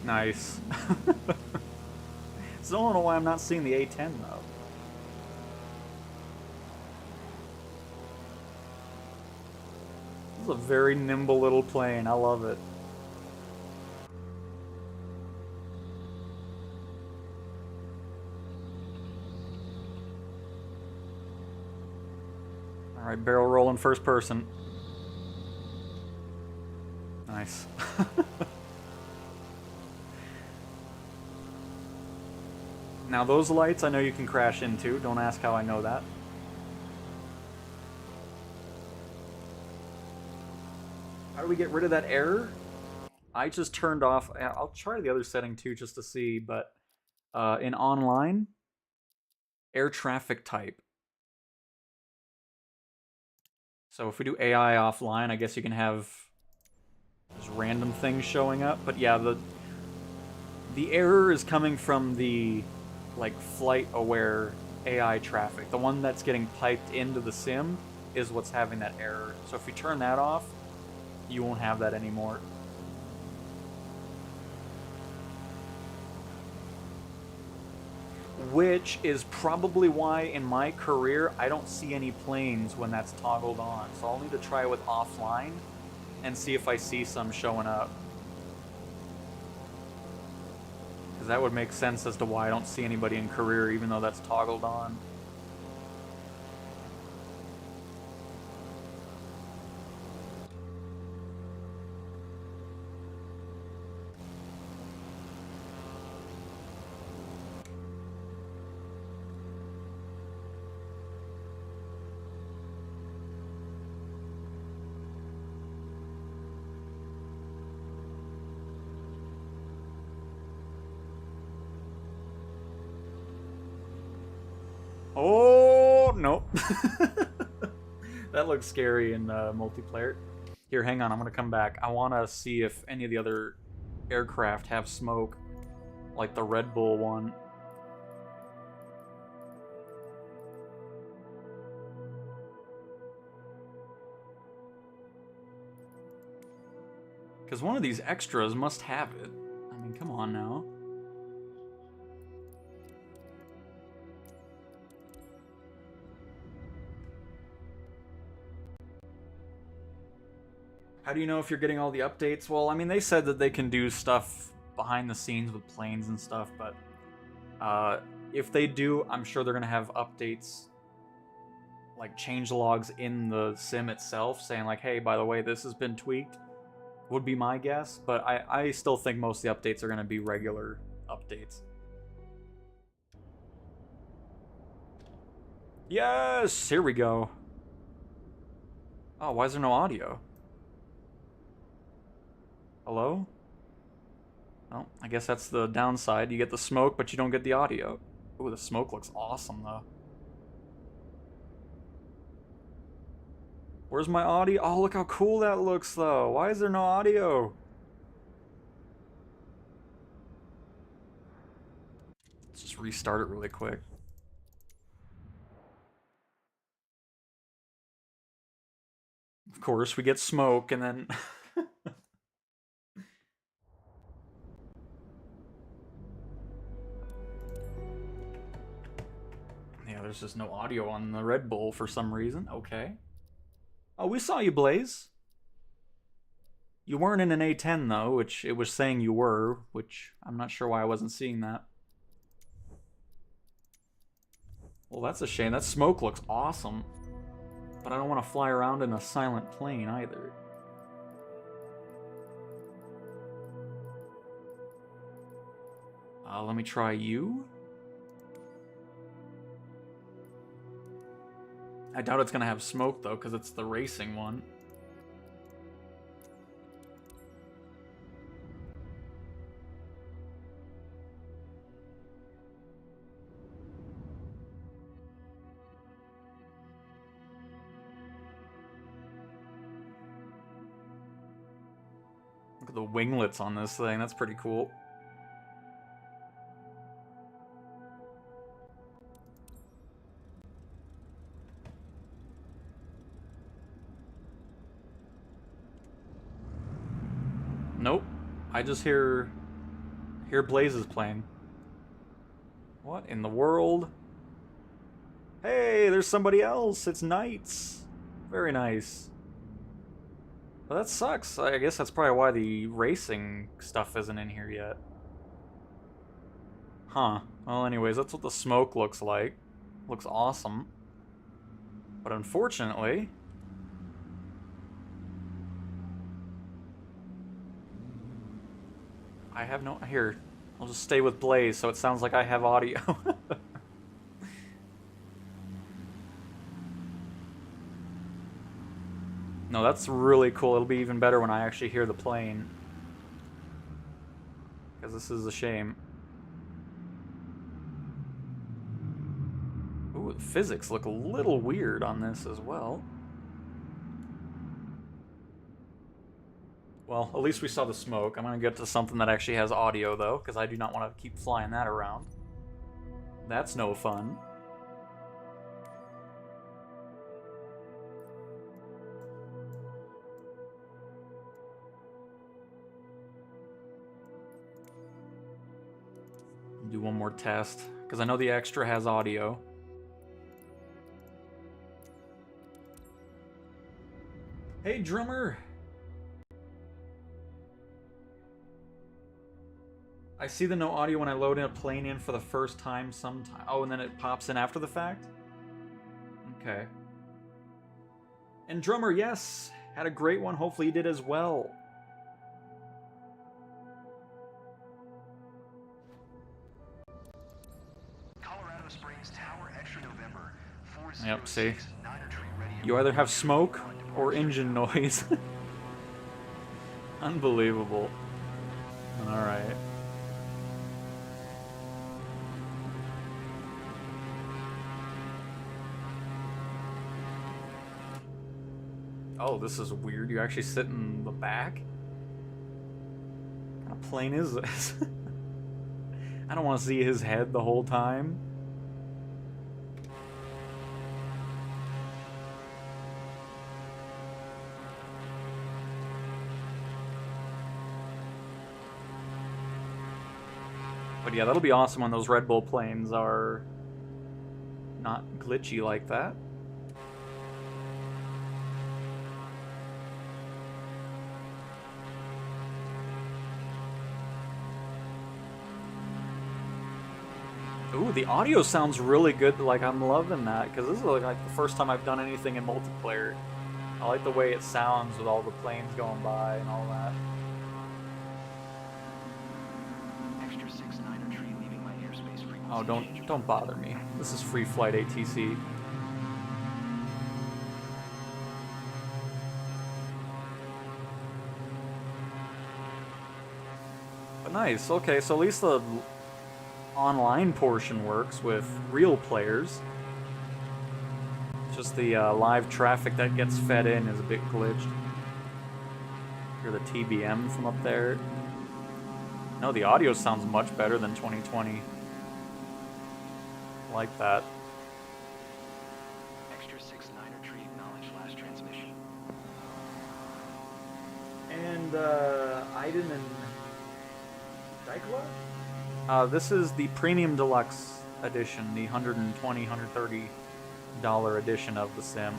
S1: Nice. So I don't know why I'm not seeing the A-10 though. This is a very nimble little plane. I love it. All right, barrel roll in first person. Nice. Now those lights I know you can crash into. Don't ask how I know that. How do we get rid of that error? I just turned off. I'll try the other setting too just to see, but in online, air traffic type. So if we do AI offline, I guess you can have just random things showing up. But yeah, the error is coming from the like flight aware AI traffic. The one that's getting piped into the sim is what's having that error. So if you turn that off, you won't have that anymore. Which is probably why in my career I don't see any planes when that's toggled on. So I'll need to try it with offline and see if I see some showing up. Because that would make sense as to why I don't see anybody in career even though that's toggled on. That looks scary in multiplayer. Here, hang on, I'm gonna come back. I wanna see if any of the other aircraft have smoke, like the Red Bull one. Because one of these extras must have it. I mean, come on now. How do you know if you're getting all the updates? Well, I mean, they said that they can do stuff behind the scenes with planes and stuff, but if they do, I'm sure they're going to have updates, like change logs in the sim itself, saying like, hey, by the way, this has been tweaked. Would be my guess, but I still think most of the updates are going to be regular updates. Yes! Here we go. Oh, why is there no audio? Hello? Well, I guess that's the downside. You get the smoke, but you don't get the audio. Ooh, the smoke looks awesome, though. Where's my audio? Oh, look how cool that looks, though. Why is there no audio? Let's just restart it really quick. Of course, we get smoke, and then... yeah, there's just no audio on the Red Bull for some reason. Okay. Oh, we saw you, Blaze. You weren't in an A10, though, which it was saying you were, which I'm not sure why I wasn't seeing that. Well, that's a shame. That smoke looks awesome. But I don't want to fly around in a silent plane, either. Let me try you. I doubt it's going to have smoke, though, because it's the racing one. Look at the winglets on this thing. That's pretty cool. Nope. I just hear Blazes playing. What in the world? Hey, there's somebody else. It's Knights. Very nice. But that sucks. I guess that's probably why the racing stuff isn't in here yet. Huh. Well, anyways, that's what the smoke looks like. Looks awesome. But unfortunately... I have no... Here, I'll just stay with Blaze so it sounds like I have audio. No, that's really cool. It'll be even better when I actually hear the plane. Because this is a shame. Ooh, the physics look a little weird on this as well. Well, at least we saw the smoke. I'm going to get to something that actually has audio, though, because I do not want to keep flying that around. That's no fun. Do one more test, because I know the extra has audio. Hey, drummer! I see the no audio when I load in a plane in for the first time sometime. Oh, and then it pops in after the fact? Okay. And drummer, yes! Had a great one. Hopefully you did as well. Yep, see? You either have smoke or engine noise. Unbelievable. Alright. Oh, this is weird. You actually sit in the back? What kind of plane is this? I don't want to see his head the whole time. But yeah, that'll be awesome when those Red Bull planes are not glitchy like that. Ooh, the audio sounds really good. Like, I'm loving that, because this is like the first time I've done anything in multiplayer. I like the way it sounds with all the planes going by and all that.
S3: Extra 6-9er tree leaving my airspace frequency.
S1: Oh, don't bother me. This is free flight ATC. But nice. Okay, so at least the online portion works with real players. Just the live traffic that gets fed in is a bit glitched. Hear the TBM from up there. No, the audio sounds much better than 2020. I like that.
S3: Extra 6-9er tree acknowledged last transmission.
S1: And Aiden and Dykla? This is the Premium Deluxe edition, the $120, $130 edition of the sim.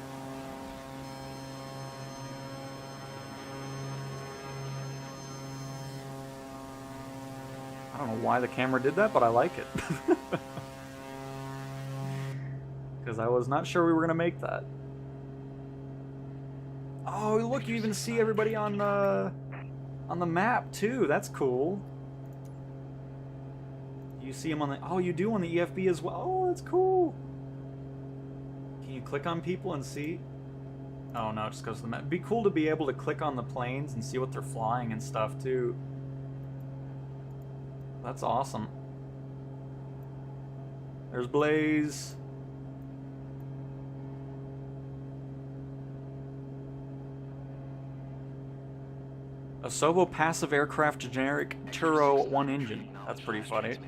S1: I don't know why the camera did that, but I like it. Because I was not sure we were going to make that. Oh, look, you even see everybody on the map, too. That's cool. You see them on the... Oh, you do on the EFB as well. Oh, that's cool. Can you click on people and see? Oh, no, it just goes to the map. It'd be cool to be able to click on the planes and see what they're flying and stuff, too. That's awesome. There's Blaze. Asobo passive aircraft generic Turo 1 engine. That's pretty funny.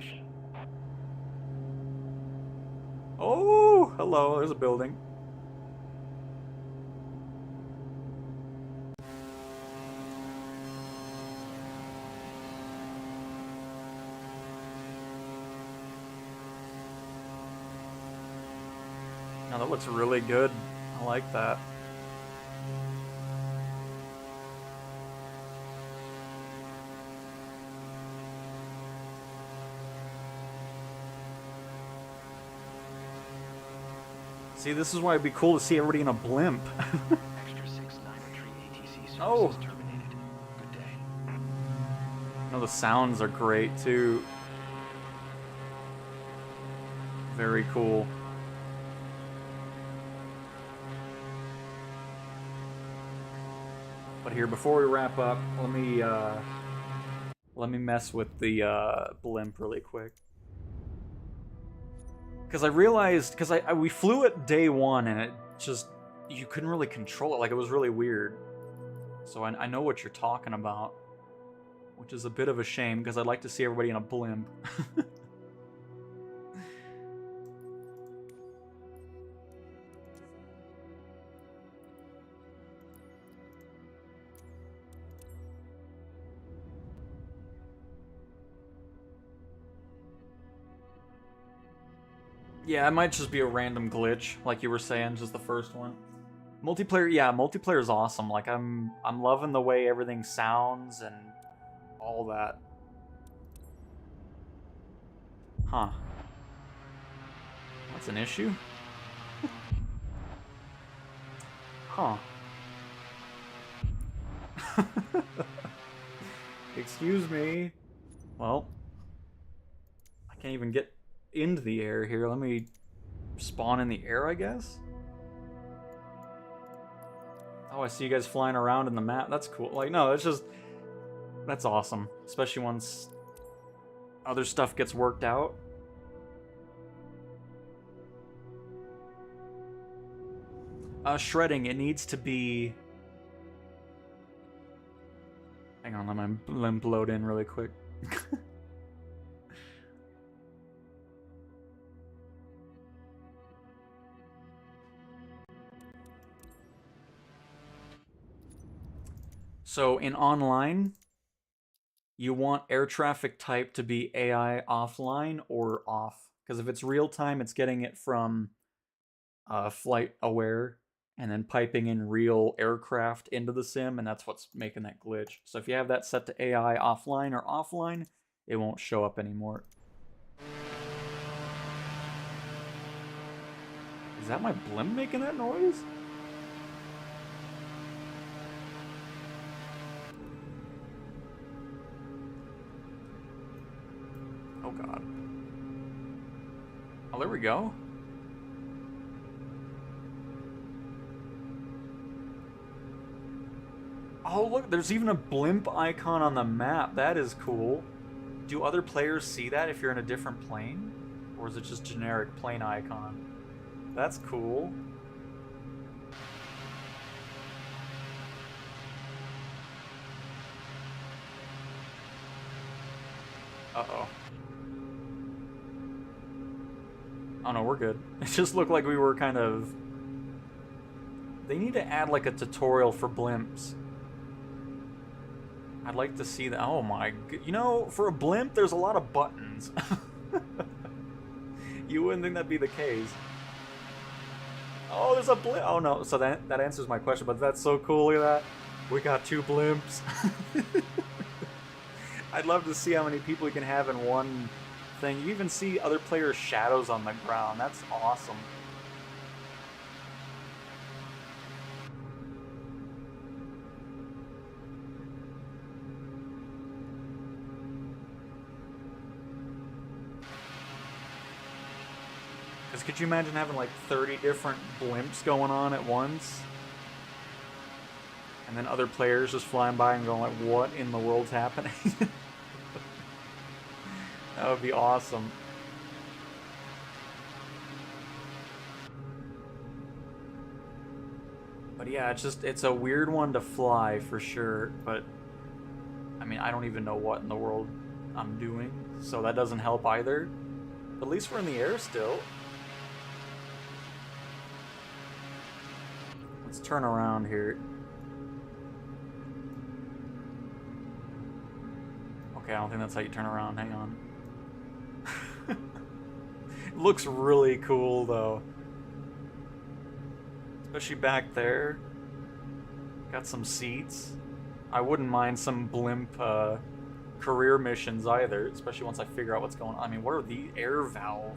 S1: Oh, hello, there's a building. Now that looks really good. I like that. See, this is why it'd be cool to see everybody in a blimp.
S3: Extra 6-9er tree ATC services
S1: Oh.
S3: terminated. Good day.
S1: No, the sounds are great too. Very cool. But here, before we wrap up, let me mess with the blimp really quick. Because I realized, because we flew it day one and it just, you couldn't really control it, like it was really weird. So I know what you're talking about, which is a bit of a shame because I'd like to see everybody in a blimp. Yeah, it might just be a random glitch, like you were saying, just the first one. Multiplayer, yeah, multiplayer is awesome. Like I'm loving the way everything sounds and all that. Huh. That's an issue? Huh. Excuse me. Well, I can't even get into the air here. Let me spawn in the air, I guess. Oh, I see you guys flying around in the map. That's cool. Like, no, it's just... That's awesome. Especially once other stuff gets worked out. Shredding, it needs to be Hang on, let my blimp load in really quick. So in online, you want air traffic type to be AI offline or off. Because if it's real time, it's getting it from flight aware and then piping in real aircraft into the sim, and that's what's making that glitch. So if you have that set to AI offline or offline, it won't show up anymore. Is that my blimp making that noise? Oh god. Oh, there we go. Oh, look, there's even a blimp icon on the map. That is cool. Do other players see that if you're in a different plane? Or is it just generic plane icon? That's cool. Uh-oh. Oh no, we're good. It just looked like we were kind of... They need to add like a tutorial for blimps. I'd like to see that. Oh my... You know, for a blimp, there's a lot of buttons. You wouldn't think that'd be the case. Oh, there's a blimp. Oh no, so that answers my question, but that's so cool. Look at that. We got 2 blimps. I'd love to see how many people you can have in one thing. You even see other players' shadows on the ground. That's awesome. Because could you imagine having like 30 different blimps going on at once? And then other players just flying by and going like, what in the world's happening? That would be awesome. But yeah, it's a weird one to fly for sure, but I mean, I don't even know what in the world I'm doing, so that doesn't help either. But at least we're in the air still. Let's turn around here. Okay, I don't think that's how you turn around. Hang on. It looks really cool, though. Especially back there. Got some seats. I wouldn't mind some blimp career missions either, especially once I figure out what's going on. I mean, what are the air valve?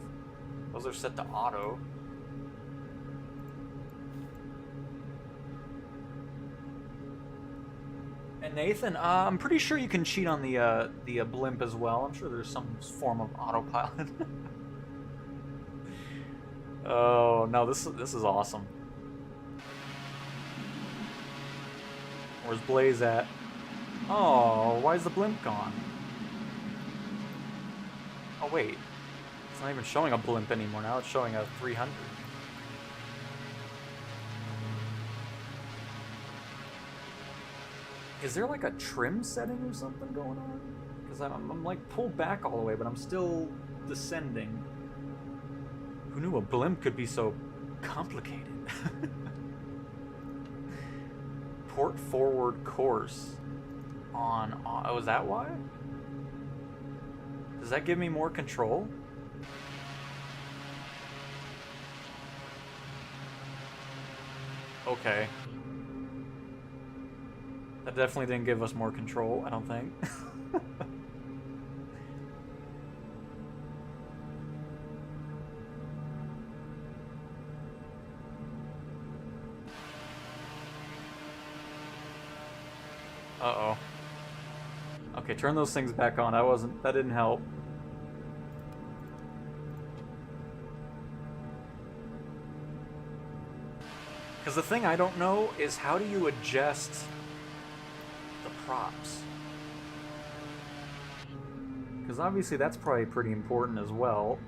S1: Those are set to auto. And Nathan, I'm pretty sure you can cheat on the blimp as well. I'm sure there's some form of autopilot. Oh no, this is awesome. Where's Blaze at? Oh, why is the blimp gone? Oh wait, it's not even showing a blimp anymore. Now it's showing a 300. Is there like a trim setting or something going on? Because I'm like pulled back all the way, but I'm still descending. Who knew a blimp could be so complicated? Port forward course on... Oh, is that why? Does that give me more control? Okay. That definitely didn't give us more control, I don't think. Uh-oh. Okay, turn those things back on. That didn't help. Because the thing I don't know is how do you adjust the props? Because obviously that's probably pretty important as well.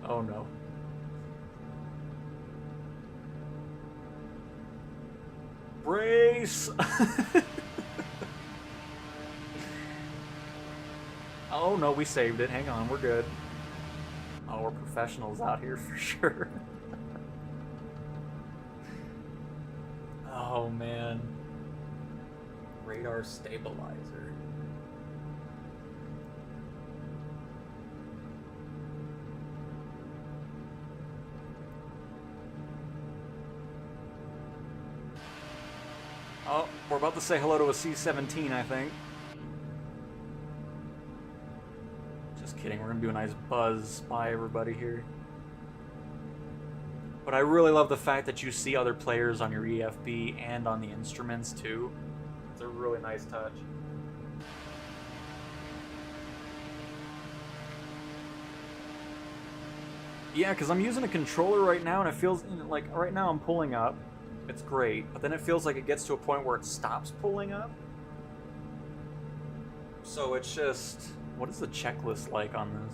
S1: Oh no. Nice! Oh no, we saved it. Hang on, we're good. Oh, we're professionals out here for sure. Oh man. Radar stabilizer. Oh, we're about to say hello to a C-17, I think. Just kidding, we're gonna do a nice buzz by everybody here. But I really love the fact that you see other players on your EFB and on the instruments too. It's a really nice touch. Yeah, because I'm using a controller right now and it feels like right now I'm pulling up. It's great, but then it feels like it gets to a point where it stops pulling up. So it's just... What is the checklist like on this?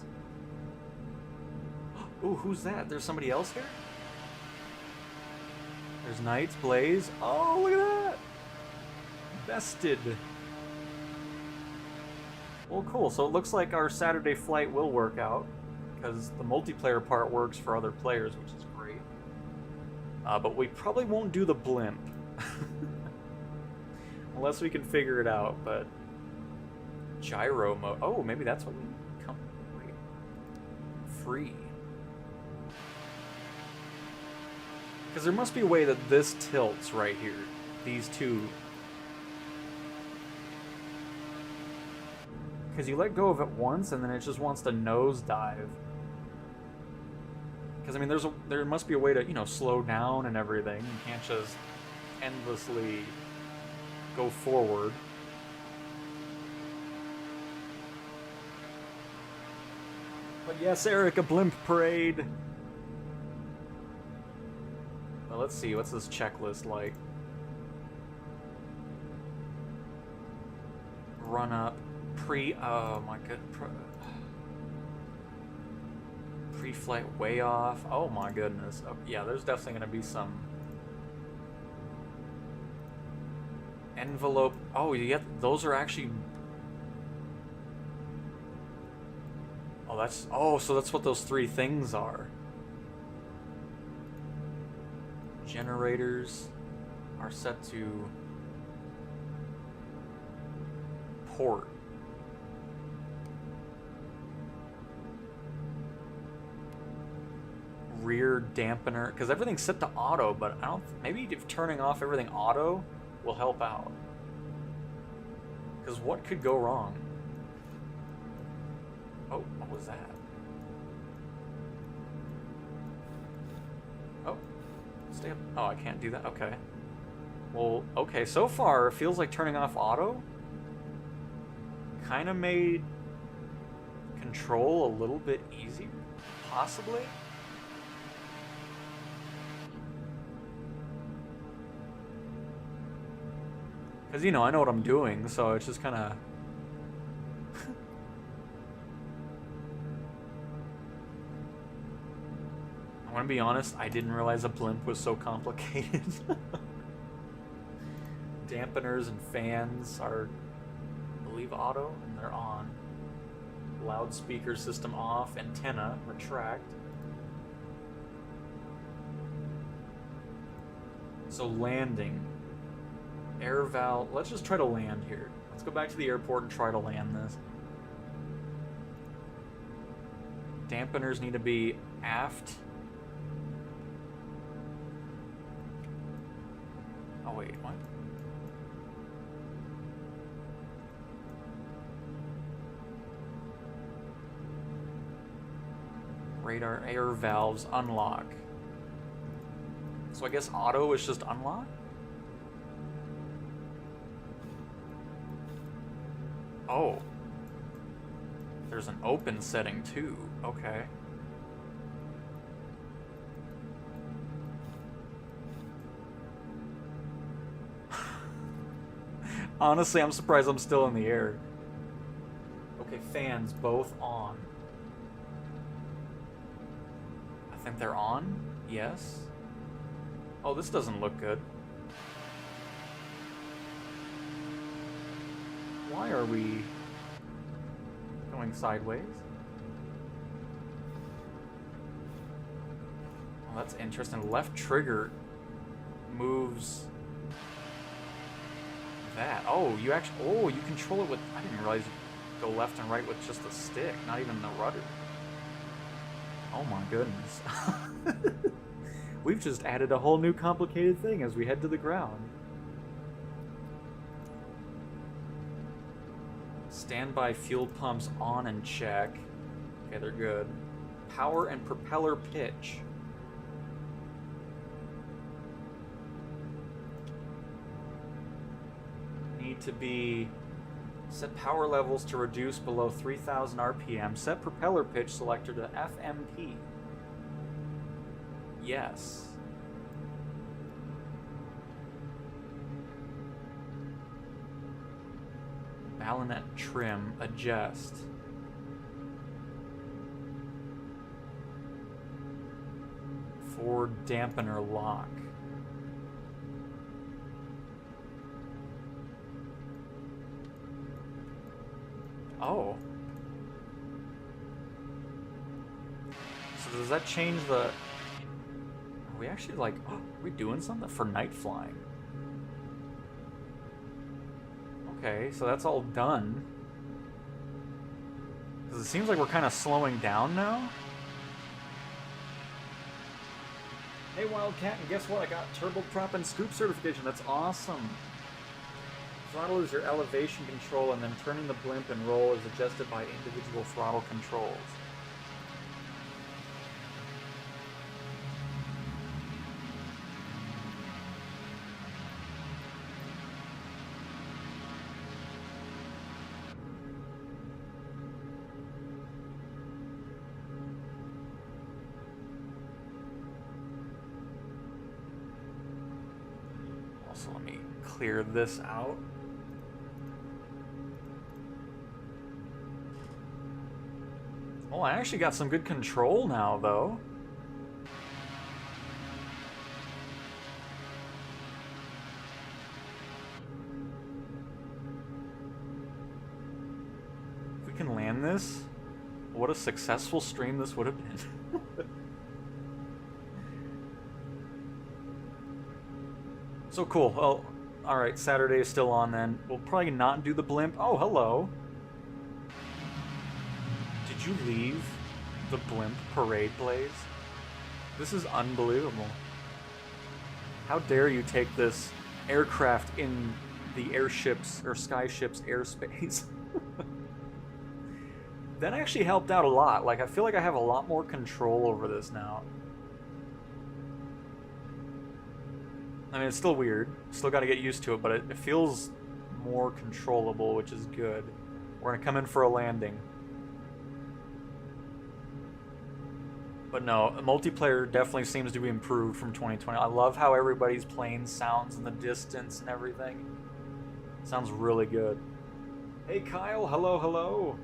S1: Ooh, who's that? There's somebody else here? There's Knights, Blaze. Oh, look at that! Vested. Well, cool. So it looks like our Saturday flight will work out, because the multiplayer part works for other players, which is great. But we probably won't do the blimp. Unless we can figure it out, but... Gyro mode. Oh, maybe that's what we come... Wait. Free. Because there must be a way that this tilts right here. These two. Because you let go of it once, and then it just wants to nosedive. Because, I mean, there must be a way to, you know, slow down and everything. You can't just endlessly go forward. But yes, Eric, a blimp parade! Well, let's see, what's this checklist like? Run up, oh my god, pre-flight way off, oh my goodness. Oh, yeah, there's definitely gonna be some envelope. Oh, yeah, those are actually... Oh, so that's what those three things are. Generators are set to port. Rear dampener, because everything's set to auto, but I don't... Maybe if turning off everything auto will help out. Because what could go wrong? Oh, what was that? Oh, stay up. Oh, I can't do that? Okay. Well, okay, so far it feels like turning off auto kind of made control a little bit easier, possibly? Because, you know, I know what I'm doing, so it's just kind of... I'm gonna be honest, I didn't realize a blimp was so complicated. Dampeners and fans are, I believe, auto, and they're on. Loudspeaker system off, antenna, retract. So landing. Air valve, let's just try to land here. Let's go back to the airport and try to land this. Dampeners need to be aft. Oh wait, what? Radar air valves unlock. So I guess auto is just unlock? Oh. There's an open setting too. Okay. Honestly, I'm surprised I'm still in the air. Okay, fans both on. I think they're on? Yes. Oh, this doesn't look good. Why are we going sideways? Oh, that's interesting. Left trigger moves that. Oh, you actually. Oh, you control it with. I didn't realize you go left and right with just the stick, not even the rudder. Oh my goodness. We've just added a whole new complicated thing as we head to the ground. Standby fuel pumps on and check. Okay, they're good. Power and propeller pitch. Need to be... Set power levels to reduce below 3,000 RPM. Set propeller pitch selector to FMP. Yes. Ballonet trim. Adjust. Forward dampener lock. Oh. So does that change the... Are we actually like... Oh, are we doing something for night flying? Okay, so that's all done. Because it seems like we're kind of slowing down now. Hey Wildcat, and guess what? I got turboprop and scoop certification. That's awesome. Throttle is your elevation control, and then turning the blimp and roll is adjusted by individual throttle controls. Also, let me clear this out. Oh, I actually got some good control now, though. If we can land this, what a successful stream this would have been. So cool. Well, alright, Saturday is still on then. We'll probably not do the blimp. Oh, hello. Did you leave the blimp parade, Blaze? This is unbelievable. How dare you take this aircraft in the airships or skyship's airspace? That actually helped out a lot. Like, I feel like I have a lot more control over this now. I mean, it's still weird. Still got to get used to it, but it feels more controllable, which is good. We're going to come in for a landing. But no, multiplayer definitely seems to be improved from 2020. I love how everybody's plane sounds in the distance and everything. Sounds really good. Hey Kyle, hello, hello.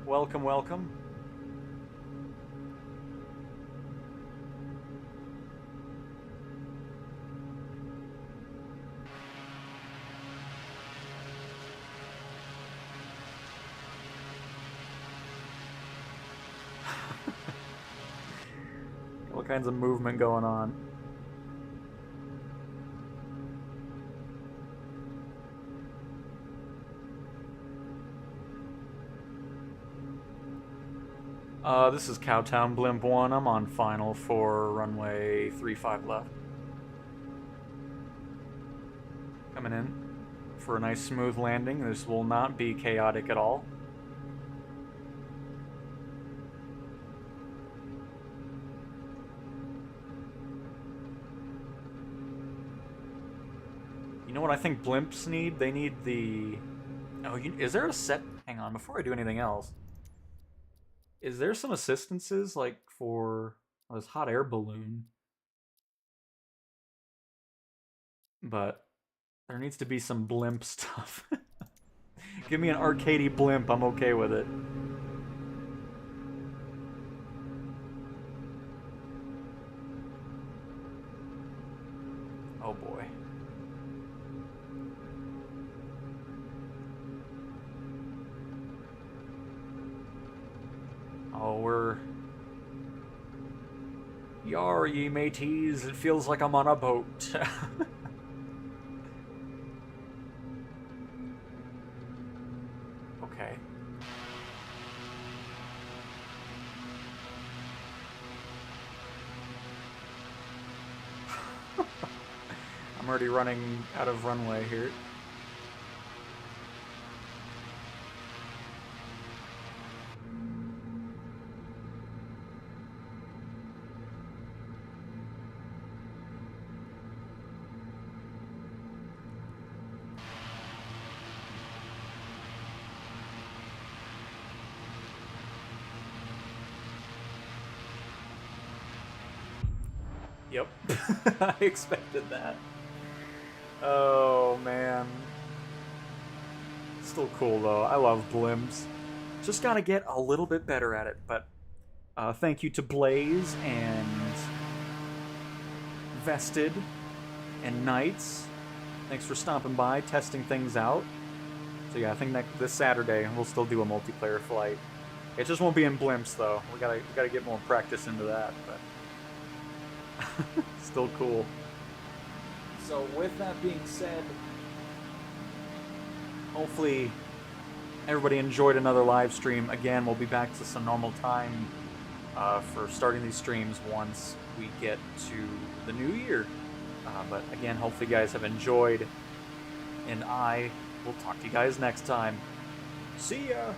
S1: Welcome, welcome. All kinds of movement going on. This is Cowtown Blimp 1. I'm on final for runway 35 left. Coming in for a nice smooth landing. This will not be chaotic at all. You know what I think blimps need? They need the... Oh, is there a set... Hang on, before I do anything else. Is there some assistances, like, for this hot air balloon? But there needs to be some blimp stuff. Give me an arcadey blimp, I'm okay with it. Oh boy. Oh, we're... Yar, ye mateys, it feels like I'm on a boat. Okay. I'm already running out of runway here. Yep. I expected that. Oh, man. Still cool, though. I love blimps. Just gotta get a little bit better at it, but thank you to Blaze and Vested and Knights. Thanks for stopping by, testing things out. So yeah, I think this Saturday we'll still do a multiplayer flight. It just won't be in blimps, though. We gotta get more practice into that, but... Still cool. So with that being said, hopefully everybody enjoyed another live stream. Again, we'll be back to some normal time for starting these streams once we get to the new year. But again, hopefully you guys have enjoyed, and I will talk to you guys next time. See ya!